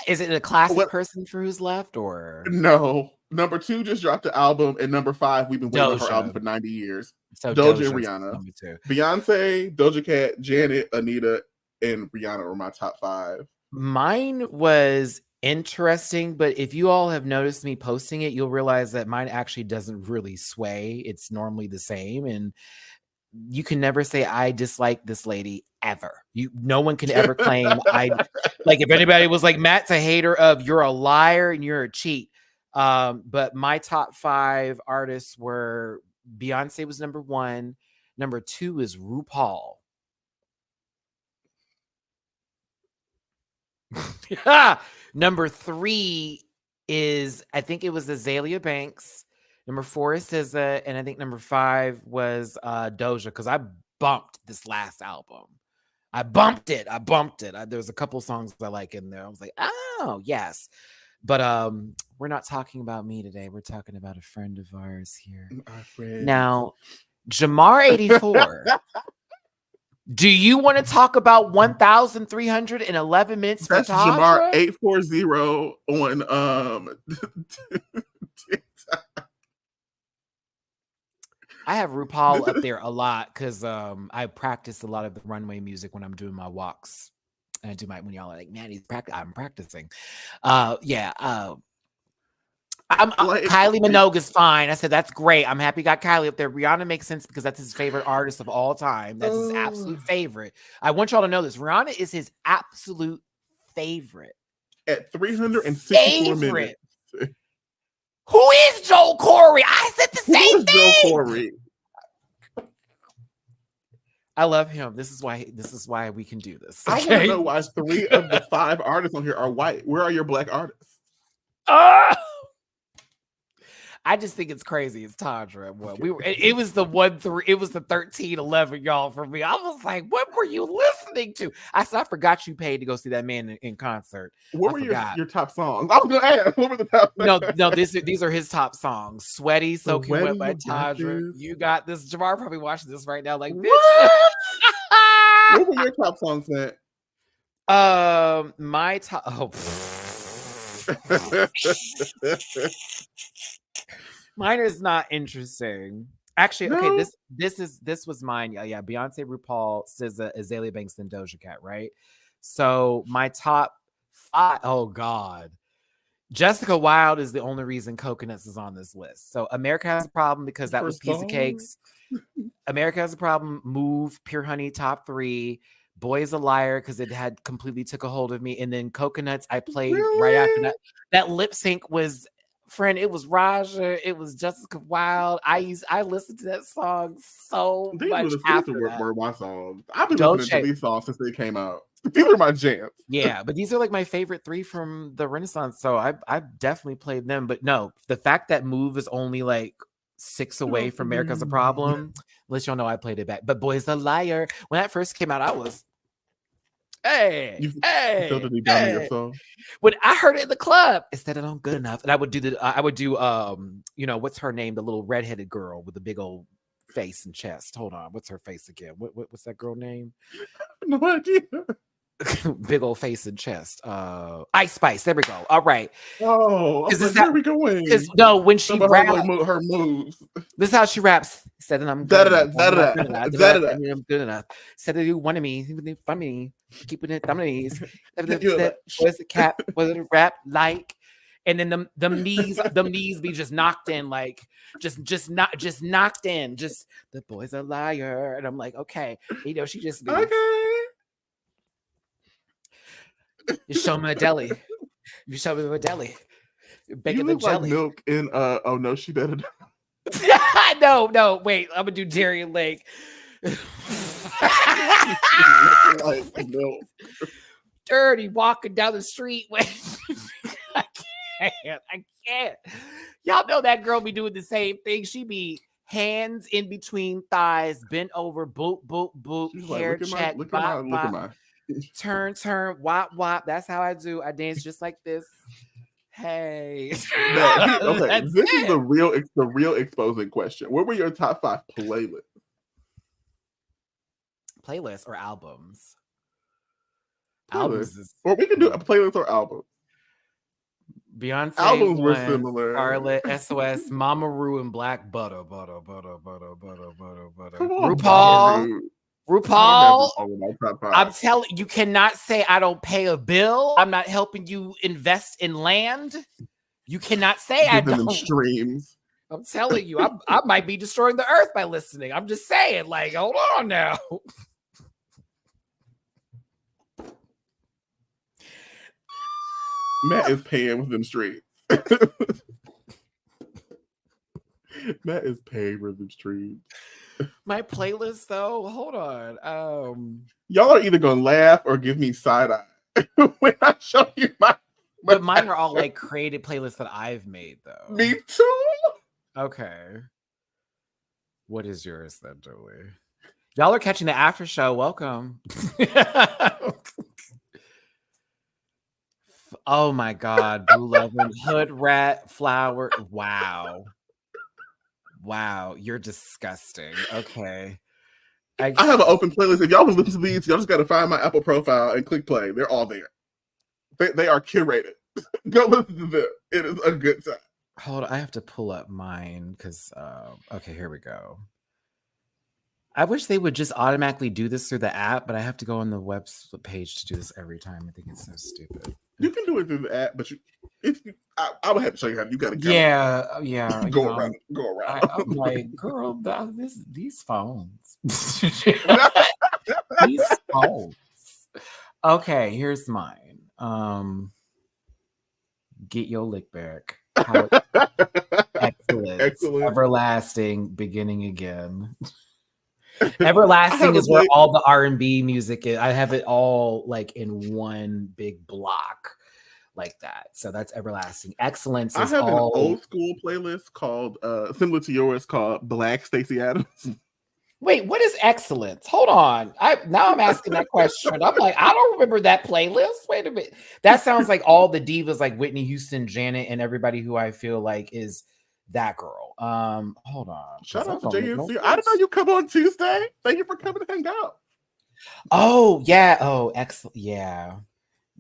Is it a classic person for who's left, or no? Number 2 just dropped the album, and number 5 we've been waiting for her album for 90 years. So Doja and Rihanna, Beyonce, Doja Cat, Janet, Anita, and Rihanna were my top 5. Mine was interesting, but if you all have noticed me posting it, you'll realize that mine actually doesn't really sway. It's normally the same, and you can never say I dislike this lady ever. No one can ever claim like if anybody was like, Matt's a hater of, you're a liar and you're a cheat. But my top 5 artists were Beyonce was number 1. Number 2 is RuPaul. Number 3 is, I think it was Azalea Banks. Number 4 is SZA, and I think number 5 was Doja, because I bumped this last album. I bumped it. There's a couple songs I like in there. I was like, oh yes. But we're not talking about me today. We're talking about a friend of ours here. Our friend. Now, Jamar84. Do you want to talk about 1,311 minutes? That's Jamar 840 on TikTok. I have RuPaul up there a lot because I practice a lot of the runway music when I'm doing my walks. And I do when y'all are like, Matty's I'm practicing. Kylie Minogue is fine. I said, that's great. I'm happy you got Kylie up there. Rihanna makes sense because that's his favorite artist of all time. That's his absolute favorite. I want y'all to know this. Rihanna is his absolute favorite. At 364 minutes. Who is Joel Corey? I said the same thing. Joel Corey? I love him. This is why we can do this. Okay? I want to know why 3 of the 5 artists on here are white. Where are your black artists? I just think it's crazy. It's Tandra. Well, it was the 1311, y'all, for me. I was like, what were you listening to? I forgot you paid to go see that man in concert. What were your top songs? I was gonna ask, what were the top songs? No, these are his top songs. Sweaty, Soaking Wet by Tandra. You got this. Jamar probably watching this right now, like, bitch. What were your top songs, Matt? My top mine is not interesting. Actually, no. Okay, this was mine. Yeah. Beyonce, RuPaul, SZA, Azalea Banks, and Doja Cat, right? So my top 5, oh God. Jessica Wilde is the only reason Coconuts is on this list. So America Has a Problem because that was Piece of Cakes. America Has a Problem, Move, Pure Honey, top 3. Boy Is a Liar because it had completely took a hold of me. And then Coconuts, I played right after that. That lip sync was, friend, it was Raja, it was Jessica Wilde. I listened to that song so much after that. Were my songs. I've been listening to these songs since they came out. These are my jams. Yeah, but these are like my favorite 3 from the Renaissance. So I definitely played them. But no, the fact that Move is only like 6 away from America's a Problem, let y'all know I played it back. But Boy's a Liar, when that first came out, I was, hey. When I heard it in the club, instead of "I'm Good Enough," and I would do what's her name, the little redheaded girl with the big old face and chest. Hold on, what's her face again? What's that girl name? No idea. Big old face and chest. Ice Spice. There we go. All right. Oh, where we going? No, when she raps, her moves. This is how she raps. Said that I'm good enough. I'm good enough. Said that you wanted me. Funny. Keeping it on my knees. What's the cap? What did it rap like? And then the knees be just knocked in, like just knocked in. Just the boy's a liar, and I'm like, okay, she just be. Okay. You show me a deli. You show me a deli. You look like Milk in oh no, she better. No, wait. I'm gonna do Darian Lake. Like Milk. Dirty walking down the street. I can't. Y'all know that girl be doing the same thing. She be hands in between thighs, bent over, boop, boop, boop, she's hair like, check, look at my. Turn, wop, wop. That's how I do. I dance just like this. Hey. Okay, this is the real exposing question. What were your top 5 playlists? Playlists or albums? Albums. Or we can do a playlist or album. Beyonce albums were similar. Scarlet, SOS, Mama Ru, and Black Butter. RuPaul, I'm telling you, cannot say I don't pay a bill. I'm not helping you invest in land. You cannot say I don't. Streams. I'm telling you, I might be destroying the earth by listening. I'm just saying, like, hold on now. Matt is paying with them streets. Matt is paying with them streets. My playlist, though, hold on. Y'all are either gonna laugh or give me side eye when I show you my. But mine are all like created playlists that I've made, though. Me too. Okay. What is yours then, Joey? Y'all are catching the after show. Welcome. Oh my God. Blue Lovin', Hood Rat, Flower. Wow. You're disgusting. Okay. I have an open playlist. If y'all want to listen to these, y'all just got to find my Apple profile and click play. They're all there. They are curated. Go listen to them. It is a good time. Hold on. I have to pull up mine because, okay, here we go. I wish they would just automatically do this through the app, but I have to go on the web page to do this every time. I think it's so stupid. You can do it through the app, but I would have to show you how. You got to yeah. Go around. I'm like, girl, these phones. These phones. Okay, here's mine. Get your lick back. Excellent. Everlasting, beginning again. Everlasting is where all the R&B music is. I have it all like in one big block like that. So that's Everlasting. Excellence is I have an old school playlist called similar to yours called Black Stacey Adams. Wait, what is Excellence? Hold on. Now I'm asking that question. I'm like, I don't remember that playlist. Wait a minute. That sounds like all the divas like Whitney Houston, Janet, and everybody who I feel like is that girl. Hold on. Shout out to JNC. I didn't know you come on Tuesday. Thank you for coming to hang out. Oh yeah. Oh, excellent. Yeah.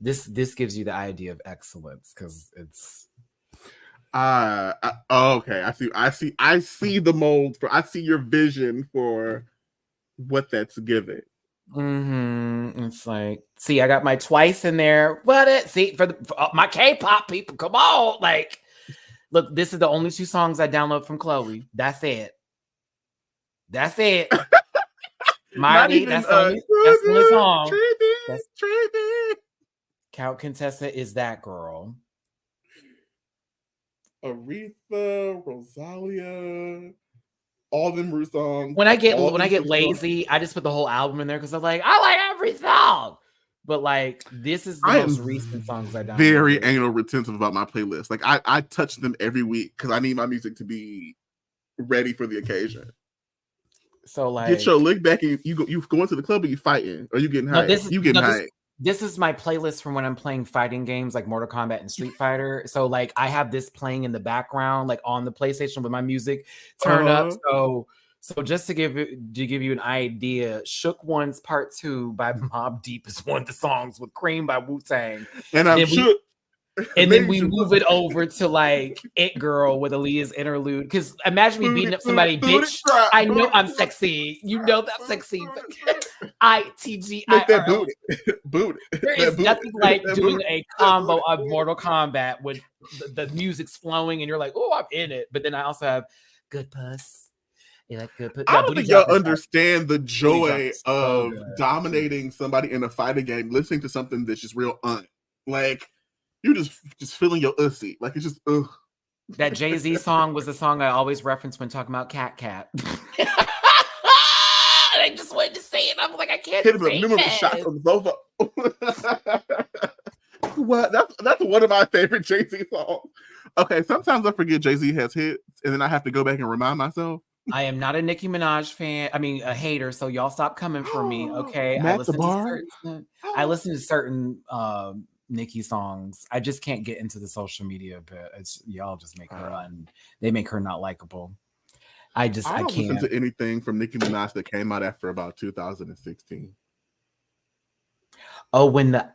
This gives you the idea of excellence because it's. Okay. I see the mold I see your vision for what that's giving. It's like, see, I got my Twice in there. For my K-pop people, come on, like. Look, this is the only 2 songs I download from Chloe. That's it. Marty, that's the only song. Count Contessa is that girl. Aretha, Rosalia, all them Root songs. When I get lazy, I just put the whole album in there because I'm like, I like every song. But like, this is the most recent songs I downloaded. Very anal retentive about my playlist. Like I touch them every week because I need my music to be ready for the occasion. So like, get your lick back and you go into the club and you fighting or you getting high. This is my playlist from when I'm playing fighting games like Mortal Kombat and Street Fighter. So like, I have this playing in the background, like on the PlayStation with my music turned up. So just to give you an idea, Shook One's Part 2 by Mobb Deep is one of the songs with Cream by Wu-Tang. And I'm shook. And then we move it over to like It Girl with Aaliyah's interlude. Because imagine me beating up somebody, bitch. I know I'm sexy. You know that I'm sexy. ITGI. Booty. There is nothing like doing a combo of Mortal Kombat with the music's flowing and you're like, oh, I'm in it. But then I also have good puss. I don't think y'all understand the joy of dominating somebody in a fighting game, listening to something that's just real like you just feeling your ussy. Like it's just That Jay-Z song was the song I always reference when talking about Cat. I just wanted to say it. I'm like, I can't hit him the shots on the sofa. What? That's one of my favorite Jay-Z songs. Okay, sometimes I forget Jay-Z has hits, and then I have to go back and remind myself. I am not a Nicki Minaj fan. I mean, a hater. So y'all stop coming for me, okay? I listen to certain Nicki songs. I just can't get into the social media bit. It's y'all just make her they make her not likable. I can't listen to anything from Nicki Minaj that came out after about 2016. Oh, when the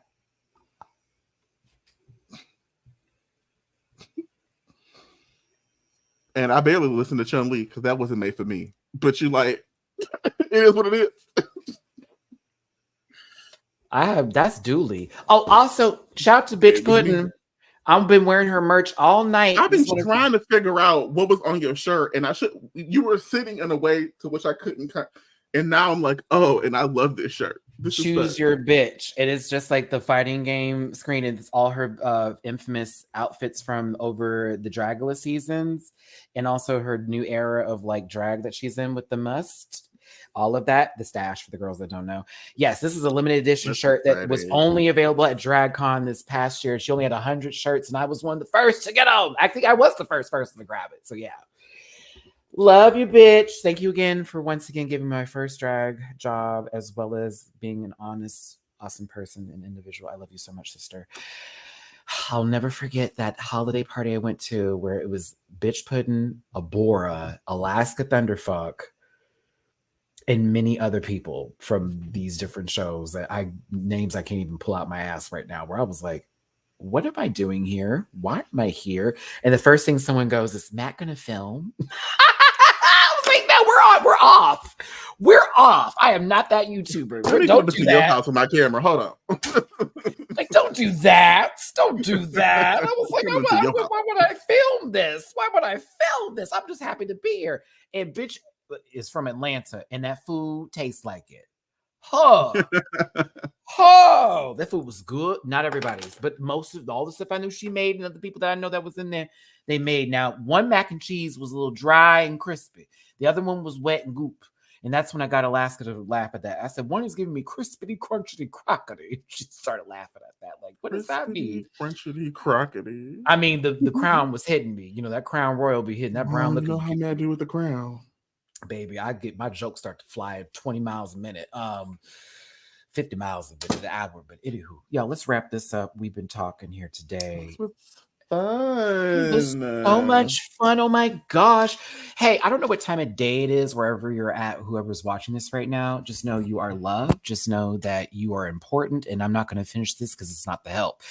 and I barely listen to Chun-Li because that wasn't made for me. But you like, it is what it is. That's Dooley. Oh, also, shout out to Bitch Puddin'. I've been wearing her merch all night. I've been trying to figure out what was on your shirt, and you were sitting in a way to which I couldn't. And now I'm like, oh, and I love this shirt. Choose your bitch. It is just like the fighting game screen. It's all her infamous outfits from over the Dragula seasons, and also her new era of like drag that she's in with the must. All of that, the stash for the girls that don't know. Yes, this is a limited edition shirt that was only available at DragCon this past year. She only had 100 shirts, and I was one of the first to get them. I think I was the first person to grab it. So yeah. Love you, bitch. Thank you again for once again giving me my first drag job, as well as being an honest, awesome person and individual. I love you so much, sister. I'll never forget that holiday party I went to where it was Bitch Puddin', Abora, Alaska Thunderfuck, and many other people from these different shows that names I can't even pull out my ass right now, where I was like, what am I doing here? Why am I here? And the first thing someone goes, is Matt gonna film? I was like, no, we're off. We're off. I am not that YouTuber. Don't do that. Your house with my camera. Hold on. Like, don't do that. Don't do that. I was like, why would I film this? Why would I film this? I'm just happy to be here. And bitch is from Atlanta, and that food tastes like it. Oh, that food was good. Not everybody's, but most of all the stuff I knew she made, and other people that I know that was in there, they made. Now, one mac and cheese was a little dry and crispy. The other one was wet and goop. And that's when I got Alaska to laugh at that. I said, one is giving me crispity, crunchity, crockety. She started laughing at that. Like, what does that mean? Crunchity, crockety. I mean, the crown was hitting me. You know, that crown royal be hitting that brown looking. You know how mad I do with the crown. Baby, I get my jokes start to fly at 20 miles a minute. 50 miles a minute, an hour. But anywho, y'all, let's wrap this up. We've been talking here today. Fun. It was so much fun. Oh my gosh. Hey, I don't know what time of day it is, wherever you're at, whoever's watching this right now. Just know you are loved. Just know that you are important. And I'm not going to finish this because it's not the help.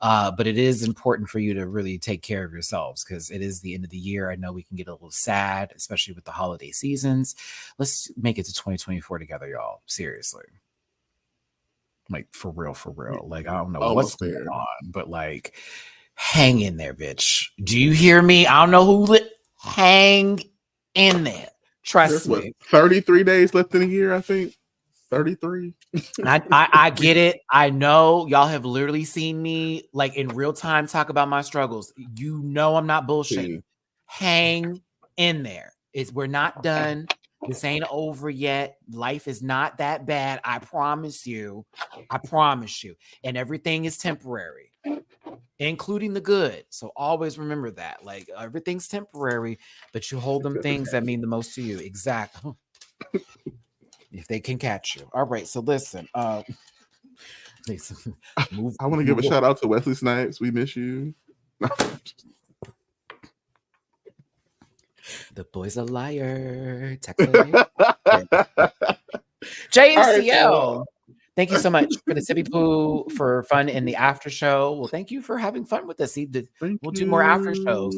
But it is important for you to really take care of yourselves, because it is the end of the year. I know we can get a little sad, especially with the holiday seasons. Let's make it to 2024 together, y'all. Seriously. Like, for real. Like, I don't know what's going on, but like, hang in there, bitch. Do you hear me? I don't know who hang in there. Trust me. 33 days left in a year, I think. 33. I get it. I know y'all have literally seen me like in real time talk about my struggles. You know I'm not bullshitting. Hang in there. We're not done. This ain't over yet. Life is not that bad. I promise you. And everything is temporary, including the good. So always remember that. Like, everything's temporary, but you hold them things that mean the most to you. Exactly. If they can catch you. All right. So listen. I want to give a shout out to Wesley Snipes. We miss you. The boy's a liar. JCL. Thank you so much for the sippy poo, for fun in the after show. Well, thank you for having fun with us. We'll do more after shows.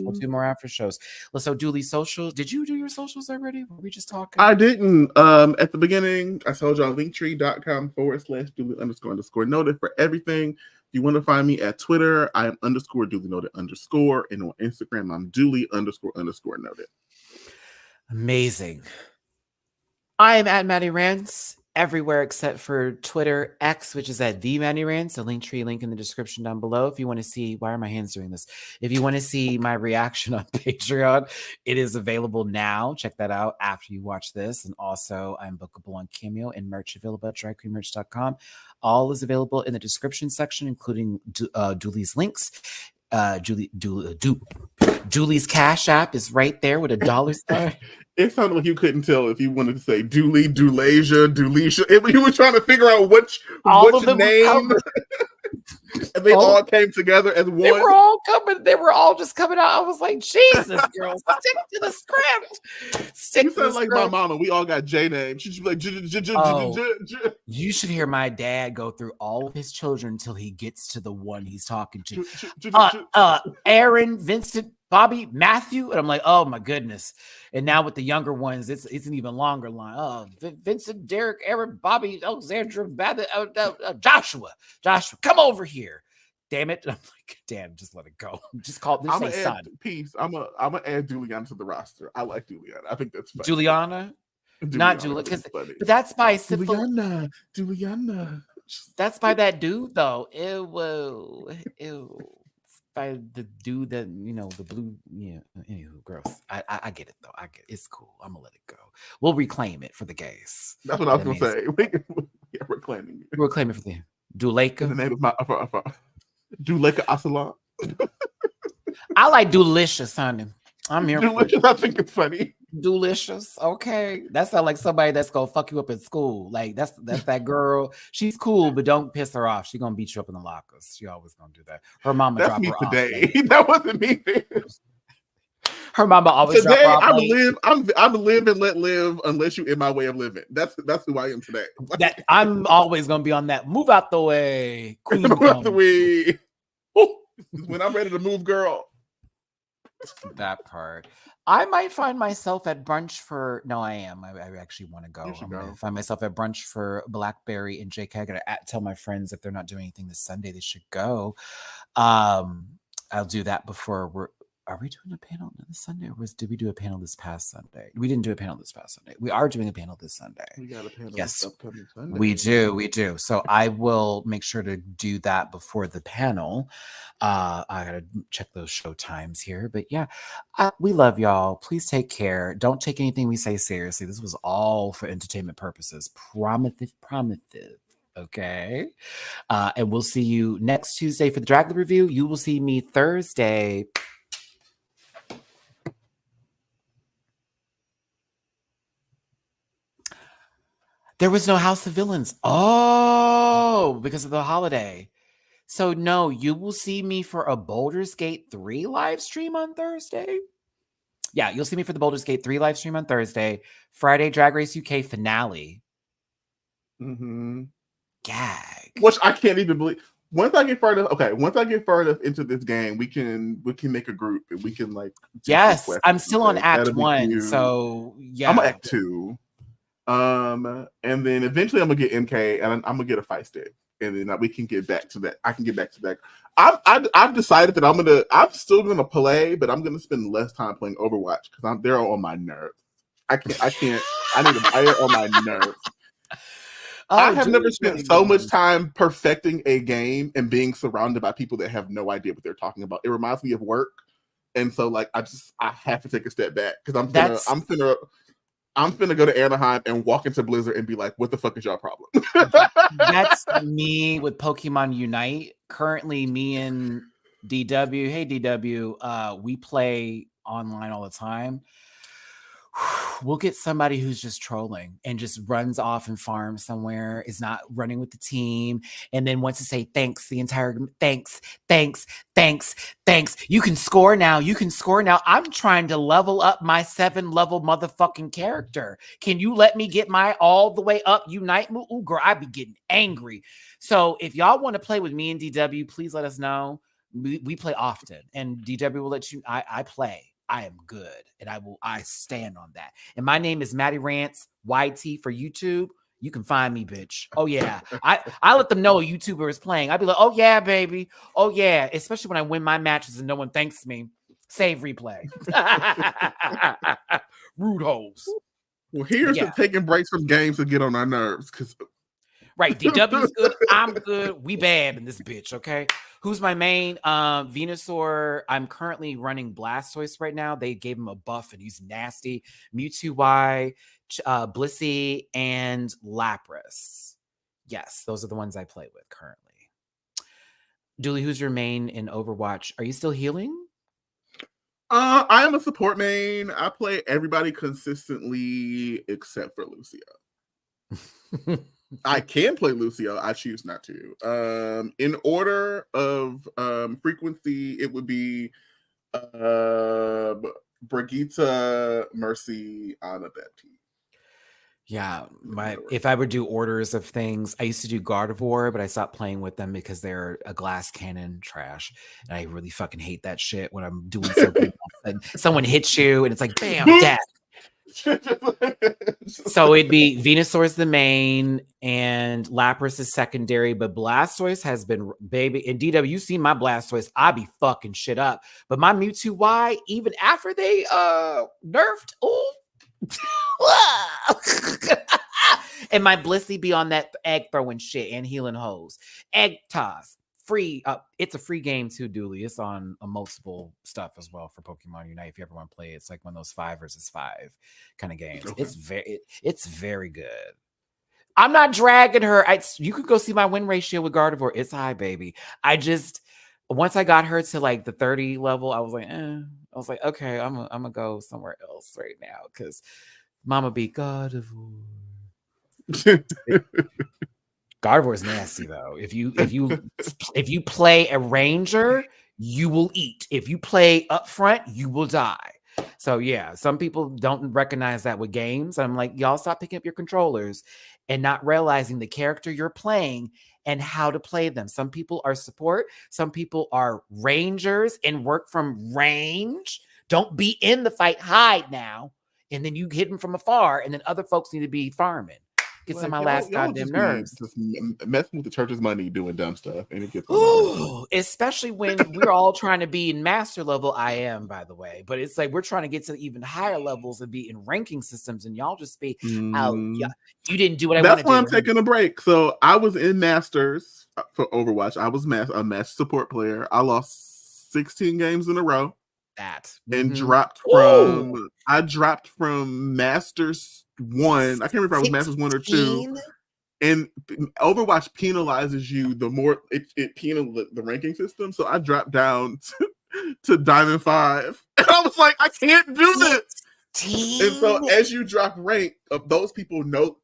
Let's so Dooley socials. Did you do your socials already? Were we just talking? I didn't. At the beginning, I told y'all linktree.com/Dooley__noted for everything. If you want to find me at Twitter, I am _Dooley noted_, and on Instagram, I'm Dooley__noted. Amazing. I am at Matty Rants everywhere except for Twitter, X, which is at the Matty Rants. The link in the description down below. If you want to see, why are my hands doing this? If you want to see my reaction on Patreon, it is available now. Check that out after you watch this. And also, I'm bookable on Cameo and merch available at dragqueenmerch.com. All is available in the description section, including Dooley's links. Julie's Cash App is right there with $. It sounded like you couldn't tell if you wanted to say Dooley, Doolasia, Doolisha. You were trying to figure out which name. And they all came together as one. They were all just coming out. I was like, Jesus, girl, stick to the script. You sound like my mama. We all got J names. She should be like, you should hear my dad go through all of his children until he gets to the one he's talking to. Aaron, Vincent, Bobby, Matthew. And I'm like, oh my goodness. And now with the younger ones, it's an even longer line. Oh, Vincent, Derek, Aaron, Bobby, Alexandra, Joshua, come over here. Damn it. I'm like, damn, just let it go. Just call this son. Peace. I'm gonna add Juliana to the roster. I like Juliana. I think that's fun. Juliana? Not Julia, but that's by Juliana. That's by that dude though. Ew. It's by the dude that the blue. Yeah. Anywho, gross. I get it though. I get it's cool. I'm gonna let it go. We'll reclaim it for the gays. That's what I was gonna say. We're claiming it. We'll claim it for the Duleka. In the name of my Duleka Asalan. I like delicious, honey. I'm here delicious, for it. I think it's funny. Delicious. Okay. That sounds like somebody that's gonna fuck you up in school. Like that's that girl. She's cool, but don't piss her off. She's gonna beat you up in the lockers. She always gonna do that. Her mama that's drop me her today. off. That wasn't me. Her mama always today. Drop her off I'm live and let live unless you in my way of living. That's who I am today. That I'm always gonna be on that. Move out the way, queen. Move out the way. When I'm ready to move, girl. That part. I might find myself at brunch for. No, I am. I actually want to go. I'm going to find myself at brunch for Blackberry and JK. I got to tell my friends if they're not doing anything this Sunday, they should go. I'll do that before Are we doing a panel this Sunday, or did we do a panel this past Sunday? We didn't do a panel this past Sunday. We are doing a panel this Sunday. We got a panel yes, this upcoming Sunday. We do. So I will make sure to do that before the panel. I gotta check those show times here, but yeah, we love y'all. Please take care. Don't take anything we say seriously. This was all for entertainment purposes. Promise. Okay. And we'll see you next Tuesday for the Dragula review. You will see me Thursday. There was no House of Villains. Oh, because of the holiday. So no, you will see me for a Baldur's Gate 3 live stream on Thursday. Yeah, you'll see me for the Baldur's Gate 3 live stream on Thursday. Friday, Drag Race UK finale. Mm-hmm. Gag. Which I can't even believe. Once I get far enough into this game, we can make a group and we can like. Yes, I'm still on Act 1, so yeah. I'm on Act 2. And then eventually I'm gonna get MK and I'm gonna get a fight stick, and then we can get back to that. I can get back to that. I've decided that I'm still gonna play, but I'm gonna spend less time playing Overwatch because they're on my nerves. I need a fire on my nerves. I have never spent so much time perfecting a game and being surrounded by people that have no idea what they're talking about. It reminds me of work, and so like I have to take a step back because I'm finna go to Anaheim and walk into Blizzard and be like, what the fuck is y'all problem? That's me with Pokemon Unite. Currently, me and DW. Hey, DW. We play online all the time. We'll get somebody who's just trolling and just runs off and farms somewhere, is not running with the team, and then wants to say thanks the entire thanks. You can score now. I'm trying to level up my 7-level motherfucking character. Can you let me get my all the way up Unite? Ooh, girl, I be getting angry. So if y'all want to play with me and DW, please let us know. We play often, and DW will let you. I play. I am good, and I stand on that. And my name is Matty Rants, YT for YouTube. You can find me, bitch. Oh yeah. I let them know a YouTuber is playing. I'd be like, oh yeah, baby. Oh yeah. Especially when I win my matches and no one thanks me. Save replay. Rude hoes. Well, here's to taking breaks from games to get on our nerves. Right. DW's good. I'm good. We bad in this bitch. Okay. Who's my main? Venusaur. I'm currently running Blastoise right now. They gave him a buff and he's nasty. Mewtwo Y, Blissey, and Lapras. Yes, those are the ones I play with currently. Dooley, who's your main in Overwatch? Are you still healing? I am a support main. I play everybody consistently except for Lucio. I can play Lucio. I choose not to. In order of frequency, it would be Brigitte, Mercy, Ana, Baptiste. Yeah, if I would do orders of things, I used to do Gardevoir, but I stopped playing with them because they're a glass cannon trash, and I really fucking hate that shit when I'm doing something and someone hits you and it's like bam, death. So it'd be Venusaur's the main and Lapras is secondary, but Blastoise has been baby. And DW, you see my Blastoise, I be fucking shit up. But my Mewtwo Y, even after they nerfed, And my Blissey be on that egg throwing shit and healing hoes. Egg toss. Free. It's a free game too, Dooley. It's on multiple stuff as well for Pokemon Unite. If you ever want to play, it's like one of those 5 versus 5 kind of games. Okay. It's very good. I'm not dragging her. You could go see my win ratio with Gardevoir. It's high, baby. Once I got her to like the 30 level, I was like, I was like, okay, I'm gonna go somewhere else right now because Mama beat Gardevoir. Gardevoir is nasty though. If you play a ranger, you will eat. If you play up front, you will die. So yeah, some people don't recognize that with games. I'm like, y'all stop picking up your controllers and not realizing the character you're playing and how to play them. Some people are support, some people are rangers and work from range. Don't be in the fight, hide now. And then you hit them from afar, and then other folks need to be farming. Gets on my last goddamn nerves. Just messing with the church's money, doing dumb stuff, and it gets especially when we're all trying to be in master level. I am, by the way, but it's like we're trying to get to even higher levels and be in ranking systems, and y'all just be out. Yeah, you didn't do what I wanted to do. That's why I'm taking a break. So I was in masters for Overwatch. I was a master support player. I lost 16 games in a row. And dropped from I dropped from Masters 1. I can't remember if I was Masters 1 or 2. And Overwatch penalizes you the more it penalizes the ranking system. So I dropped down to Diamond 5. And I was like, I can't do this. And so as you drop rank, those people know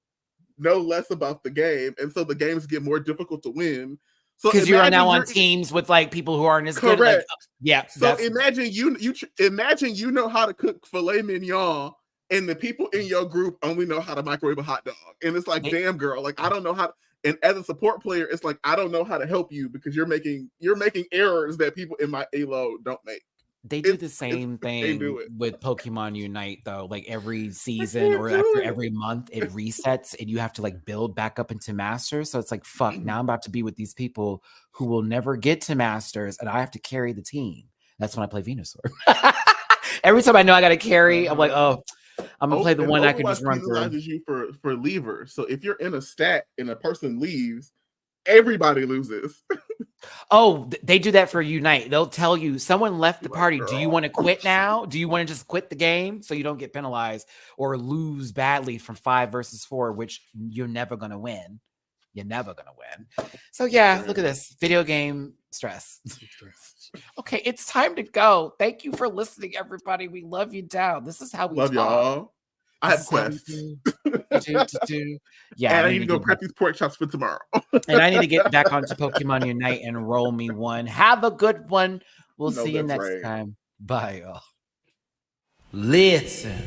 less about the game. And so the games get more difficult to win. Because you are now on teams with like people who aren't as good. Like, yeah. So imagine you know how to cook filet mignon, and the people in your group only know how to microwave a hot dog. And it's like, damn girl, like I don't know how. And as a support player, it's like I don't know how to help you because you're making errors that people in my ALO don't make. They do the same thing with Pokemon Unite, though. Like every season or after every month, it resets and you have to like build back up into Masters. So it's like, fuck, now I'm about to be with these people who will never get to Masters and I have to carry the team. That's when I play Venusaur. Every time I know I got to carry, I'm like, oh, I'm going to play the one I can just run through. Penalizes you for leavers. So if you're in a stat and a person leaves, everybody loses. Oh, they do that for Unite. They'll tell you someone left the party. Do you want to quit now? Do you want to just quit the game so you don't get penalized or lose badly from 5 versus 4, which you're never going to win. You're never going to win. So yeah, look at this. Video game stress. Okay, it's time to go. Thank you for listening, everybody. We love you down. This is how we love y'all. I have quests. Yeah, and I need to go prep these pork chops for tomorrow. And I need to get back onto Pokemon Unite and roll me one. Have a good one. We'll see you next time. Bye, y'all. Listen.